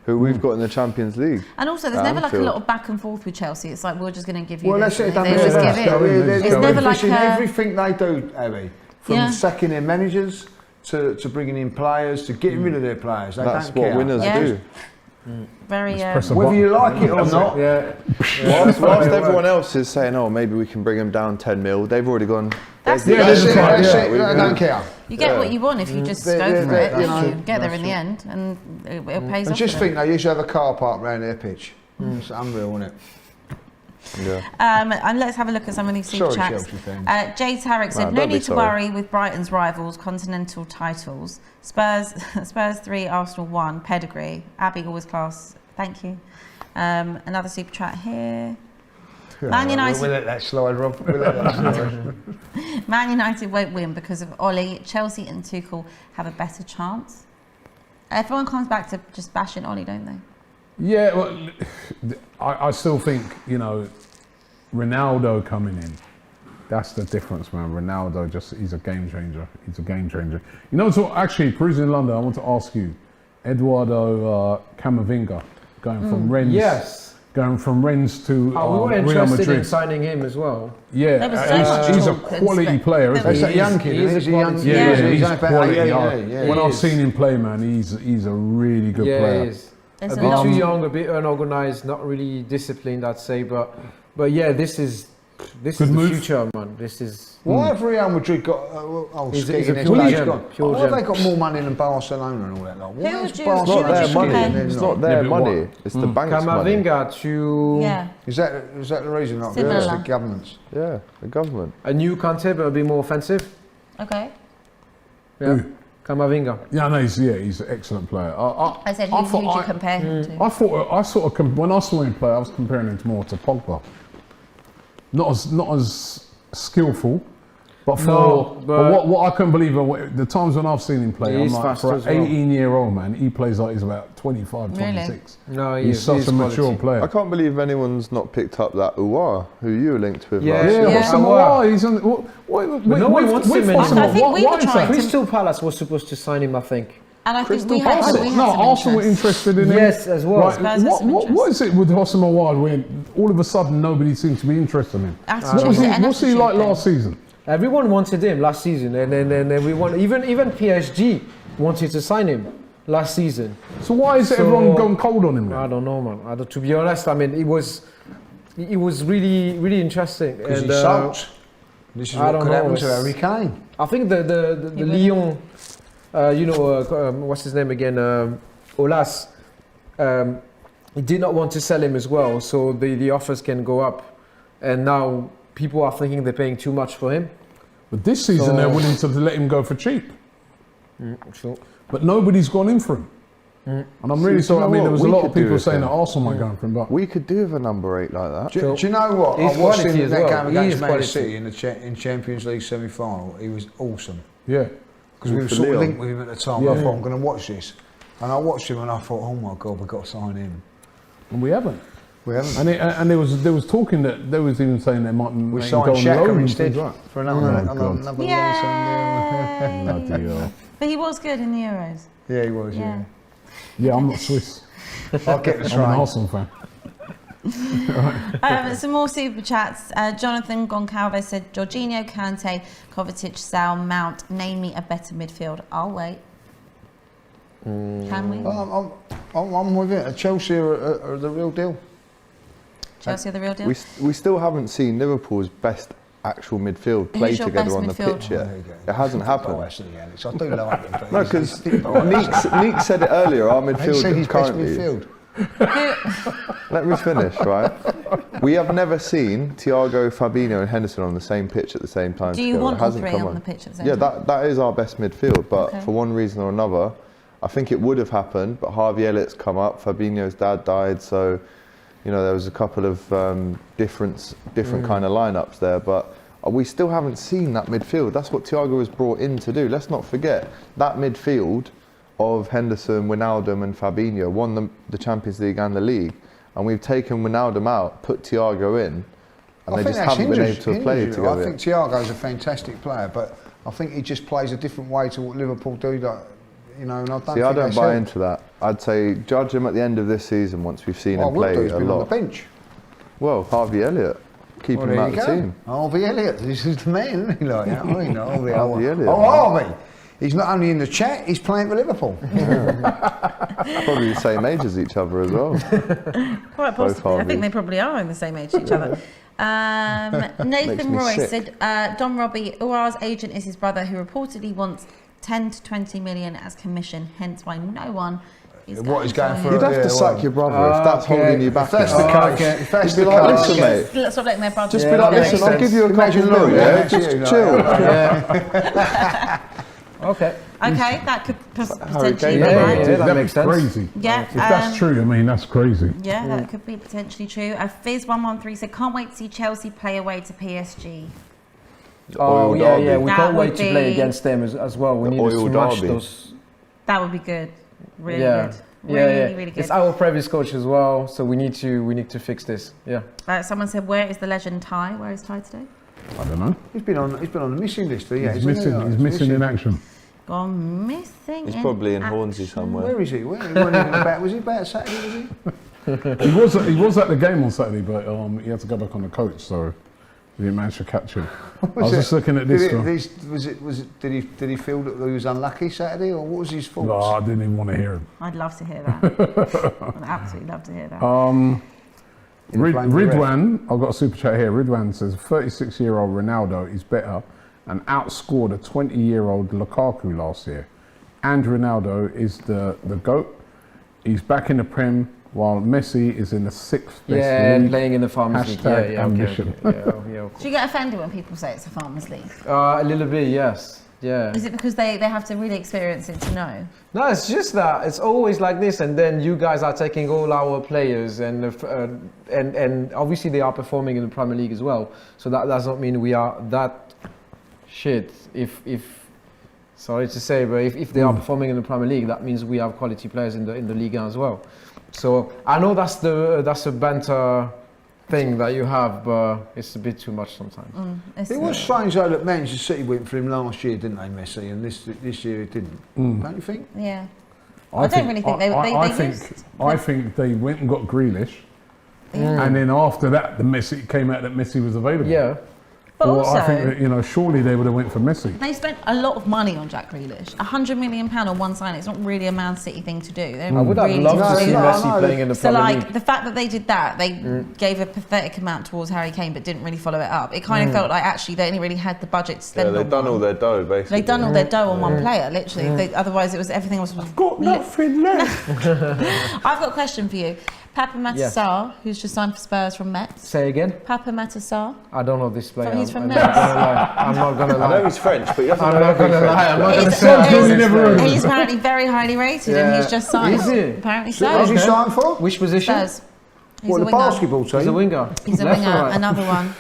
Who we've got in the Champions League. And also, there's never like a lot of back and forth with Chelsea. It's like, we're just going to give you this. They just give it. It's never like everything they do, Abby, from sacking their managers to bringing in players to getting rid of their players. That's what winners do. Very whether you like it or not. Whilst everyone else is saying, oh, maybe we can bring them down 10 mil, they've already gone. That's it. I don't care. You get what you want if you just go for it. You get there in the end, and it pays off. I just think they used to have a car park around their pitch. It's unreal, isn't it? Yeah. And let's have a look at some of these super Sorry, chats. Chelsea fans. Jay Tarek said, Right, no don't be need to sorry. worry with Brighton's rivals, continental titles. Spurs 3, Arsenal 1, pedigree. Abby, always class. Thank you. Another super chat here. Man United. We'll let that slide, Rob. We'll let that slide. Man United won't win because of Ollie. Chelsea and Tuchel have a better chance. Everyone comes back to just bashing Ollie, don't they? Yeah, well, I still think, you know, Ronaldo coming in, that's the difference, man. Ronaldo, he's a game changer. He's a game changer. You know, so actually, cruising in London, I want to ask you, Eduardo Camavinga, going from Rennes. Yes. Going from Rennes to We were Real interested Madrid. in signing him as well. Yeah, There was so much he's a talk and quality player, isn't There he? That's that young kid. He's He's a a young quality- kid. Yeah, he's about- quality. yeah. When He I've is. seen him play, man, he's a really good Yeah, player. he is. There's A a bit lot. too young, a bit unorganized, not really disciplined, I'd say. But yeah, this is Good the move. future, man. This is. Why have Real Madrid got? He's Skeeting a his pure days gem, gone. pure Why have gem. they got more money than Barcelona and all that? Like, why Who is would you- Barcelona who would you Their money. compare him It's to? not their Yeah, but money. what? It's the bank's money. Camavinga to Yeah. Is that the reason? Like, Similar. it's the governments. Yeah, the government. a new Kante, but a bit more offensive. Okay. Yeah, Who? Camavinga. Yeah, no, he's an excellent player. I said, who would you compare him to? I thought when I saw him play, I was comparing him more to Pogba. Not as skillful, but what I couldn't believe the times when I've seen him play, I'm He's like, fast for as an well. 18-year-old man, he plays like he's about 25, Really? 26. No, He's such a mature quality. player. I can't believe anyone's not picked up that Uwa, who you were linked with Yeah. last Yeah, year. what's the Aouar. why? He's on. no one wants him anymore. I think we were trying to- Crystal Palace was supposed to sign him, I think. And I think Crystal we had Palace. some No, Arsenal were interest. interested in him. Yes, as well. Right, Spurs had some what interest. is it with Hossam Awad when all of a sudden nobody seems to be interested in him? Attitude, What's he attitude like thing. last season? Everyone wanted him last season, and then we won. Even PSG wanted to sign him last season. So why is everyone gone cold on him I then? don't know, man. To be honest, I mean, it was really interesting. Because And, he's salt. This is I what don't could know, happen to it's- Harry Kane. I think the Lyon, what's his name again, Olas, he did not want to sell him as well, so the offers can go up, and now people are thinking they're paying too much for him. But this season So- they're willing to let him go for cheap. Sure. But nobody's gone in for him. And I'm really See, do sorry. you I know mean, there what was a we lot could of do people with saying him? that Arsenal might go for him, but We could do with a number 8 like that. Do you know what? He's I watched quality him in as that well. game He against is Man quality. City in Champions League semi-final. He was awesome. yeah. Because we were For sort of Lyon. linked with him at the time. Yeah. I thought, I'm going to watch this. And I watched him and I thought, oh my God, we've got to sign him. And we haven't. We haven't. And there was talking that there was even saying they might We make him signed go on loan Xhaka and instead things like that. for another God. another Yay! Bloody hell. But he was good in the Euros. Yeah, he was, Yeah. yeah. Yeah, I'm not Swiss. I'll get the I'm an train. Arsenal fan. Some more super chats. Jonathan Goncalves said, Jorginho, Kante, Kovacic, Sal, Mount. Name me a better midfield. I'll wait. Can we? I'm with it. Chelsea are the real deal. Chelsea are the real deal? We still haven't seen Liverpool's best actual midfield play Who's your together best on the midfield? pitch yet. There you go. It hasn't Oh, happened. actually, Alex, I do like him. But No, he's- because he's bit- Neek said it earlier, our He said midfield he's best currently... midfield. Let me finish, right? We have never seen Thiago, Fabinho and Henderson on the same pitch at the same time. Do you together. want It all hasn't three come on the pitch at the same Yeah, time? that is our best midfield, but Okay. for one reason or another, I think it would have happened, but Harvey Elliott's come up, Fabinho's dad died, so there was a couple of different kind of lineups there, but we still haven't seen that midfield. That's what Thiago was brought in to do. Let's not forget that midfield of Henderson, Wijnaldum and Fabinho won the Champions League and the league, and we've taken Wijnaldum out, put Thiago in, and they just haven't been able to play together. I think Thiago's a fantastic player, but I think he just plays a different way to what Liverpool do. And I don't See, think I don't that's buy helped. into that. I'd say judge him at the end of this season once we've seen What I him would play do is a be on the lot. bench. Well, Harvey Elliott, keep Well, him there out you of go. the team. Harvey Elliott, this is the man, isn't he? Like, you know what I mean? Harvey Elliott. Oh, Harvey. He's not only in the chat, he's playing for Liverpool. Probably the same age as each other as well. Quite possibly. I think they probably are in the same age as each other. Makes Nathan me Roy sick. said, Don Robbie, Uar's agent is his brother who reportedly wants 10 to 20 million as commission, hence why no one what he's going through. You'd have to sack your brother if that's holding you back. If that's the case, if that's the like, case, listen, mate. Let's stop letting their brothers. Just be like, listen, I'll give you a couple of mil, yeah? Just chill. Okay. Okay, that could potentially Kane, be yeah, right. yeah. That That'd makes be sense. crazy. Yeah, If that's true, I mean, that's crazy. Yeah, that could be potentially true. Fizz113 said, can't wait to see Chelsea play away to PSG. Oh, yeah, derby. yeah. We That can't would wait to play be- against them as well. We The need to oil smash derby. those. That would be good. Really Yeah. good. Yeah, Really, yeah. really good. It's our previous coach as well, so we need to fix this. Yeah. Someone said, where is the legend Ty? Where is Ty today? I don't know. He's been on the missing list. Yeah, He's missing in action. Gone missing. He's probably in Hornsey action. somewhere. Where is he? Where? He wasn't even about. Was he about Saturday? Was he? He was at the game on Saturday, but he had to go back on the coach, so we didn't manage to catch him. I was just looking at this. Did he feel that he was unlucky Saturday, or what was his fault? No, I didn't even want to hear him. I'd love to hear that. I'd absolutely love to hear that. Ridwan, I've got a super chat here. Ridwan says 36-year-old Ronaldo is better and outscored a 20-year-old Lukaku last year. And Ronaldo is the GOAT. He's back in the Prem while Messi is in the 6th best And league. playing in the Farmers League. Hashtag Yeah, ambition. okay. Yeah, okay. Do you get offended when people say it's a Farmers League? A little bit, yes. Yeah. Is it because they have to really experience it to know? No, it's just that it's always like this, and then you guys are taking all our players, and obviously they are performing in the Premier League as well. So that does not mean we are that shit. If sorry to say, but if they are performing in the Premier League, that means we have quality players in the Liga as well. So I know that's a banter thing that you have, but it's a bit too much sometimes. It was strange though that Manchester City went for him last year, didn't they, Messi? And this year it didn't. Don't you think? Yeah. I don't really think they I think they went and got Grealish, and then after that, it came out that Messi was available. Yeah. But Well, also, I think that, surely they would have went for Messi. they spent a lot of money on Jack Grealish. £100 million on one sign. It's not really a Man City thing to do. I would have loved to see Messi playing in the So, Premier like, League. the fact that they did that, they gave a pathetic amount towards Harry Kane, but didn't really follow it up. It kind of felt like actually they only really had the budget to spend. Yeah, they've done all their dough, basically. They've done all their dough on one player, literally. Otherwise, it was everything was. I've got nothing left. I've got a question for you. Papa Matasar, who's just signed for Spurs from Metz. Say again? Papa Matasar. I don't know this player. He's from I'm Metz. not gonna lie. I know he's French, but he doesn't I'm know not gonna French. lie. I'm not gonna He's, say he's apparently very highly rated and he's just signed. Is he? Apparently So what's so. he signed for? Which position? Spurs. He's What, a the winger. basketball team? He's a winger. He's a Left winger. or right? Another one.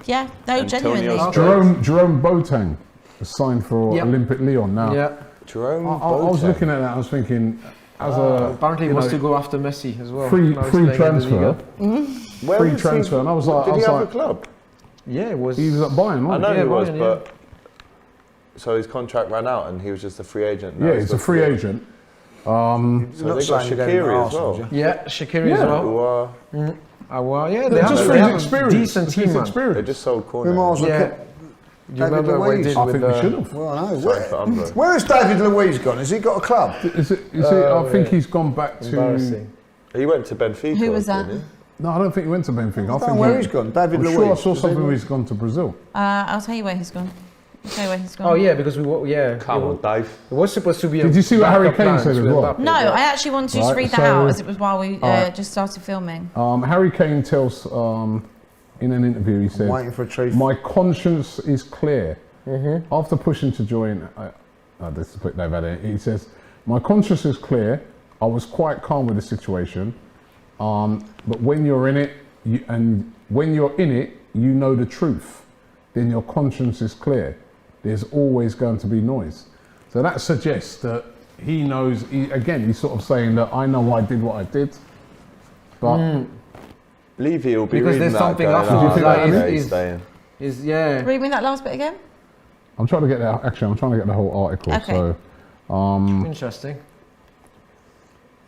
Yeah, no, Antonio genuinely. Spurs. Jerome Boateng is signed for Yep. Olympic Lyon now. Yeah. Jerome I was Boateng. looking at that. I was thinking, as Apparently he you wants know, to go after Messi as well. free Now he's playing in the transfer, Liga. Where free was transfer, and I was like, Did he have a club? Yeah, it was. he was at Bayern, I wasn't know Yeah, he was, Bayern, but so his contract ran out and he was just a free agent. he? Now Yeah, he's a free agent. So they got Shaqiri as well. Yeah, Shaqiri as Yeah. well. Who are Yeah, They're just for they his have a experience. decent It's team, his man. they experience. just sold Who Corner. miles Yeah. kept Do you remember what he Luiz? did I with think we should the... have. Well, I know. Sorry for Umbro. Where has David Luiz gone? Has he got a club? Is it? I think he's gone back to. Embarrassing. He went to Benfica. Who was that? didn't he? No, I don't think he went to Benfica. I I don't think know where he's gone. David I'm Luiz. sure I saw Does something anyone- where he's gone to Brazil. I'll tell you where he's gone. Oh yeah, because Come on, Dave. it was supposed to be. Did you see what Harry backup Kane plan said to as well? Mbappe, No, but- I actually wanted to just Right, read that so- out as it was while we Alright. just started filming. Harry Kane tells in an interview, he I'm said, waiting for a truth. "My conscience is clear. After pushing to join, this is put they've had it. He says, "My conscience is clear. I was quite calm with the situation, but when you're in it, you know the truth. Then your conscience is clear. There's always going to be noise." So that suggests that he knows. He's sort of saying that I know I did what I did, but Levy will be Because reading there's that something going, after "Oh, this, okay, like, he's is- staying." Yeah. Read me that last bit again. I'm trying to get that. Actually, I'm trying to get the whole article. Okay. So. Interesting.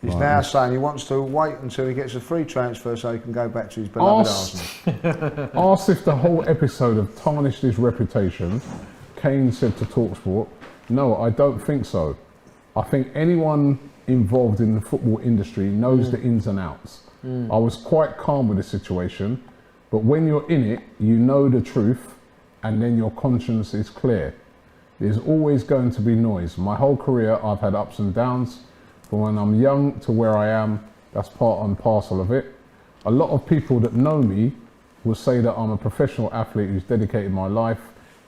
He's now saying he wants to wait until he gets a free transfer so he can go back to his beloved Arsenal. Asked if the whole episode have tarnished his reputation, Kane said to TalkSport, "No, I don't think so. I think anyone involved in the football industry knows the ins and outs. I was quite calm with the situation, but when you're in it, you know the truth, and then your conscience is clear. There's always going to be noise. My whole career, I've had ups and downs, From when I'm young to where I am, that's part and parcel of it. A lot of people that know me will say that I'm a professional athlete who's dedicated my life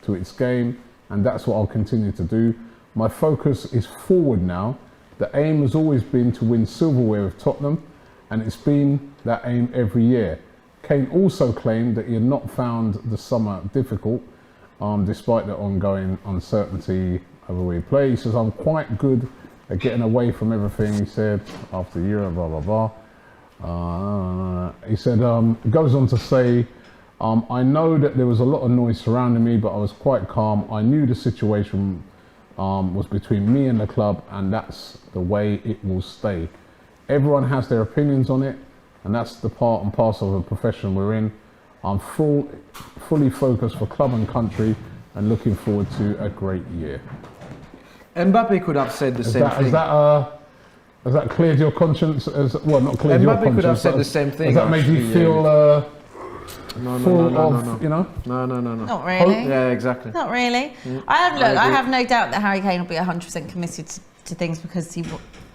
to its game, and that's what I'll continue to do. My focus is forward now. The aim has always been to win silverware with Tottenham, and it's been that aim every year. Kane also claimed that he had not found the summer difficult, despite the ongoing uncertainty over where he plays. He says, I'm quite good at getting away from everything, he said, after a year, blah, blah, blah. He said, goes on to say, I know that there was a lot of noise surrounding me, but I was quite calm. I knew the situation was between me and the club, and that's the way it will stay. Everyone has their opinions on it, and that's the part and parcel of the profession we're in. I'm fully focused for club and country, and looking forward to a great year. Mbappe could have said the same thing. Has that cleared your conscience? Well, not cleared your conscience. Mbappe could have said the same thing. Has that made you feel full of, you know? No. Not really. Yeah, exactly. Not really. I have no doubt that Harry Kane will be 100% committed to things because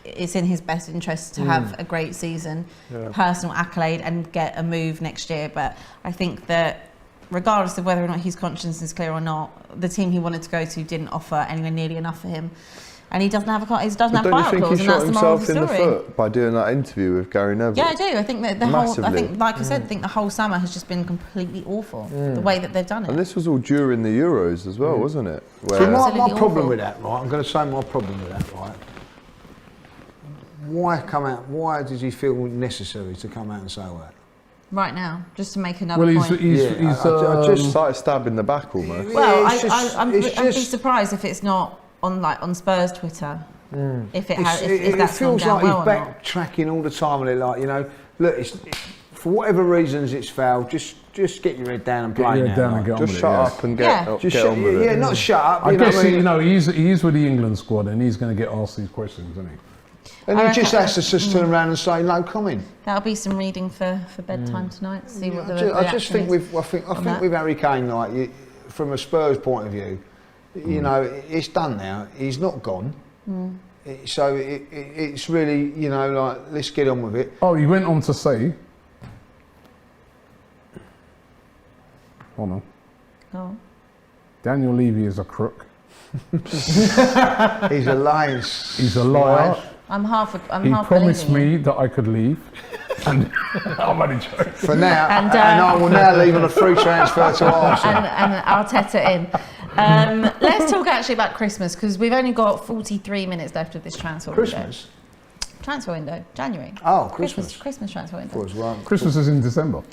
it's in his best interest to have a great season, personal accolade, and get a move next year. But I think that regardless of whether or not his conscience is clear or not, the team he wanted to go to didn't offer anywhere nearly enough for him. And he doesn't have a buyout clause, and that's the moral of the story. Don't you think he shot himself in the foot by doing that interview with Gary Neville? Yeah, I do. I think that like I said, I think the whole summer has just been completely awful, the way that they've done it. And this was all during the Euros as well, wasn't it? So my problem with that, right, I'm going to say my problem with that, right, why does he feel necessary to come out and say all that? Right now, just to make another point. I just started stabbing the back almost. Well, I'd be surprised if it's not on Spurs Twitter. If that's feels gone down like he's backtracking all the time, and they're like, you know, look, for whatever reasons it's fouled. Just get your head down and play now. Just shut up and get on with it. Yeah, not shut up. I guess he's with the England squad, and he's going to get asked these questions, isn't he? And he just has to just turn around and say no comment. That'll be some reading for bedtime tonight. See what I just think with Harry Kane, like from a Spurs point of view, you know, it's done now. He's not gone. So it's really, you know, like, let's get on with it. Oh, he went on to say, hold on. Oh. Daniel Levy is a crook. He's a liar. He's a liar. He promised me that I could leave, and I'm only joking. For now, and I will now leave on a free transfer to Arsenal. And Arteta in. Let's talk actually about Christmas, because we've only got 43 minutes left of this transfer window. Transfer window, January. Oh, Christmas transfer window. Christmas is in December.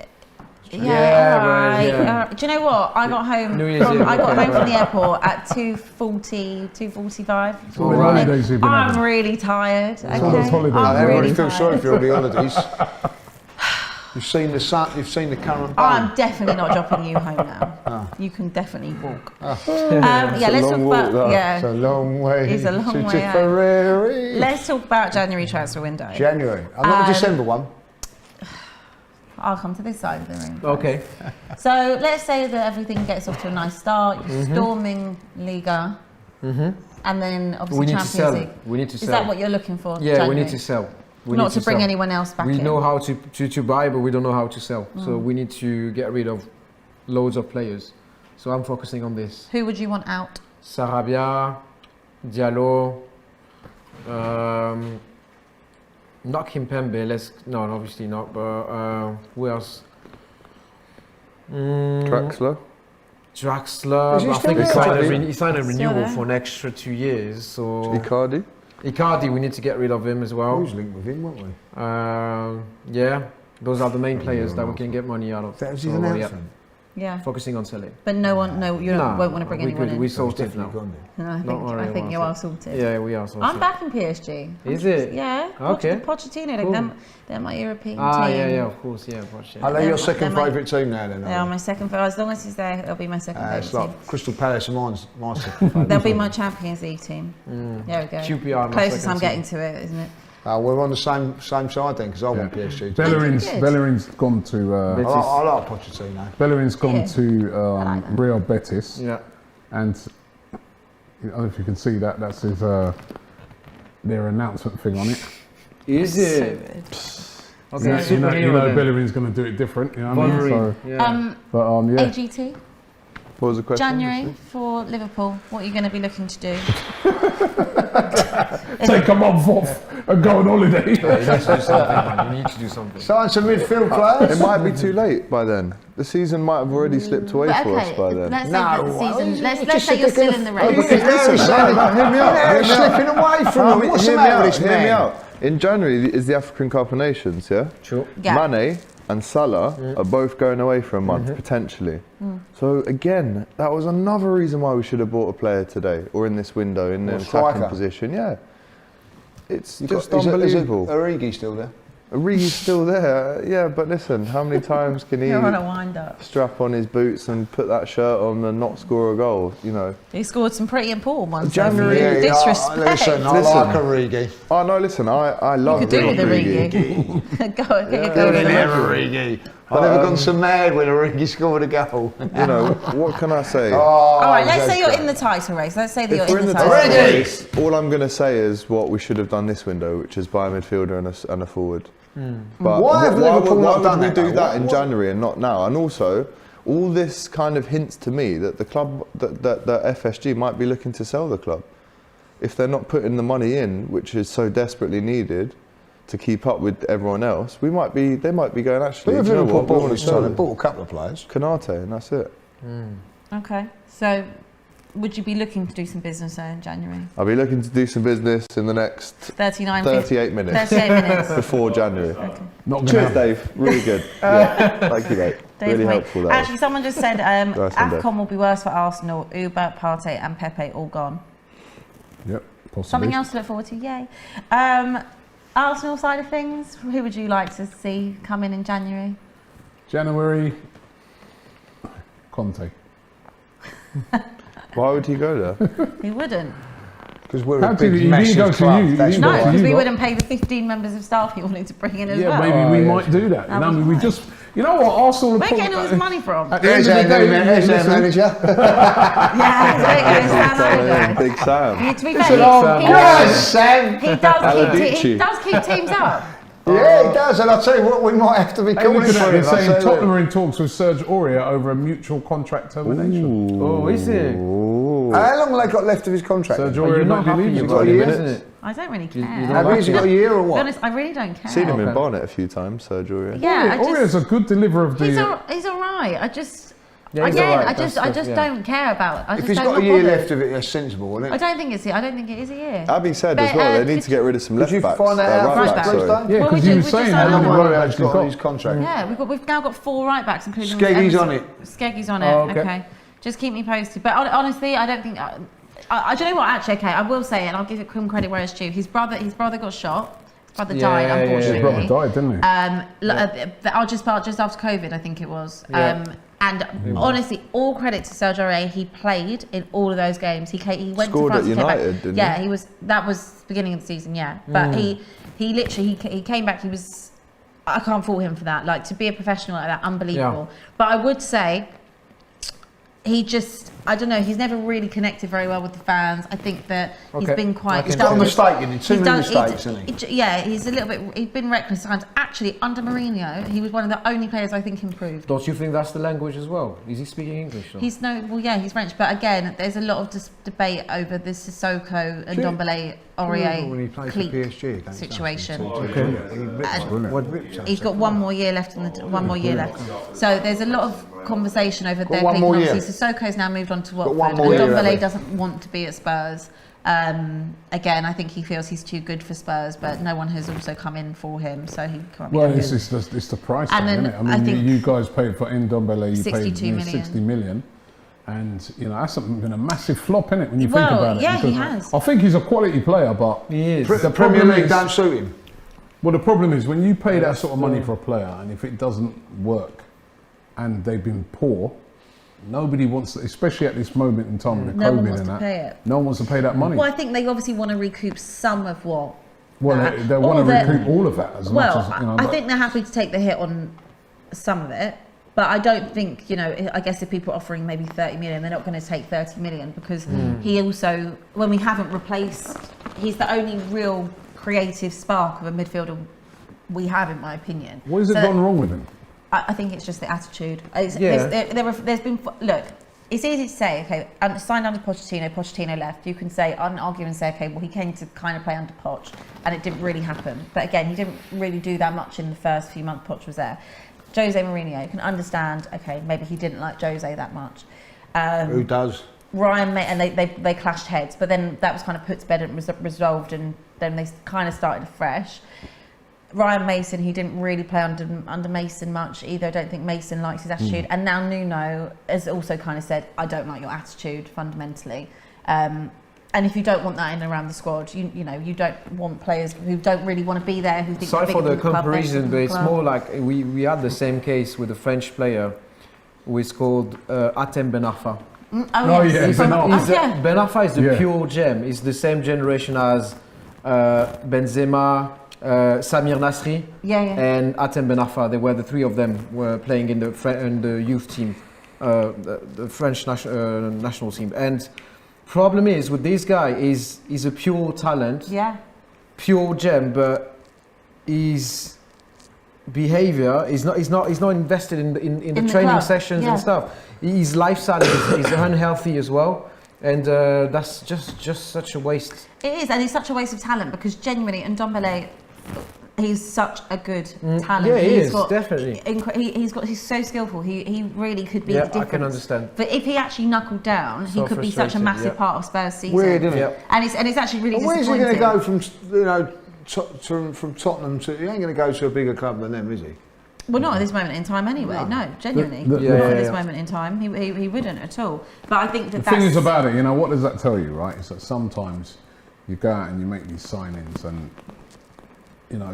Yeah. Do you know what? I got home from the airport at 2:40, 2:45. I'm really tired. Everybody feels sorry for you on the holidays. You've seen the sun. You've seen the current. I'm definitely not dropping you home now. You can definitely walk. Let's talk about. It's a long way. It's a long way. Ferrari. Let's talk about January transfer window. January. I'm not the December one. I'll come to this side of the room. Okay. So let's say that everything gets off to a nice start. You're storming Liga, and then obviously Champions League. We need to sell. Is that what you're looking for? Yeah, January? we need to sell. Not to bring anyone else back in. We know how to buy, but we don't know how to sell. So we need to get rid of loads of players. So I'm focusing on this. Who would you want out? Sarabia, Diallo, not Kimpembe. No, obviously not. But who else? Draxler. I think he signed a renewal for an extra 2 years. So Icardi, we need to get rid of him as well. Who's linked with him, won't we? Yeah, those are the main players that we can get money out of. That was his announcement. Yeah. Focusing on selling. But you won't want to bring anyone in. We sorted now. I think you are sorted. Yeah, we are sorted. I'm back in PSG. Is it? Yeah. Okay. Pochettino, Cool. they're my European team. Yeah, of course, yeah. Pochettino. Are they your second favourite team now then? They are my second favourite. As long as he's there, they'll be my second favourite it's team. like Crystal Palace and my second favourite. They'll be my Champions League team. There we go. QPR, closest I'm getting to it, isn't it? We're on the same side then, because I want PSG. Bellerin's gone to. I like Pochettino. Bellerin's gone to Real Betis. Yeah. And I don't know if you can see that. That's his their announcement thing on it. Is So it? good. Okay, You know superhero then. Bellerin's going to do it different. You know what I mean? Wolverine. So, Yeah. but yeah. AGT, What was the question? January for Liverpool. What are you going to be looking to do? Take a month off and go on holiday. You need to do something, man. You need to do something. Sign some midfield It players. might be too late by then. The season might have already slipped away But for us by then. let's say No, that the season. Let's say you're still in the Oh, race. because hear me out. They're slipping away from them. What's the matter with this Hear me man? out. In January is the African Cup of Nations, yeah? Sure. Yeah. Mane and Salah are both going away for a month, potentially. So again, that was another reason why we should have bought a player today, or in this window, in the attacking striker. position. Yeah, it's You've just got- unbelievable. Is Origi still there? Origi's still there, yeah, but listen, how many times can he You're on a wind up. strap on his boots and put that shirt on and not score a goal? You know. He scored some pretty important ones. January- January. Disrespect. Listen, I Listen. like Origi. Oh no, listen, I love You could do with Origi. Origi. Go, get your Yeah. goal Yeah, in yeah. there. Origi. I've never gone so mad when Origi scored a goal. You know, what can I say? All right, let's say you're in the title race. Let's say that If you're we're in in the the title title race. race, all I'm going to say is what we should have done this window, which is buy a midfielder and a forward. But Why have Liverpool not would done we that, do though? that in What- January and not now? And also, all this kind of hints to me that the club, that FSG might be looking to sell the club. If they're not putting the money in, which is so desperately needed to keep up with everyone else, they might be going, actually, Who have do you know Liverpool what, we bought want this to sell time? They him. bought a couple of players. Kanate, and that's it. Okay, so would you be looking to do some business there in January? I'll be looking to do some business in the next 39, 38 minutes 38 minutes. before January. Not gonna Cheers, happen. Dave. Really good. Yeah. Thank you, mate. Dave, Really wait. helpful. That Actually, someone just said Nice one, Dave. AFCON will be worse for Arsenal. Uber, Partey and Pepe all gone. Yep, possibly. Something else to look forward to, yay. Arsenal side of things, who would you like to see come in January? January, Conte. Why would he go there? He wouldn't. Because we're How a did big, he didn't go massive to club. you? That's He No, didn't why. go because to we you, wouldn't pay the 15 members of staff he wanted to bring in as Yeah, well. maybe we yeah. might do that. That I mean, was we nice. just, you know what, Arsenal are Where are you probably- getting all this money from? At the end There's of the our day, new man- there's our listen, manager. Yeah, Big Sam. to be fair, Yes, Sam. he Aladucci. does keep teams up. Yeah, he does, and I'll tell you what, we might have to be Hey, calling look at that, for they're him. I'll saying say Tottenham that. are in talks with Serge Aurier over a mutual contract termination. Oh, is it? Ooh. How long have they got left of his contract? Serge then? But Aurier you're not might be happy leaving. about got a it, year? isn't it? I don't really care. you don't Have like you got a year or To be what? honest, I really don't care. Seen him in Okay. Barnet a few times, Serge Aurier. Yeah, Aurier's a good deliverer of he's the... all right. I just, Yeah, he's again, alright, I just that's- yeah. don't care about. I If just he's don't got a not year bothered. left of it, that's sensible, isn't I it? don't think it's. I don't think it is a year. Abby said But, as well, they need did to get rid of some Did left you backs. find that out right Right backs, back. sorry. Thursday? Yeah, Well, we because did- he we was just saying signed how him many on. were He's actually got got. his contract. Yeah, we've now got 4 right backs, including. Skeggy's on it. Skeggy's on it. Oh, okay. okay. Just keep me posted. But honestly, I don't think. I do you know what? Actually, okay, I will say it, and I'll give him credit where it's due. His brother got shot. His brother Yeah, died, yeah, yeah, unfortunately. His brother died, didn't he? Just after COVID, I think it was. Yeah. And honestly, all credit to Sergio Aurier. He played in all of those games. He went Scored to at France. He came back. United, didn't yeah, he? he was. That was beginning of the season. Yeah, but he literally he came back. He was. I can't fault him for that. Like, to be a professional like that, unbelievable. But I would say he just, I don't know, he's never really connected very well with the fans. I think that he's Okay. been quite... He's got a mistake in it, too he's many done- mistakes, isn't he? Yeah, he's a little bit, he's been reckless at times. Actually, under Mourinho, he was one of the only players I think improved. Don't you think that's the language as well? Is he speaking English? Or? He's he's French, but again, there's a lot of debate over the Sissoko and Ndombele When he Aurier played for clique PSG against us. situation. Okay. He's got one more year left So there's a lot of conversation over their one clique. more And year. obviously, Sissoko's now moved on to one Watford. more And year, Ndombele haven't doesn't want to be at Spurs. Again, I think he feels he's too good for Spurs, but no one has also come in for him, so he can't be. Well, good. it's the price And tag, then isn't it? I I mean, think you guys paid for Ndombele, you 62 paid million. 60 million. And, you know, that's been a massive flop, innit, when you think Well, about it. yeah, he because has. I think he's a quality player, but... He is. The Premier problem League is- don't suit him. Well, the problem is when you pay that sort of money for a player, and if it doesn't work, and they've been poor, nobody wants, especially at this moment in time with the No one COVID wants and to that, pay it. no one wants to pay that money. Well, I think they obviously want to recoup some of what. Well, they want to recoup all of that as Well, much as, you know. I but- think they're happy to take the hit on some of it, but I don't think, you know, I guess if people are offering maybe 30 million, they're not going to take 30 million because he also, when we haven't replaced he's the only real creative spark of a midfielder we have, in my opinion. What has it gone wrong with him? I think it's just the attitude. There's been look. It's easy to say, okay, signed under Pochettino left. You can say, argue and say, okay, well, he came to kind of play under Poch, and it didn't really happen. But again, he didn't really do that much in the first few months Poch was there. Jose Mourinho, you can understand, okay, maybe he didn't like Jose that much. Who does? Ryan, and they clashed heads, but then that was kind of put to bed and resolved, and then they kind of started afresh. Ryan Mason, he didn't really play under Mason much either. I don't think Mason likes his attitude. And now Nuno has also kind of said, I don't like your attitude fundamentally. And if you don't want that in and around the squad, you don't want players who don't really want to be there. Who think sorry for the comparison, but it's club. more like we had the same case with a French player who is called Atem Ben Arfa. Ben Arfa is the pure gem. He's the same generation as Benzema, Samir Nasri and Atem Ben Arfa. They were the three of them were playing in the youth team, the French national team. And problem is with this guy is he's a pure talent, pure gem, but his behavior is not invested in the training club. Sessions and stuff. His lifestyle is unhealthy as well. And that's just such a waste. It is, and it's such a waste of talent because genuinely, Ndombele, he's such a good talent. Yeah, he is, definitely. He's so skillful. He really could be the difference. I can understand. But if he actually knuckled down, he could be such a massive part of Spurs' season. Weird, isn't it? And it's actually really disappointing. Where's he going to go from Tottenham to? He ain't going to go to a bigger club than them, is he? Well, not at this moment in time anyway. No, genuinely. Not at this moment in time. He wouldn't at all. But I think the thing is about it, what does that tell you, right? Is that sometimes you go out and you make these signings and,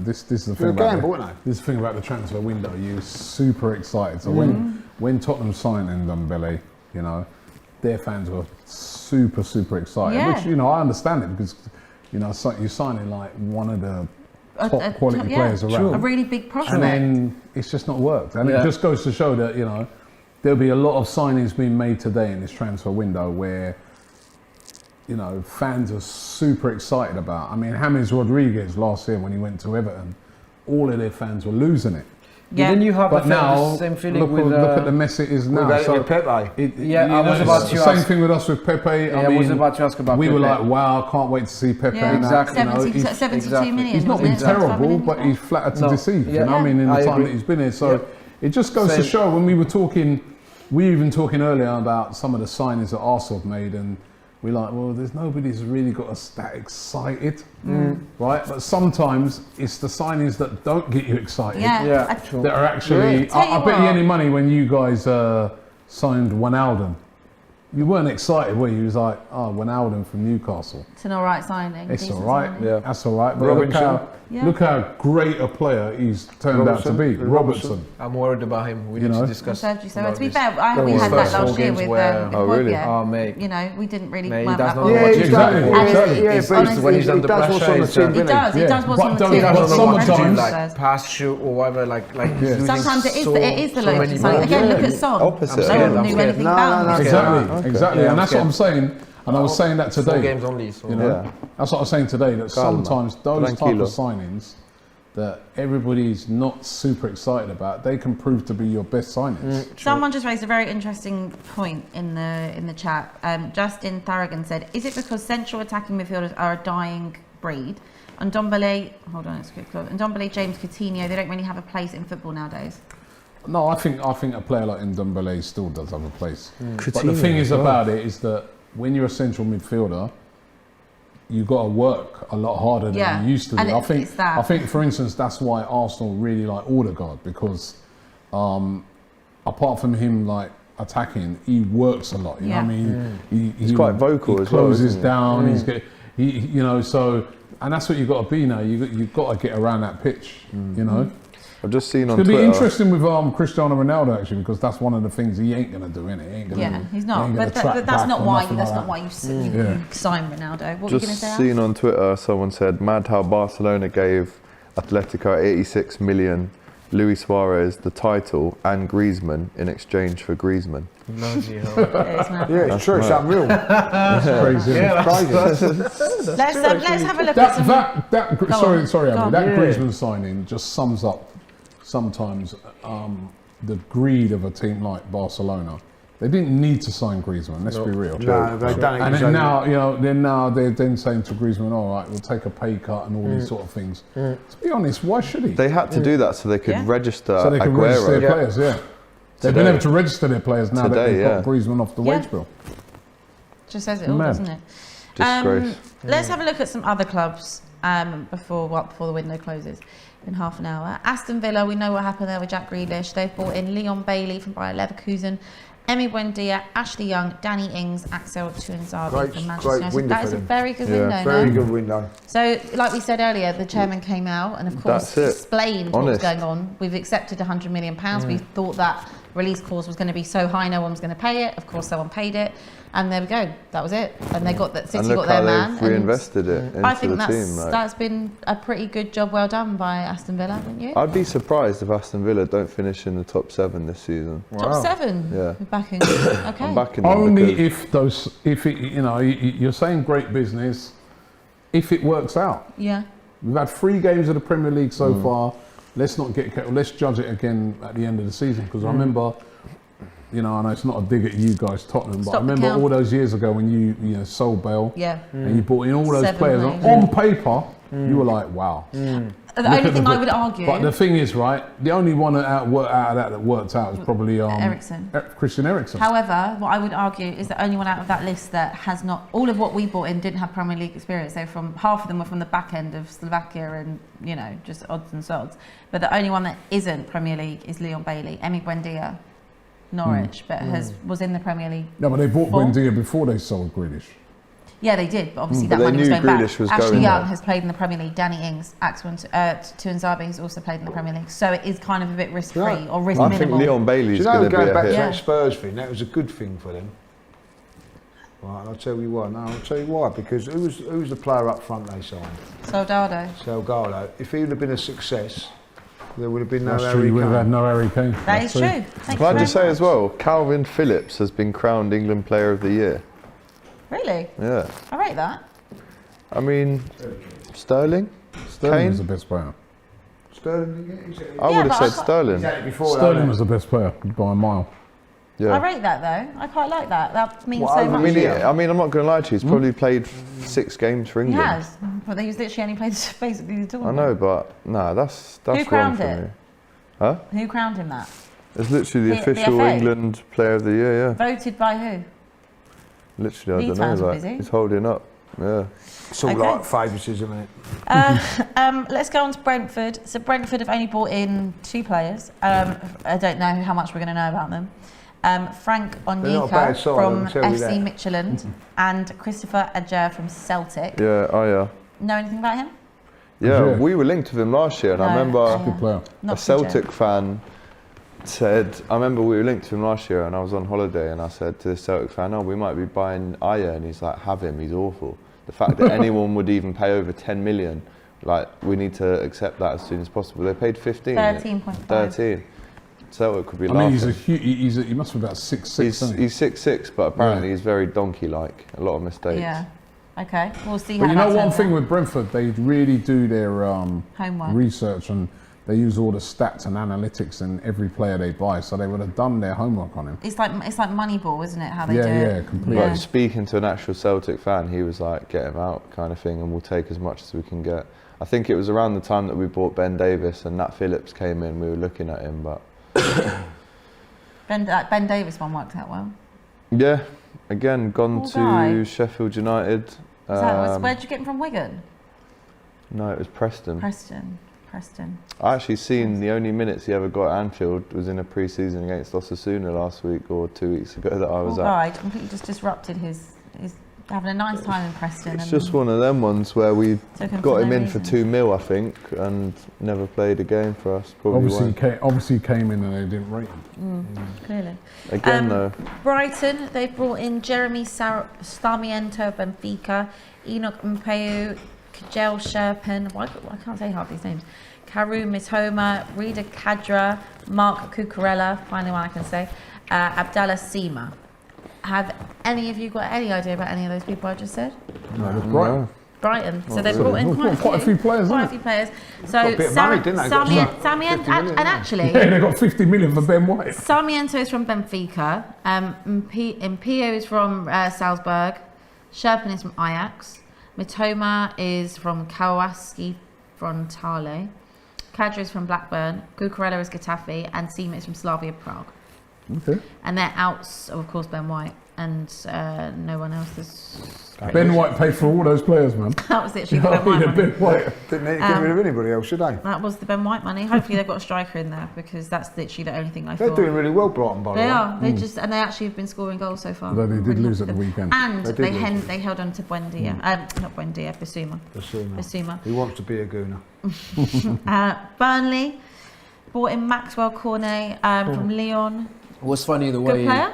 this is the thing this is the thing about the transfer window. You're super excited. So when Tottenham signed Ndombele, their fans were super, super excited. Which, I understand it because, you're signing like one of the top quality players around. A really big prospect. And then it's just not worked. And it just goes to show that, there'll be a lot of signings being made today in this transfer window where, fans are super excited about. I mean, James Rodriguez last year when he went to Everton, all of their fans were losing it. Yeah. Then you have the same feeling look at the mess it is now. With Pepe. I was about to same thing with us with Pepe. I was about to ask about we Pepe. were like, wow, I can't wait to see Pepe. Exactly. 72 million. He's not been terrible, but he's flattered to deceive. In the time that he's been here. So it just goes to show when we were even talking earlier about some of the signings that Arsenal have made, and we're like, well, there's nobody who's really got us that excited, right? But sometimes it's the signings that don't get you excited that are actually. I bet you any money when you guys signed Wijnaldum, you weren't excited, were you? You was like, oh, Wijnaldum from Newcastle. It's an all right signing. It's all right. Yeah, that's all right. But look how great a player he's turned out to be. Robertson. I'm worried about him. We need to discuss. To be fair, we had that last year with really? Oh, mate. We didn't really. Mate, he does not know what exactly. When he's under pressure, he does what's on the He team. doesn't know what to do, like pass, shoot, or whatever. Sometimes it is the low signing. Again, look at Son. No one knew anything about him. Exactly, and that's what I'm saying. And I was saying that today. 4 games only. So. That's what I was saying today. That sometimes those type of signings that everybody's not super excited about, they can prove to be your best signings. Someone just raised a very interesting point in the chat. Justin Tharagan said, "Is it because central attacking midfielders are a dying breed? Ndombele, Ndombele, James Coutinho, they don't really have a place in football nowadays." No, I think a player like Ndombele still does have a place. But the thing is about it is that when you're a central midfielder, you've got to work a lot harder than you used to do. I think, for instance, that's why Arsenal really like Odegaard because apart from him like attacking, he works a lot. You know what I mean? He's quite vocal as well. He closes down. So and that's what you've got to be now. You've got to get around that pitch. I've just seen on Twitter. It's going to be interesting with Cristiano Ronaldo actually because that's one of the things he ain't going to do, innit? He's not. But that's not why. That's not why you sign Ronaldo. What were you going to say? Just seen on Twitter, someone said, "Mad how Barcelona gave Atletico 86 million Luis Suarez the title and Griezmann in exchange for Griezmann. Bloody hell. Yeah, it's true. It's unreal. That's crazy. Yeah, Crazy. Let's have a look at some. Sorry, Go Abby. on. That Yeah. Griezmann signing just sums up sometimes the greed of a team like Barcelona. They didn't need to sign Griezmann. Let's be real. No, they've done it. And 'cause then they- now, they're then saying to Griezmann, all right, we'll take a pay cut and all these sort of things. To be honest, why should he? They had to do that so they could Yeah. register So they can register Aguero. their players, yeah. They've been able to register their players now that Today, they've got Griezmann off the Yeah. wage bill. Just says it all, Mad. doesn't it? Disgrace. Let's have a look at some other clubs before the window closes in half an hour. Aston Villa, we know what happened there with Jack Grealish. They've brought in Leon Bailey from Bayer Leverkusen, Emi Buendia, Ashley Young, Danny Ings, Axel Tuanzebe Great- from Manchester great United. window That for is a them. very good Yeah. window, Very no? good window. So, like we said earlier, the chairman came out and, of course, That's it. explained what was Honest. going on. We've accepted £100 million. We thought that release clause was going to be so high, no one was going to pay it. Of course, someone paid it, and there we go. That was it. And they got that. And City look got their how man. they've and reinvested it into I think the team. Like. that's been a pretty good job, well done by Aston Villa, wouldn't you? I'd be surprised if Aston Villa don't finish in the top 7 this season. Top 7. Yeah. We're backing. Okay. I'm backing them Only because if it, you're saying great business, if it works out. Yeah. We've had 3 games of the Premier League so far. Let's judge it again at the end of the season, because I remember, I know it's not a dig at you guys, Tottenham, but Stop I the remember count. all those years ago when you sold Bale Yeah. and you brought in all those 7 players. players. On paper, you were like, wow. The only thing I would argue. But the thing is, right, the only one out of that worked out is probably Eriksen. Christian Eriksen. However, what I would argue is the only one out of that list that has not, all of what we brought in didn't have Premier League experience. They're from, half of them were from the back end of Slovakia and, just odds and sods. But the only one that isn't Premier League is Leon Bailey. Emi Buendia, Norwich, but was in the Premier League. No, but they bought Four. Buendia before they sold Grealish. Yeah, they did, but obviously But that they money was knew going back. Grealish was Ashley going Young there. has played in the Premier League. Danny Ings, Axel Tuanzebe has also played in the Premier League. So it is kind of a bit risk-free Right. or risk I minimal. think Leon Do Bailey's you know, going to be going a back to hit. that Spurs thing, that was a good thing for them. Right, I'll tell you why. No, I'll tell you why. Because who was the player up front they signed? Soldado. Salgado. If he would have been a success, there would have been no That's true, Harry you would have had Kane. no Harry Kane. That is true. Thank Can you I very just say much. as well, Calvin Phillips has been crowned England Player of the Year. Really? Yeah. I rate that. I mean, Sterling? Sterling was the Kane? best player. Sterling, I Yeah, would but have I said can't- Sterling. he's had it before. Sterling was the best player by a mile. I Yeah. rate that though. I quite like that. That means Well, so over much. I mean, Yeah. I'm not going to lie to you, he's probably played 6 games for He England. has, but he's literally only played basically the I tournament. know, but no, that's Who wrong crowned for it? me. Huh? Who crowned him that? It's literally the The official FA? England Player of the Year, yeah. Voted by who? Literally, I These don't fans know, are like, busy. he's holding up. Yeah. It's all Okay. like favouritism, isn't it? Let's go on to Brentford. So Brentford have only brought in 2 players. I don't know how much we're going to know about them. Frank not a Onyeka bad side, I from can tell you FC that. Midtjylland and Christopher Ajer from Celtic. Yeah, oh yeah. Know anything about him? Yeah, Yeah. we were linked with him last year, and I No, remember Good player. Not a Celtic fan said, I remember we were linked to him last year, and I was on holiday, and I said to the Celtic fan, oh, we might be buying Aya, and he's like, have him, he's awful. The fact that anyone would even pay over 10 million, like, we need to accept that as soon as possible. They paid 15. 13.5. 13. Celtic could be I mean, laughing. he must be about 6'6", isn't he? He's 6'6", but apparently he's very donkey-like. A lot of mistakes. Yeah. Okay. We'll see But how you know that one turns thing out. with Brentford, they really do their Homework. research, and they use all the stats and analytics in every player they buy, so they would have done their homework on him. It's like Moneyball, isn't it? How they Yeah, do yeah, it. completely. But speaking to an actual Celtic fan, he was like, get him out kind of thing, and we'll take as much as we can get. I think it was around the time that we bought Ben Davis and Nat Phillips came in, we were looking at him, but Ben Davis one worked out well. yeah, again, gone Poor to guy. Sheffield United. Where'd you get him from? Wigan? No, it was Preston. Preston. I actually seen the only minutes he ever got at Anfield was in a pre-season against Osasuna last week or 2 weeks ago that I was Poor at. guy, completely just disrupted his having a nice time in Preston. It's and just one of them ones where we took him got for him no in for reason. 2 mil, I think, and never played a game for us. Probably Obviously, he came in and they didn't rate him. Clearly. Again, though. Brighton, they've brought in Jeremy Sarmiento of Benfica, Enoch Mpeu, Kjell Sherpen, I can't say half these names, Karu Mitoma, Rida Kadra, Mark Cucurella, finally one I can say, Abdallah Sima. Have any of you got any idea about any of those people I just said? No. Brighton. So they brought in quite a few players. Quite a few players. So Got a bit of money, didn't they? and actually, Yeah, they got 50 million for Ben White. Sarmiento is from Benfica. Mpio is from Salzburg. Sherpin is from Ajax. Mitoma is from Kawasaki Frontale. Kadra is from Blackburn. Cucurella is Getafe. And Sima is from Slavia Prague. Okay. And they're outs, of course, Ben White. And no one else is... Ben White paid for all those players, man. That was literally the Ben White money. Ben White. Didn't need to get rid of anybody else, should they? That was the Ben White money. Hopefully they've got a striker in there because that's literally the only thing I They're thought. doing really well, Brighton, by the way. They are. They just and they actually have been scoring goals so far. Although they did lose at the weekend. And They did they held on to Buendia. Not Buendia, Bissouma. He wants to be a gooner. Burnley brought in Maxwell Cornet from Lyon. It was funny the Good player.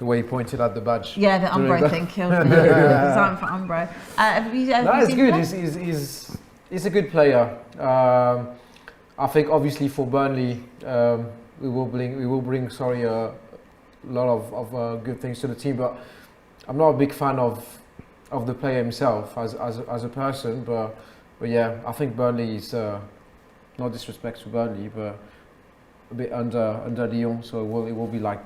way he pointed at the badge. Yeah, the during Umbro thing killed me. Design for Umbro. Have you No, seen it's him good. play? He's a good player. I think obviously for Burnley, we will bring a lot of good things to the team. But I'm not a big fan of the player himself as a person. But yeah, I think Burnley is no disrespect to Burnley, but a bit under Lyon, so it will be like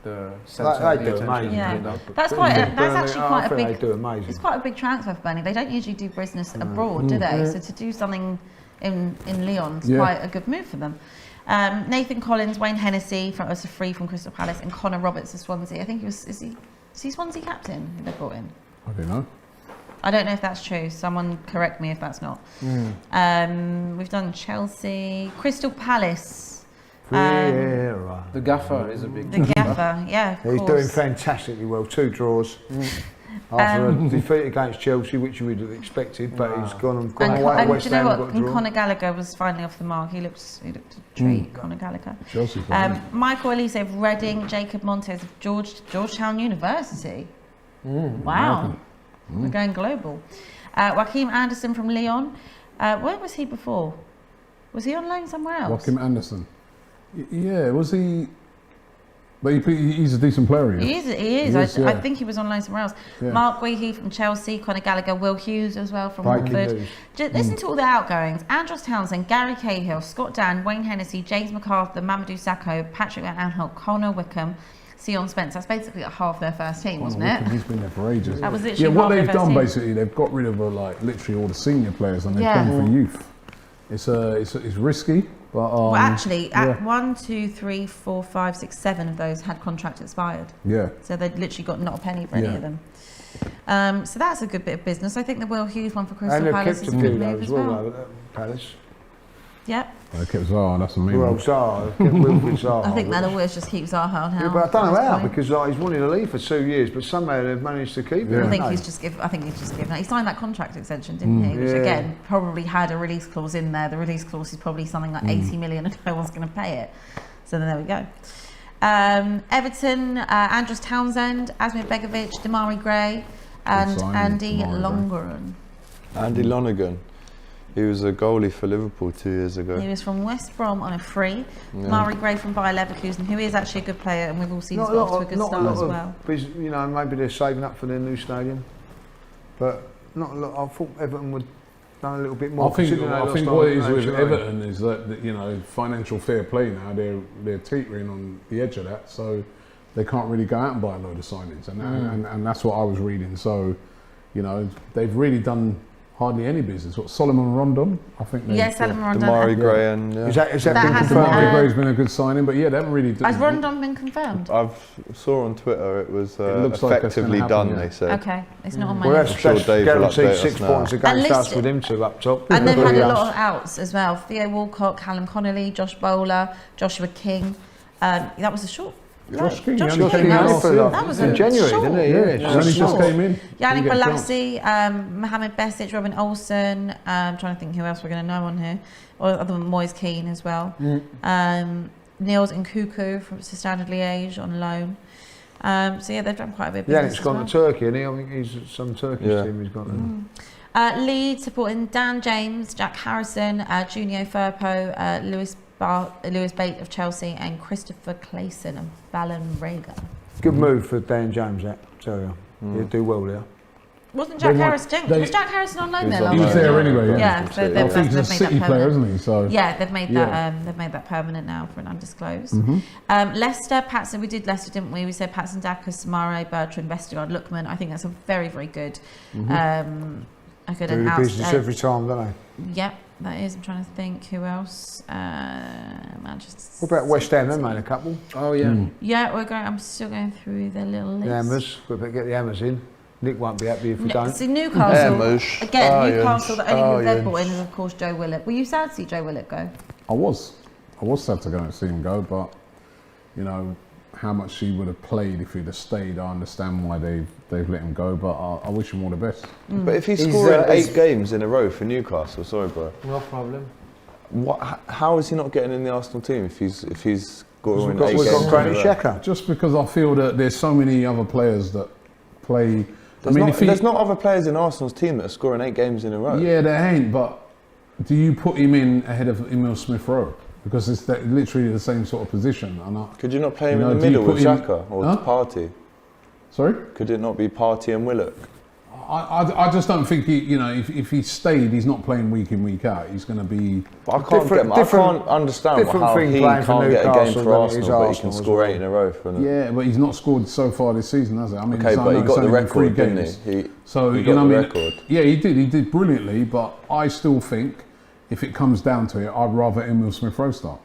the centre of They the do attention. amazing. Yeah. you know. That's actually quite a They big. do amazing. It's quite a big transfer for Burnley. They don't usually do business abroad, do they? So to do something in Lyon is quite a good move for them. Nathan Collins, Wayne Hennessy was a free from Crystal Palace, and Connor Roberts of Swansea. I think is he Swansea captain who they brought in? I don't know. I don't know if that's true. Someone correct me if that's not. We've done Chelsea, Crystal Palace. The gaffer is a big. The gaffer, yeah. Of He's course. doing fantastically well. 2 draws. After a defeat against Chelsea, which you would have expected, but he's gone away to And West do you know Ham what? and got a And draw. Conor Gallagher was finally off the mark. He looked a treat, Conor Gallagher. Chelsea. fan. Michael Elise of Reading, Jacob Montes of Georgetown University. Wow, we're going global. Joachim Anderson from Lyon. Where was he before? Was he on loan somewhere else? Joachim Anderson. Yeah, was he? But he's a decent player. He is. He is, I yeah. think he was on loan somewhere else. Yeah. Mark Guehi from Chelsea, Conor Gallagher, Will Hughes as well from Breaking Watford. news. Listen to all the outgoings. Andros Townsend, Gary Cahill, Scott Dan, Wayne Hennessy, James MacArthur, Mamadou Sakho, Patrick Van Aanholt, Connor Wickham, Sion Spence. That's basically like half their first team, wasn't it? He's been there for ages. That was literally what half their they've first done team. basically, they've got rid of literally all the senior players and they've Yeah. gone for youth. It's risky, but Well, actually, 1, 2, 3, 4, 5, 6, 7 of those had contract expired. yeah. So they'd literally got not a penny for any Yeah. of them. So that's a good bit of business. I think the Will Hughes one for Crystal And they've Palace kept is a a few good though move as as well, well. though, at Palace. Yep. They kept Zaha, that's amazing. Well, Zaha, kept Wilfried Zaha. I think they'll always just keep Zaha on now. Yeah, but I don't know how, honestly. because he's wanted to leave for 2 years, but somehow they've managed to keep him. Yeah. I think haven't he's they? just given. He signed that contract extension, didn't he? Which Yeah. again probably had a release clause in there. The release clause is probably something like 80 million, and no one's going to pay it. So then there we go. Everton, Andros Townsend, Asmir Begovic, Damari Gray, and signing, Andy Damari Gray. Longren. Andy Lonergan. He was a goalie for Liverpool 2 years ago. He was from West Brom on a free. Yeah. Mari Gray from Bayer Leverkusen, who is actually a good player, and we've all seen he's got off to a good start as well. You know, maybe they're saving up for their new stadium, but not a lot. I thought Everton would done a little bit more. I think considering they lost what it is on with HLA. Everton is that you know, financial fair play now, they're teetering on the edge of that, so they can't really go out and buy a load of signings, and that's what I was reading. So, you know, they've really done hardly any business. What, Solomon Rondon? I think. Yes, Solomon Rondon. Damari Gray and Is that That been hasn't, confirmed? Damari Gray's been a good signing, but yeah, they haven't really. Has Rondon been confirmed? I've saw on Twitter it was looks like that's effectively gonna happen, done. yeah. They said. Okay, it's not on my Well, list. that's, sure that's Dave will guaranteed update 6 us now. points against At us least- with them two up top. And they've had a Yes. lot of outs as well. Theo Walcott, Callum Connolly, Josh Bowler, Joshua King. That was a short. Josh King, Josh yeah, King, King, that yeah. was, Yeah. that was in a January, short. didn't he? Yeah, Yeah, and he just Sure. came in. Yannick Didn't get a chance. Balassi, Mohamed Besic, Robin Olsen. I'm trying to think who else we're going to know on here. Or other than Moise Keane as well. Niels Nkuku from Standard Liège on loan. So yeah, they've done quite a bit of Yeah, business it's as gone well. to Turkey, and I think he's some Turkish Yeah. team he's gone to. Leeds supporting Dan James, Jack Harrison, Junio Firpo, Lewis Bate of Chelsea, and Christopher Clayson of Ballinrega. Good move for Dan James, that, tell you. He'll do well there. Wasn't Jack Harrison? Was Jack Harrison on loan there last He was there anyway, yeah. So I think he's a City player, isn't he? So yeah, they've made that permanent now for an undisclosed. Leicester, Patson. We did Leicester, didn't we? We said Patson, Daka, Samare, Bertrand, Vestergaard, Lookman. I think that's a very, very good. A good Do the business every time, don't they? Yep, that is. I'm trying to think who else. Manchester. What about West Ham? They made a couple. Oh yeah. Yeah, I'm still going through the little list. The Hammers. We better get the Hammers in. Nick won't be happy if we don't. See, Newcastle. Newcastle. The only move they've Irons. brought in is, of course, Joe Willett. Were you sad to see Joe Willett go? I was sad to go and see him go, but you know how much he would have played if he'd have stayed. I understand why they've let him go, but I wish him all the best. But if he's scoring 8 games in a row for Newcastle, sorry, bro. No problem. How is he not getting in the Arsenal team if he's scoring 8 We've games got in a Granit row? Xhaka. Just because I feel that there's so many other players that play. There's not other players in Arsenal's team that are scoring 8 games in a row. Yeah, there ain't. But do you put him in ahead of Emil Smith-Rowe? Because it's literally the same sort of position. Could you not play him You know, in the do you middle with put him- Xhaka or Huh? Partey? Sorry? Could it not be Partey and Willock? I just don't think if he stayed, he's not playing week in, week out. He's going to be. But I can't understand different how thing he playing for can't get a game Newcastle for than it Arsenal, is but he can Arsenal as score well. 8 in a row for them. Yeah, but he's not scored so far this season, has he? I mean, Okay, but he got the record, didn't he? So he you got know, the what I mean? record. Yeah, he did brilliantly. But I still think, if it comes down to it, I'd rather Emil Smith-Rowe start.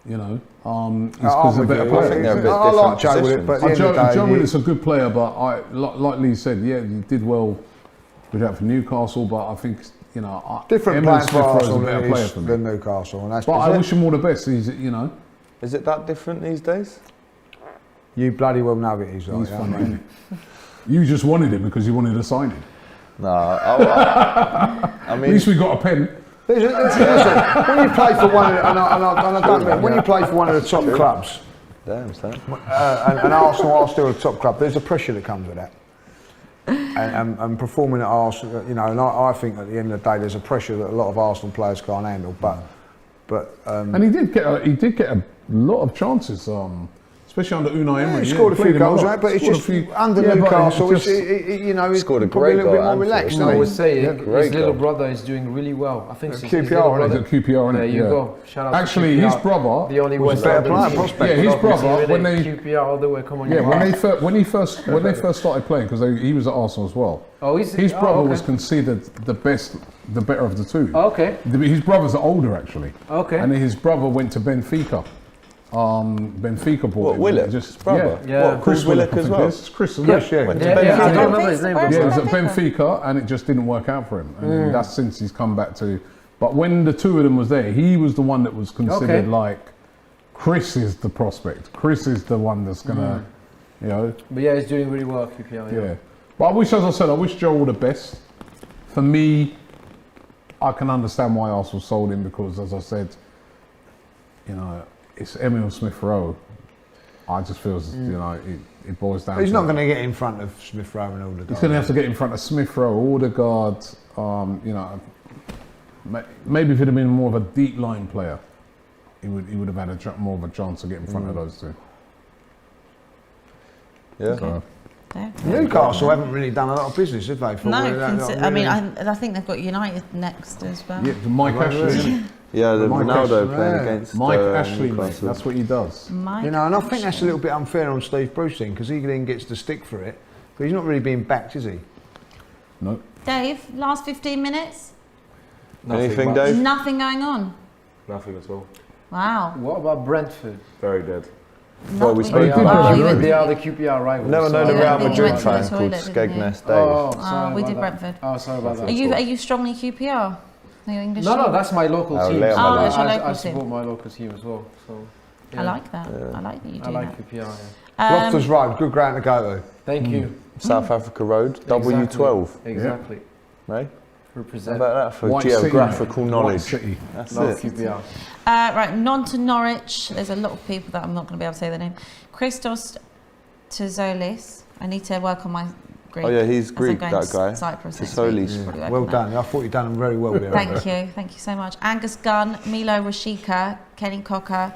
You know, he's a better I think player. they're a bit I like different Joe Willett, but at the end of the day, Joe Willett's a good player, but like Lee said, yeah, he did well with that for Newcastle. But I think different Emil playing for Smith-Rowe's Arsenal a better player for me. than Newcastle, and that's. But I wish him all the best. He's Is it that different these days? You bloody well know it is. he's Like, funny, isn't he? You just wanted him because you wanted to sign him. No, I At mean, least we got a pen. Listen, when you play for one, and I don't mean, when you play for one of the top clubs, damn, Stan. and Arsenal are still a top club, there's a pressure that comes with that. And performing at Arsenal, and I think at the end of the day, there's a pressure that a lot of Arsenal players can't handle. But And he did get a lot of chances, especially under Unai Emery. he scored a few played him goals, lot. right? But it's Scored just a few- under Yeah, but Newcastle, it's just- he's Scored a probably great a little bit goal, more relaxed. Anfield. I isn't was he? saying great his little goal. brother is doing really well. I think At his QPR, little isn't brother. He's at QPR, isn't There it? you Yeah. go. Shout out Actually, to his QPR. brother The only was West a better London player, team. prospect. Yeah, his brother, when they- QPR all the way. Come on, Yeah, you when are. they first started playing, because he was at Arsenal as well. Oh, His brother okay. was considered the better of the two. Okay. His brothers are older actually. Okay. And then his brother went to Benfica. Benfica bought What, him. Willock? Just His brother? Yeah. What, Chris Willock I as think well? it is. Chris, Yeah. yeah. Went to Yeah, Benfica. I don't remember his name. Where's Yeah, but- he was at Benfica? Benfica, and it just didn't work out for him. And that's since he's come back to. But when the two of them was there, he was the one that was considered Okay. like, Chris is the prospect. Chris is the one that's gonna, But yeah, he's doing really well, QPR. yeah. But I wish, as I said, I wish Joe all the best. For me, I can understand why Arsenal sold him because, as I said, it's Emil Smith-Rowe. I just feel, it boils down. He's to not going to get in front of Smith-Rowe and all the guys. He's going to have to get in front of Smith-Rowe, Odegaard. Maybe if he'd have been more of a deep line player, he would have had more of a chance to get in front of those two. Yeah. So, Newcastle haven't really done a lot of business, have they? I think they've got United next as well. yeah, Mike Ashley. Yeah, the Mike Ronaldo Ashley, playing yeah. against Mike Ashley, mate, Newcastle. that's what he does. and I think that's a little bit unfair on Steve Bruce then, because he then gets the stick for it. But he's not really being backed, is he? No. Dave, last 15 minutes? Anything, much. Dave? Nothing going on. Nothing at all. Wow. What about Brentford? Very dead. Well, we Not spoke really. about Oh, They are the QPR rivals. Never known so a I Real don't know think you Madrid went to the fan called toilet, didn't you? Skegness Dave. Oh, sorry we about did that. Brentford. Oh, sorry about that. Are you strongly QPR? Are you English? No, that's my local Oh, team. Leo so Madrid. Oh, it's your I local support team. my local team as well. So yeah. I like that. I like that you do I like that. QPR. Yeah. Loftus Road, good ground to go to. Thank you. South Africa Road, W12. Exactly. Right? How Represent. about that for White City, geographical mate. knowledge? White City. That's Love it. QPR. Right, non to Norwich. There's a lot of people that I'm not going to be able to say their name. Christos Tzolis. I need to work on my Greek. Oh yeah, he's As I'm Greek, going that to guy. Cyprus next Sissolis. week. Probably won't Well be done. I thought you'd done them very well there. Thank you so much. Angus Gunn, Milo Rashika, Kenny Cocker.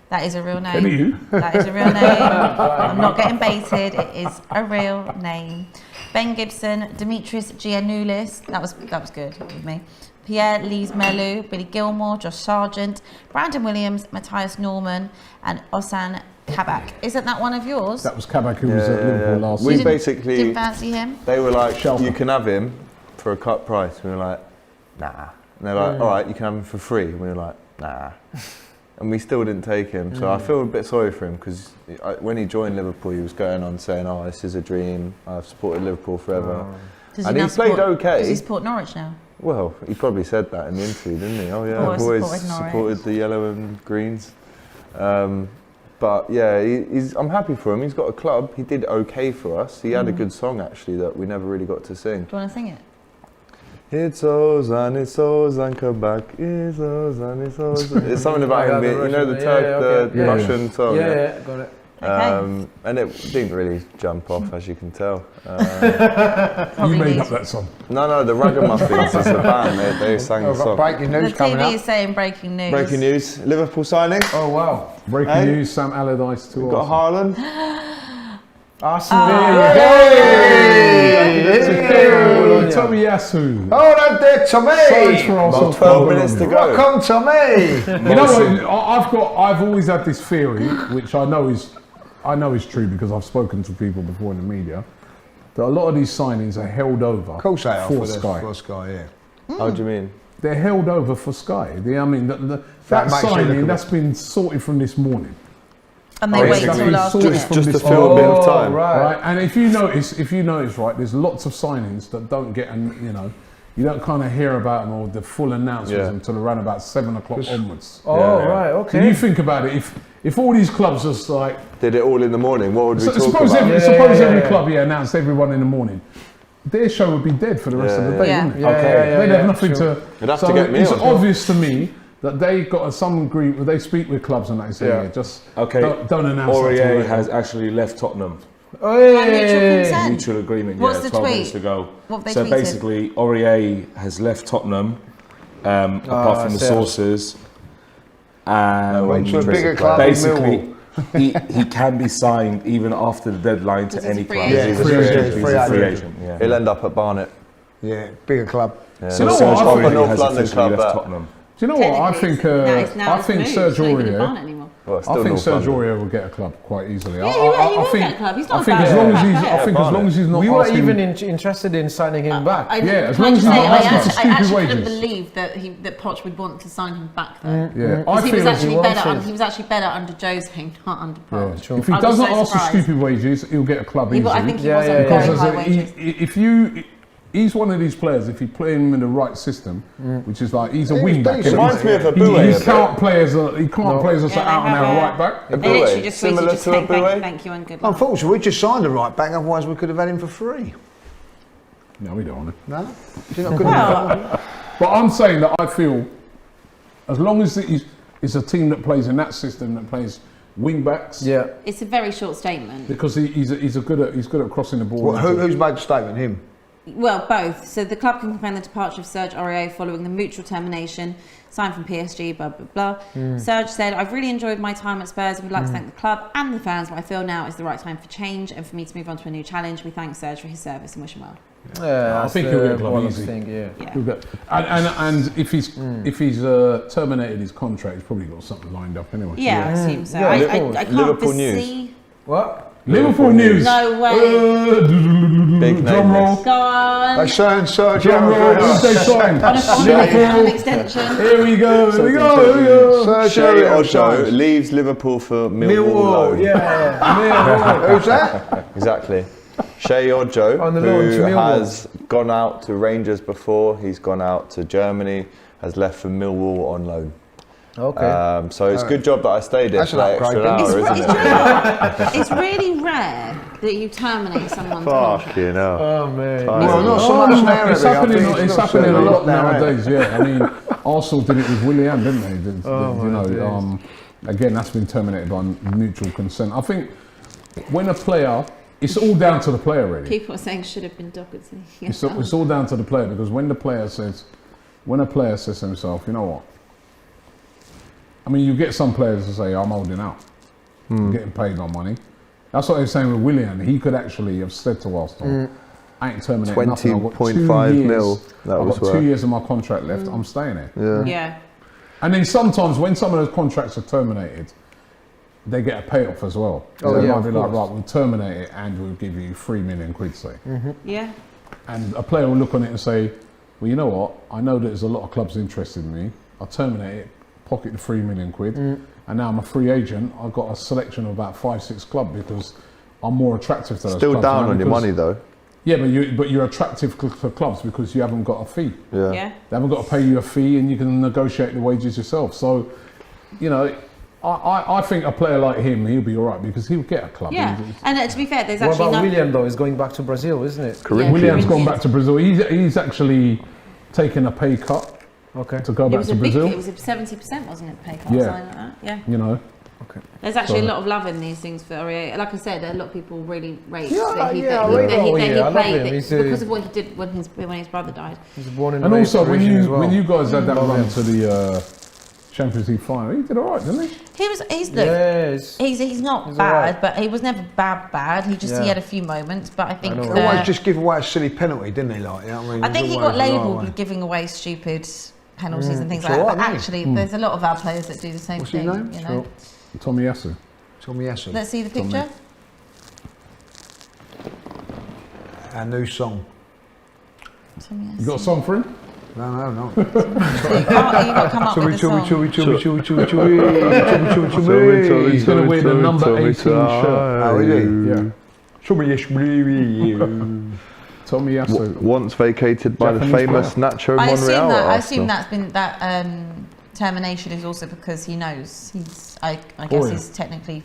That is a real name. Kenny who? That is a real name. I'm not getting baited. It is a real name. Ben Gibson, Dimitris Giannoulis. That was good with me. Pierre Lise Melu, Billy Gilmore, Josh Sargent, Brandon Williams, Matthias Norman, and Osan Kabak. Isn't that one of yours? That was Kabak who was at Liverpool last We season. basically Didn't fancy him? They were like, Shelter. you can have him for a cut price. We were like, nah. And they're like, all right, you can have him for free. And we were like, nah. And we still didn't take him. So I feel a bit sorry for him because when he joined Liverpool, he was going on saying, oh, this is a dream. I've supported Liverpool forever. And he played okay. Does he support Norwich now? Well, he probably said that in the interview, didn't he? Oh yeah, Oh, I've I always supported Norwich. supported the yellow and greens. But yeah, I'm happy for him. He's got a club. He did okay for us. He had a good song actually that we never really got to sing. Do you want to sing it? It's Ozan Kabak, it's Ozan. It's something about him, you know, the Russian song. Yeah, got it. Okay. And it didn't really jump off, as you can tell. You made up that song. No, the Ragamuffins is the band. They sang the song. Breaking news The coming TV up. is saying breaking news. Breaking news: Liverpool signing. Oh wow. Breaking Hey. news, Sam Allardyce to We've got Arsenal. Haaland. Arsenal. Hey, Tommy Yasu. Hold on there, Signs for Tommy. Arsenal. About 12 minutes to go. Welcome, Tommy. You know what? I've always had this theory, which I know is true because I've spoken to people before in the media, that a lot of these signings are held over Of course they are for Sky. Sky. For Sky, yeah. How do you mean? They're held over for Sky. I mean, that makes you look a signing bit- that's been sorted from this morning. And they wait Basically, till last sorted minute. from Just to this fill a bit of time. Right, and if you notice, right, there's lots of signings that don't get, you don't kind of hear about them or the full announcements Yeah. until around about 7 o'clock onwards. Oh Yeah. right, So okay. you think about it, if all these clubs just like, Did it all in the morning? What would we talk suppose about? every club announced everyone in the morning, their show would be dead for the rest of the day, Yeah. wouldn't it? Yeah, They'd have nothing sure. to. You'd have so to get me it's on. obvious to me that they got some agreement. They speak with clubs and they say, Yeah. just Okay. don't announce. that till Aurier later. has actually left Tottenham. Hey. consent. Mutual agreement, What's yeah, the 12 tweet? minutes to go. What have they So tweeted? basically, Aurier has left Tottenham, apart from the Serge. sources. And Went to a bigger club in basically, he can be signed even after the deadline to Because he's any a free club. agent. Yeah, Free agent. He's Free a free agent. agent, yeah. He'll end up at Barnet. Yeah, bigger club. Yeah. So You know Serge what? I think Aurier North has London officially club, left that. Tottenham. Do you know what? I think I think Serge Aurier. Anymore. Well, I think North Serge London. Aurier will get a club quite easily. Yeah, I he will think, get a club. He's not I think a as bad long as player. he's, I think as long as he's not We were asking, even interested in signing him back. I, Yeah, as can long I as just he's say, not asking for I stupid actually couldn't wages. believe that Poch would want to sign him back though. yeah, Because he was feel as- actually wants better. it. He was actually better under Jose, not under yeah. Poch. If he I was doesn't so ask for surprised. stupid wages, he'll get a club Yeah, easily. but I think he Yeah, was yeah, on yeah. very Because high wages. he's one of these players. If you play him in the right system, which is like he's a wing back. decent. Reminds me of a He Boué. can't play as an out and out right back. They literally just Similar tweeted, just to a saying Boué? thank you and good luck. Unfortunately, we just signed a right back, otherwise we could have had him for free. No, we don't want it. No? Do you not good enough? Well, But I'm saying that I feel, as long as it's a team that plays in that system that plays wing backs, Yeah. it's a very short statement. because he's good at crossing the ball. Well, who's made the statement? Him? Well, both. So the club can confirm the departure of Serge Aurier following the mutual termination, signed from PSG, blah, blah, blah. Serge said, I've really enjoyed my time at Spurs and would like to thank the club and the fans, but I feel now is the right time for change and for me to move on to a new challenge. We thank Serge for his service and wish him well. Yeah, I think he'll get a club honest easy. thing, yeah. Yeah. He'll get- and if he's terminated his contract, he's probably got something lined up anyway. Yeah, I assume so. Yeah, I Liverpool- can't Liverpool foresee... What? Liverpool news. No way. Big Drum name roll. this. Go on. They signed Serge Drum roll. Who's they signed? On a Liverpool. extension. Here we go. Here we go. Here we go. Serge Shea Aurier Ojo signed. leaves Liverpool for Millwall loan. yeah. Millwall. Who's that? Exactly. Shea Ojo, On the loan to who Millwall. has gone out to Rangers before, he's gone out to Germany, has left for Millwall on loan. Okay. So it's a good job that I stayed there That's for that an extra upgrade, hour, isn't it? It's really rare that you terminate someone's contract. Fucking hell. Oh man. Well, not so much now. It's I happening. think It's not happening a certainly lot now, nowadays. Yeah, I mean, Arsenal did it with Willian, didn't they? You know, again, that's been terminated by mutual consent. I think when a player it's all down to the player, really. People are saying should have been Doherty. It's all down to the player, because when a player says to himself, you know what? I mean, you get some players to say, I'm holding out. I'm getting paid my money. That's what they were saying with Willian. He could actually have said to Arsenal, I ain't terminating nothing. I've got 20.5 mil. I've got 2 years of my contract left. I'm staying here. Yeah. And then sometimes when some of those contracts are terminated, they get a payoff as well. So they might be like, right, we'll terminate it and we'll give you 3 million quid, say. Yeah. And a player will look on it and say, well, you know what? I know that there's a lot of clubs interested in me. I'll terminate it, pocket the 3 million quid. And now I'm a free agent. I've got a selection of about 5-6 clubs because I'm more attractive to those clubs. Still down on your money though. Yeah, but you're attractive to clubs because you haven't got a fee. Yeah. Yeah. They haven't got to pay you a fee and you can negotiate the wages yourself. So, you know, I think a player like him, he'll be all right because he'll get a club. Yeah. And to be fair, there's What actually about Willian though? He's going back to Brazil, isn't it? Corinthians. Willian's gone back to Brazil. He's actually taken a pay cut to go back to Brazil. It was a 70%, wasn't it? Pay cut, Yeah. something like that. Yeah. You know. There's actually a lot of love in these things for Aurier. Like I said, a lot of people really rate I he love him. played He's because of what he did when his brother died. He's born in And also when well. you guys had that run to the Champions League final, he did all right, didn't he? He's not bad, alright. but he was never bad. He had a few moments, but I think He always just give away a silly penalty, didn't he? Like, you know what I mean? I think he got Always labelled with giving away stupid penalties and things It's like that. alright, But isn't actually, he? there's a lot of our players that do the same What's his thing. name? You know. Tommy Yasu. Tommy Yasu. Let's see the picture. Our new song. You got a song for him? No. So you got to come up with a song. He's going to wear the number 18 shirt. Oh, is he? Yeah. Tommy Yasu. Once vacated by Japanese the famous player. Nacho I Monreal. assume that's been that termination is also because he knows he's. I guess he's technically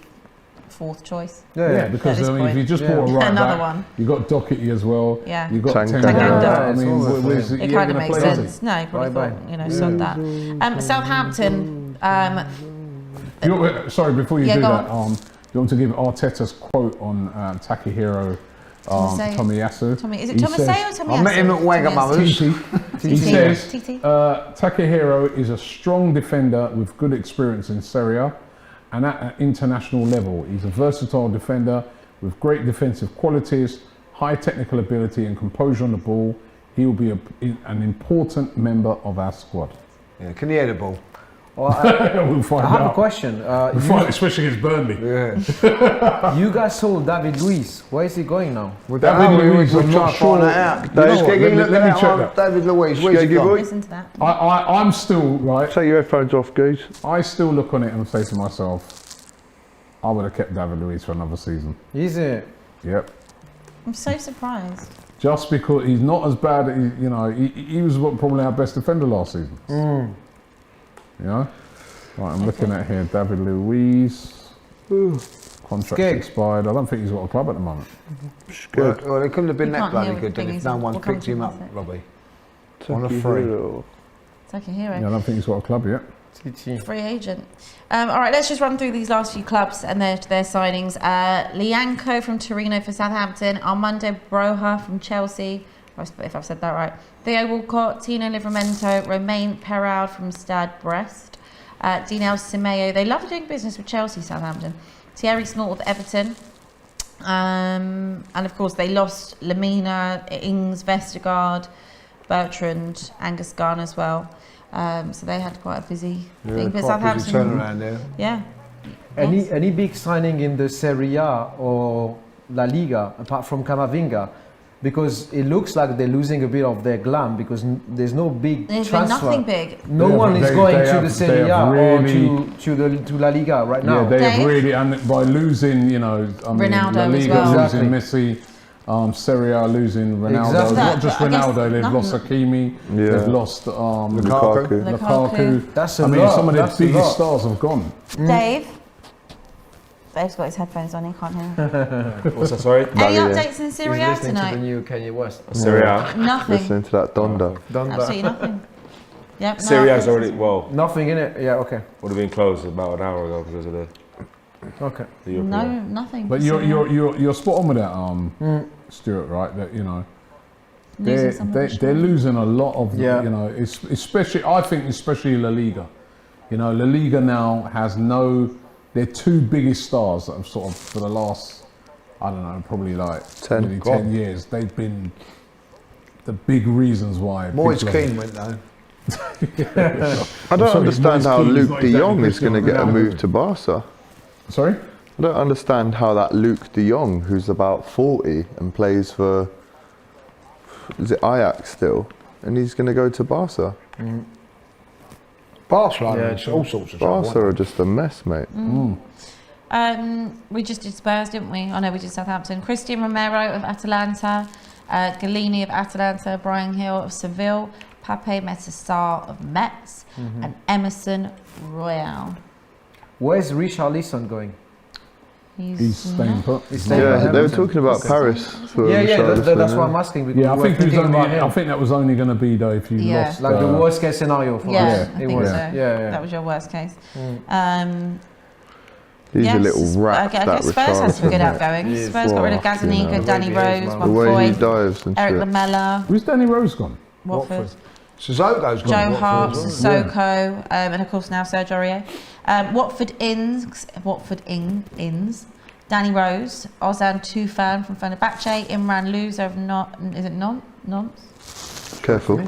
fourth choice. Yeah, because At this I mean, if point. you just bought a right Another back, one. you got Doherty as well. Yeah. You got Tanganga. Tanganga. I It's mean, almost where's the he It ain't kind of gonna makes play, does he? sense. No, he probably Bye-bye. thought, sod that. Southampton. Sorry, before you Yeah, do go that, on. you want to give Arteta's quote on Takahiro Tomiyasu. Is it Tomiyasu or Tomiyasu? I met him at Wagamama's. He says, TT. Takahiro is a strong defender with good experience in Serie A and at an international level. He's a versatile defender with great defensive qualities, high technical ability and composure on the ball. He will be an important member of our squad. Yeah, can he head a ball? Well, We'll find I have a out. question. Especially against Burnley. Yeah. You guys sold David Luiz. Where is he going now? David Luiz, I'm not sure. You know what, let me check that. David Luiz, where's he Skeggy gone? boy. Listen to that. I'm still, right, Take your headphones off, guys. I still look on it and say to myself, I would have kept David Luiz for another season. Is it? Yep. I'm so surprised. Just because he's not as bad, you know, he was probably our best defender last season. You know? Right, I'm looking at here, David Luiz. Contract Skeg. expired. I don't think he's got a club at the moment. Good. Well, it couldn't have been You that can't bloody hear good then things if no on- one's what comes picked him to up, pass it. Robbie. On a free. It's like a hero. Yeah, I don't think he's got a club yet. Free agent. All right, let's just run through these last few clubs and their signings. Lianco from Torino for Southampton. Armando Broja from Chelsea, if I've said that right. Theo Walcott, Tino Livramento, Romain Perraud from Stade Brest. Dinel Simeo. They love doing business with Chelsea, Southampton. Thierry Snort with Everton. And of course, they lost Lamina, Ings, Vestergaard, Bertrand, Angus Gunn as well. So they had quite a busy thing. But Southampton, turnaround there. yeah. Any big signing in the Serie A or La Liga apart from Camavinga? Because it looks like they're losing a bit of their glam because there's no big There's been transfer. nothing big. No one is going to the Serie A really, or to La Liga right now. Yeah, they have Dave? really, and by losing, you know, I mean, Ronaldo La as Liga well. losing Messi, Serie A losing Ronaldo. Exactly. Not just But I guess Ronaldo, they've none- lost Hakimi, Yeah. they've lost Lukaku. Lukaku. That's a I mean, lot. some of the That's a biggest lot. stars have gone. Dave? Dave's got his headphones on, he can't hear. What's that, sorry? Any updates in He's Syria listening to the tonight? new Kanye West. Serie A. Nothing. Listening to that Donda. Absolutely nothing. Yep. Serie A's already, well, Nothing in it. Yeah, okay. would have been closed about an hour ago because of the Okay. The European. No, nothing. But you're spot on with that, Stuart. Right? That they're losing a lot of especially I think especially La Liga. La Liga now has their two biggest stars that have sort of for the last I don't know probably like 10 years they've been the big reasons why. Moise Keane went though. I don't understand how Luke de Jong is going to get a move to Barca. Sorry? I don't understand how that Luke de Jong, who's about 40 and plays for, is it Ajax still, and he's going to go to Barca. Barcelona, all sorts of Barca trouble. are just a mess, mate. We just did Spurs, didn't we? I know we did Southampton. Christian Romero of Atalanta, Galini of Atalanta, Brian Hill of Seville, Pape Matar of Metz, and Emerson Royale. Where's Richarlison going? He's staying put. Yeah, they were talking about Paris. For That's what I'm asking. Because I think that was only going to be though if you lost. Like the worst case scenario for us. I think so. That was your worst case. He's a little rat. I guess Spurs had some good outgoings. Spurs got rid of Gazaniga, Danny Rose, the way he dives and Eric shit. Lamela. Who's Danny Rose gone? Watford. Sissoko's gone. Joe Hart, Sissoko, and of course now Sergio Aurier. Watford Inns, Danny Rose, Ozan Tufan from Fenerbahce, Imran Loser of Nantes? Careful.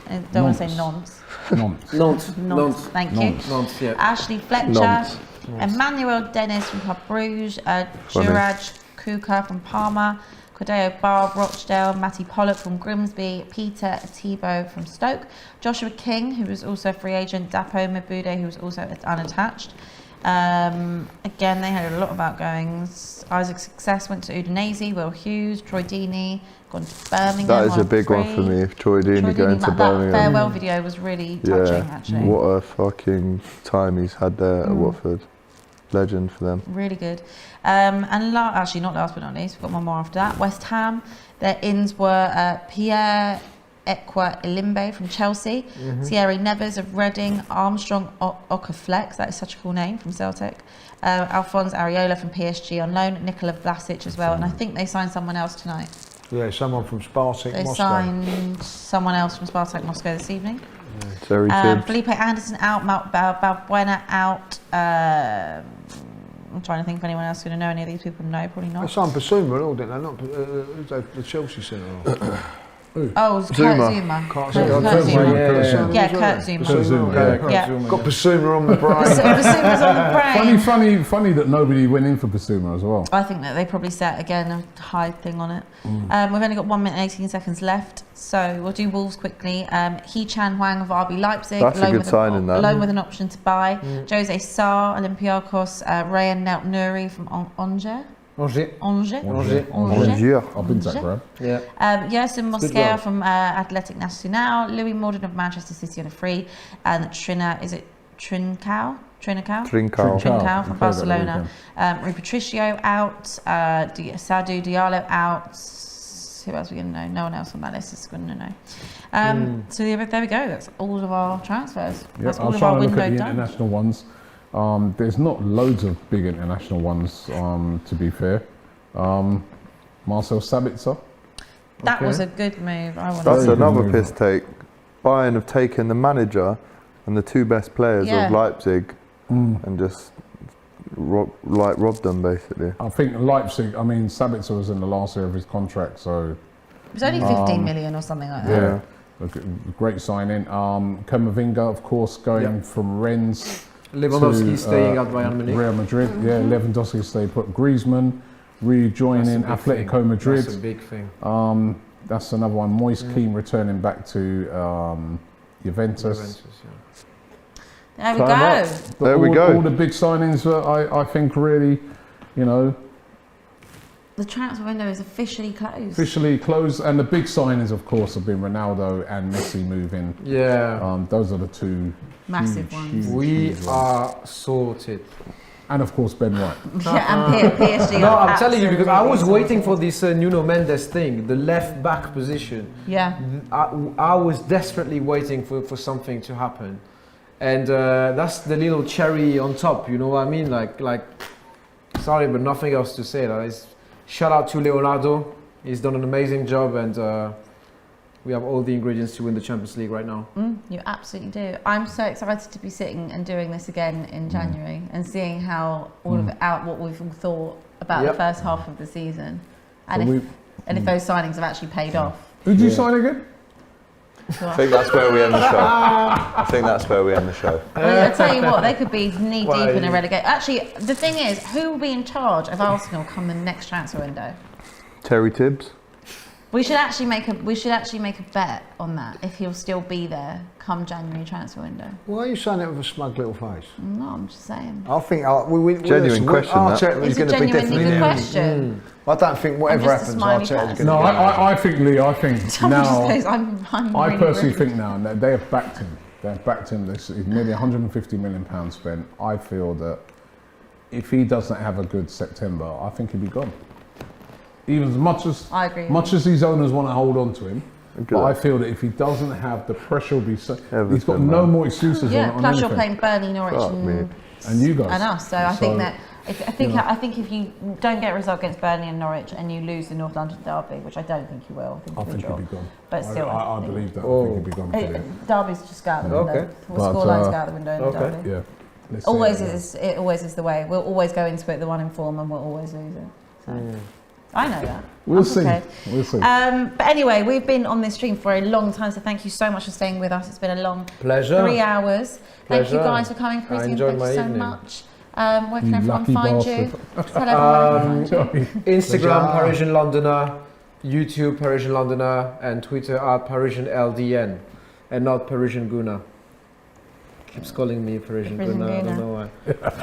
I don't want to say Nantes. Nantes. Thank you. Nantes, yeah. Ashley Fletcher, Nantes. Emmanuel Dennis from Club Bruges, Juraj Kuka from Parma, Cordeo Bar, Rochdale, Matty Pollock from Grimsby, Peter Atibo from Stoke, Joshua King, who was also a free agent, Dapo Mabude, who was also unattached. Again, they had a lot of outgoings. Isaac Success went to Udinese, Will Hughes, Troy Deeney, gone to Birmingham. That is a big one for me, if Troy Deeney going to Birmingham. That farewell video was really touching, actually. What a fucking time he's had there at Watford. Legend for them. Really good. And actually, not last but not least, we've got one more after that. West Ham, their ins were Pierre Ekwa Ilimbe from Chelsea, Thierry Neves of Reading, Armstrong Okaflex, that is such a cool name, from Celtic, Alphonse Areola from PSG on loan, Nikola Vlasic as well, and I think they signed someone else tonight. Yeah, someone from Spartak They Moscow. signed someone else from Spartak Moscow this evening. Terry Tibbs. Felipe Anderson out, Balbuena out. I'm trying to think if anyone else is going to know any of these people. No, probably They not. signed Basuma and all, didn't they? Not the Chelsea centre. Oh, it was Kurt Zuma. Kurt Zuma. Yeah, Kurt Zuma. Yeah. Got Basuma on the brain. Basuma's on the brain. Funny that nobody went in for Basuma as well. I think that they probably set again a high thing on it. We've only got 1 minute and 18 seconds left, so we'll do Wolves quickly. He Chan Huang of RB Leipzig, That's a good signing, that. alone with an option to buy. Jose Sarr, Olympiacos, Rayan Nelt-Nouri from Angers. Angers. I've been to that, bro. Yeah. Yersin Mosquera from Athletic Nacional, Louis Morden of Manchester City on a free, and Trincao from Barcelona. Rui Patricio out, Sadou Diallo out. Who else are we going to know? No one else on that list is going to know. So there we go. That's all of our transfers. That's all of our window done. International ones. There's not loads of big international ones, to be fair. Marcel Sabitzer. That was a good move. That's another piss take. Bayern have taken the manager and the two best players of Leipzig and just robbed them, basically. I think Leipzig, Sabitzer was in the last year of his contract, so... It was only 15 million or something like that. Yeah, a great signing. Camavinga, of course, going from Rennes Lewandowski staying at Bayern Munich. Real Madrid, Lewandowski stayed put. Griezmann rejoining Atletico Madrid. That's a big thing. That's another one. Moise Keane returning back to Juventus. There we go. There we go. All the big signings that I think really, The transfer window is officially closed. And the big signings, of course, have been Ronaldo and Messi moving. Yeah. Those are the two massive ones. We are sorted. And of course, Ben White. And PSG. No, I'm telling you, because I was waiting for this Nuno Mendes thing, the left back position. Yeah. I was desperately waiting for something to happen. and that's the little cherry on top. You know what I mean? Like, sorry, but nothing else to say. Shout out to Leonardo. He's done an amazing job, and we have all the ingredients to win the Champions League right now. You absolutely do. I'm so excited to be sitting and doing this again in January and seeing how all of it out, what we've all thought about the first half of the season, and if those signings have actually paid off. Who did you sign again? I think that's where we end the show. I think that's where we end the show. I'll tell you what, they could be knee deep in a relegation. Actually, the thing is, who will be in charge of Arsenal come the next transfer window? Terry Tibbs. We should actually make a bet on that, if he'll still be there come January transfer window. Why are you saying it with a smug little face? No, I'm just saying. I think Genuine question, that. It's a genuinely good question. I don't think whatever happens, Arteta's going to No, I think, Lee, I think now... I really personally think now that they have backed him. They have backed him. There's nearly £150 million spent. I feel that if he doesn't have a good September, I think he'll be gone. Even as much as I agree. Much as these owners want to hold on to him, but I feel that if he doesn't have the pressure, will be so, he's got no more excuses. Yeah, on plus anything. you're playing Burnley, Norwich, and you guys and us. So I think that I think if you don't get a result against Burnley and Norwich and you lose the North London derby, which I don't think you will, I think he'll be gone. But still, I believe that. I think he'll be gone. Derby's just go out the window. Scorelines go out the window in the derby. Yeah. It always is the way. We'll always go into it the one in form, and we'll always lose it. So. I know that. We'll see. We'll see. But anyway, we've been on this stream for a long time, so thank you so much for staying with us. It's been a long 3 hours. Thank you guys for coming, Chris. Thank you so much. Where can everyone find you? Tell everyone where to find you. Instagram, Parisian Londoner, YouTube, Parisian Londoner, and Twitter Parisian LDN, and not Parisian Guna. Keeps calling me Parisian Guna. I don't know why.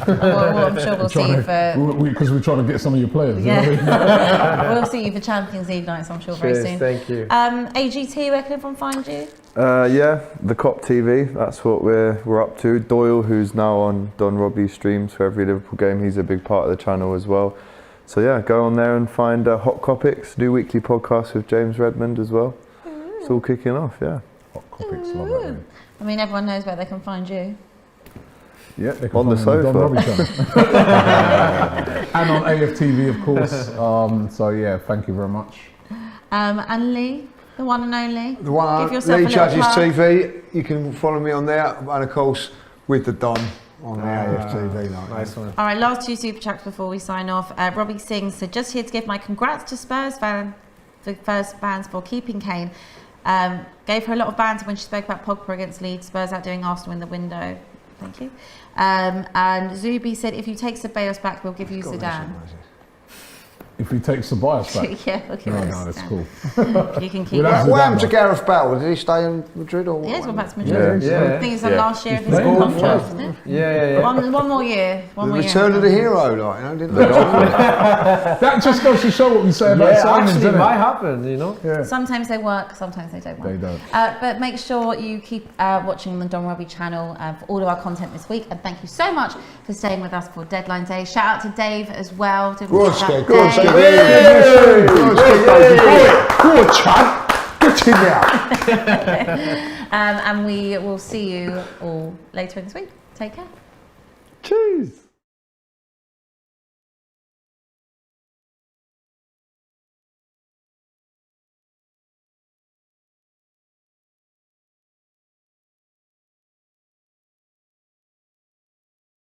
Well, I'm sure we'll see you for... Because we're trying to get some of your players. Yeah. We'll see you for Champions League nights, I'm sure, very soon. Thank you. AGT, where can everyone find you? The Cop TV, that's what we're up to. Doyle, who's now on Don Robbie streams for every Liverpool game, he's a big part of the channel as well. So yeah, go on there and find Hot Copics, do weekly podcasts with James Redmond as well. It's all kicking off, yeah. Hot Copics, love that name. I mean, everyone knows where they can find you. Yeah, they can on the sofa. Don Robbie channel. And on AFTV, of course. So yeah, thank you very much. And Lee, the one and only. The one, Give yourself Lee a Judges plug. TV. You can follow me on there, and of course with the Don on the AFTV. Nice one. All right, last 2 super chats before we sign off. Robbie Singh said, just here to give my congrats to Spurs fans for keeping Kane. Gave her a lot of banter when she spoke about Pogba against Leeds. Spurs outdoing Arsenal in the window. Thank you. And Zubi said, if you take Ceballos back, we'll give you Zidane. If he takes Ceballos back? Yeah, we'll give you No, that's cool. You can keep What happened to Gareth Bale? Did he stay in Madrid or what? Yeah, he's gone back to Madrid. I think it's the last year of his contract, isn't it? Yeah. One more year. The return of the hero, like, you know, didn't That just goes to show what we say about signings, actually, doesn't it it? might happen, you know? Yeah. Sometimes they work, sometimes they don't work. They don't. But make sure you keep watching the Don Robbie channel for all of our content this week. And thank you so much for staying with us for Deadline Day. Shout out to Dave as well. Good, Chad. Get in there. And we will see you all later in this week. Take care. Cheers.